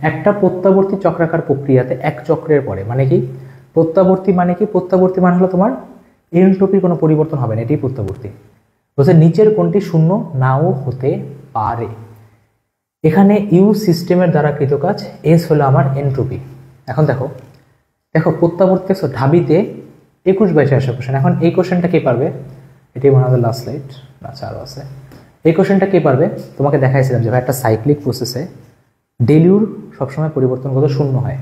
A: একটা প্রত্যাবর্তী চক্রাকার প্রক্রিয়াতে এক চক্রের পরে, মানে কি প্রত্যাবর্তী? মানে কি প্রত্যাবর্তী মানে হলো তোমার এন্ট্রপির কোনো পরিবর্তন হবে না, এটাই প্রত্যাবর্তী। বলছে নিচের কোনটি শূন্য নাও হতে পারে। এখানে ইউ সিস্টেমের দ্বারা কৃত কাজ, এস হলো আমার এন্ট্রপি। এখন দেখো প্রত্যাবর্তী ঢাবিতে 21/22 আসা কোশ্চেন। এখন এই কোশ্চেনটা কে পারবে? এটাই মনে হয় লাস্ট স্লাইড, আচ্ছা আরও আছে। এই কোশ্চেনটা কে পারবে? তোমাকে দেখাইছিলাম যে একটা সাইক্লিক প্রসেসে ডেলিউর সবসময় পরিবর্তনগত শূন্য হয়।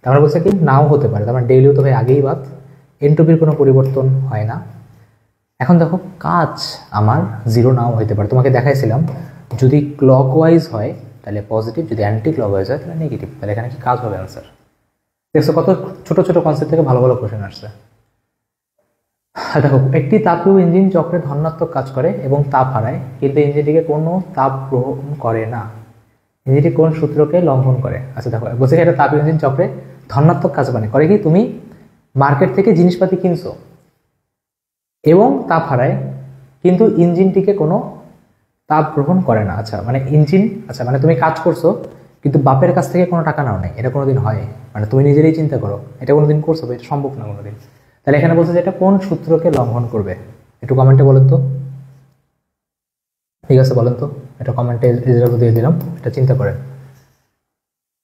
A: তারপরে বলছে কি নাও হতে পারে, তার মানে ডেলিউ তো ভাই আগেই বাদ, এন্ট্রপির কোনো পরিবর্তন হয় না। এখন দেখো কাজ আমার 0 নাও হইতে পারে। তোমাকে দেখাইছিলাম যদি ক্লকওয়াইজ হয় তাহলে পজিটিভ, যদি অ্যান্টি ক্লকওয়াইজ হয় তাহলে নেগেটিভ। তাহলে এখানে কি কাজ হবে? আনসার। দেখছো কত ছোট ছোট কনসেপ্ট থেকে ভালো ভালো কোশ্চেন আসছে। দেখো একটি তাপীয় ইঞ্জিন চক্রে ধনাত্মক কাজ করে এবং তাপ হারায়, কিন্তু ইঞ্জিনটিকে কোনো তাপ গ্রহণ করে না। ইঞ্জিনটি কোন সূত্রকে লঙ্ঘন করে? আচ্ছা দেখো বলছে এটা তাপীয় ইঞ্জিন চক্রে ধনাত্মক কাজ মানে করে কি? তুমি মার্কেট থেকে জিনিসপাতি কিনছো এবং তাপ হারায়, কিন্তু ইঞ্জিনটিকে কোনো তাপ গ্রহণ করে না। আচ্ছা মানে ইঞ্জিন, আচ্ছা মানে তুমি কাজ করছো কিন্তু বাপের কাছ থেকে কোনো টাকা নাও নাই, এটা কোনোদিন হয়? মানে তুমি নিজেরাই চিন্তা করো, এটা কোনোদিন করছো? এটা সম্ভব না কোনোদিন। তাহলে এখানে বলছে যে এটা কোন সূত্রকে লঙ্ঘন করবে? একটু কমেন্টে বলেন তো। ঠিক আছে বলেন তো, এটা কমেন্টে রেজাল্ট দিয়ে দিলাম, এটা চিন্তা করেন।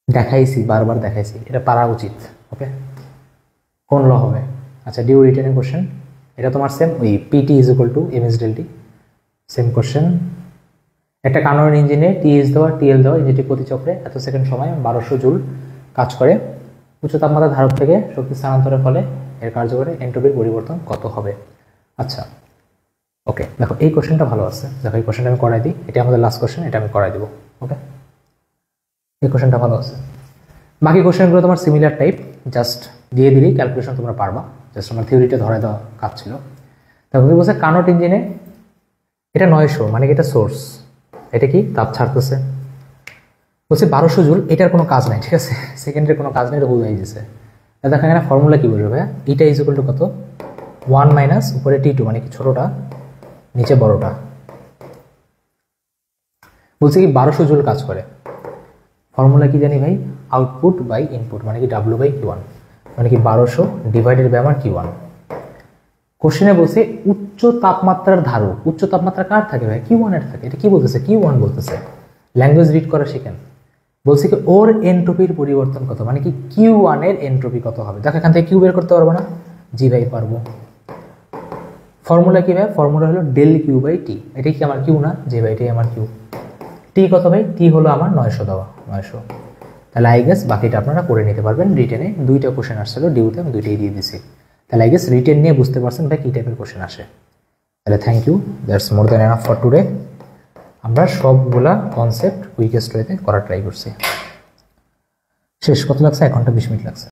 A: দেখাইছি, বারবার দেখাইছি, এটা পারা উচিত। ওকে, কোন ল হবে? আচ্ছা ডিউ রিটেনের কোশ্চেন, এটা তোমার সেম ওই PT is equal to M S del T, same question. একটা কার্নোর ইঞ্জিনে টিএস দেওয়া, টিএল দেওয়া, ইঞ্জিনটি প্রতি চক্রে এত সেকেন্ড সময় 1200 জুল কাজ করে। উচ্চ তাপমাত্রা ধারক থেকে শক্তি স্থানান্তরের ফলে এর কার্যকরে এন্ট্রপির পরিবর্তন কত হবে? আচ্ছা ওকে, দেখো এই কোশ্চেনটা ভালো আছে। দেখো এই কোশ্চেনটা আমি করাই দিই, এটা আমাদের লাস্ট কোশ্চেন, এটা আমি করাই দেবো। ওকে, এই কোশ্চেনটা ভালো আছে। বাকি কোশ্চেনগুলো তোমার সিমিলার টাইপ, জাস্ট দিয়ে দিলেই ক্যালকুলেশন তোমরা পারবা। জাস্ট আমার থিওরিটা ধরাই দেওয়া কাজ ছিল। তারপরে বলছে কার্নোট ইঞ্জিনে এটা 900, মানে এটা সোর্স, এটা কি তাপ ছাড়তেছে। বলছে 1200 জুল, এটার কোনো কাজ নাই, ঠিক আছে, সেকেন্ডের কোনো কাজ নেই, এটা বোঝাই দিয়েছে। দেখো এখানে ফর্মুলা কি বলবে ভাইয়া? এটা ইজ ইকুয়াল টু কত? 1 মাইনাস উপরে T2, মানে কি ছোটটা নিচে বড়টা। বলছে কি 1200 জুল কাজ করে। ফর্মুলা কি জানি ভাই? আউটপুট বাই ইনপুট, মানে কি W বাই Q1, মানে কি 1200 ডিভাইডেড বাই আমার Q1। কোশ্চেনে বলছে উচ্চ তাপমাত্রার ধারক, উচ্চ তাপমাত্রা কার থাকে ভাই? Q1 এর থাকে। এটা কি বলতেছে? Q1 বলতেছে। ল্যাঙ্গুয়েজ রিড করা শিখেন। বলছে কি ওর এন্ট্রপির পরিবর্তন কত, মানে কি Q1 এর এন্ট্রপি কত হবে? দেখো এখান থেকে কিউ বের করতে পারবো না? জি ভাই পারবো। ফর্মুলা কি ভাই? ফর্মুলা হলো ডেল কিউ বাই টি। এটাই কি আমার কিউ না? জি ভাই এটাই আমার কিউ। টি কত ভাই? টি হলো আমার 900 দেওয়া, 900। তাহলে আই গেস বাকিটা আপনারা করে নিতে পারবেন। রিটেনে 2টা কোশ্চেন আসছিল, ডিউতে আমি 2টাই দিয়ে দিছি। তাহলে আই গেস রিটেন নিয়ে বুঝতে পারছেন ভাই কী টাইপের কোশ্চেন আসে। তাহলে thank you, that's more than enough for today. আমরা সবগুলা কনসেপ্ট কুইকেস্ট ওয়েতে করার ট্রাই করছি। শেষ কত লাগছে? 1 ঘন্টা 20 মিনিট লাগছে।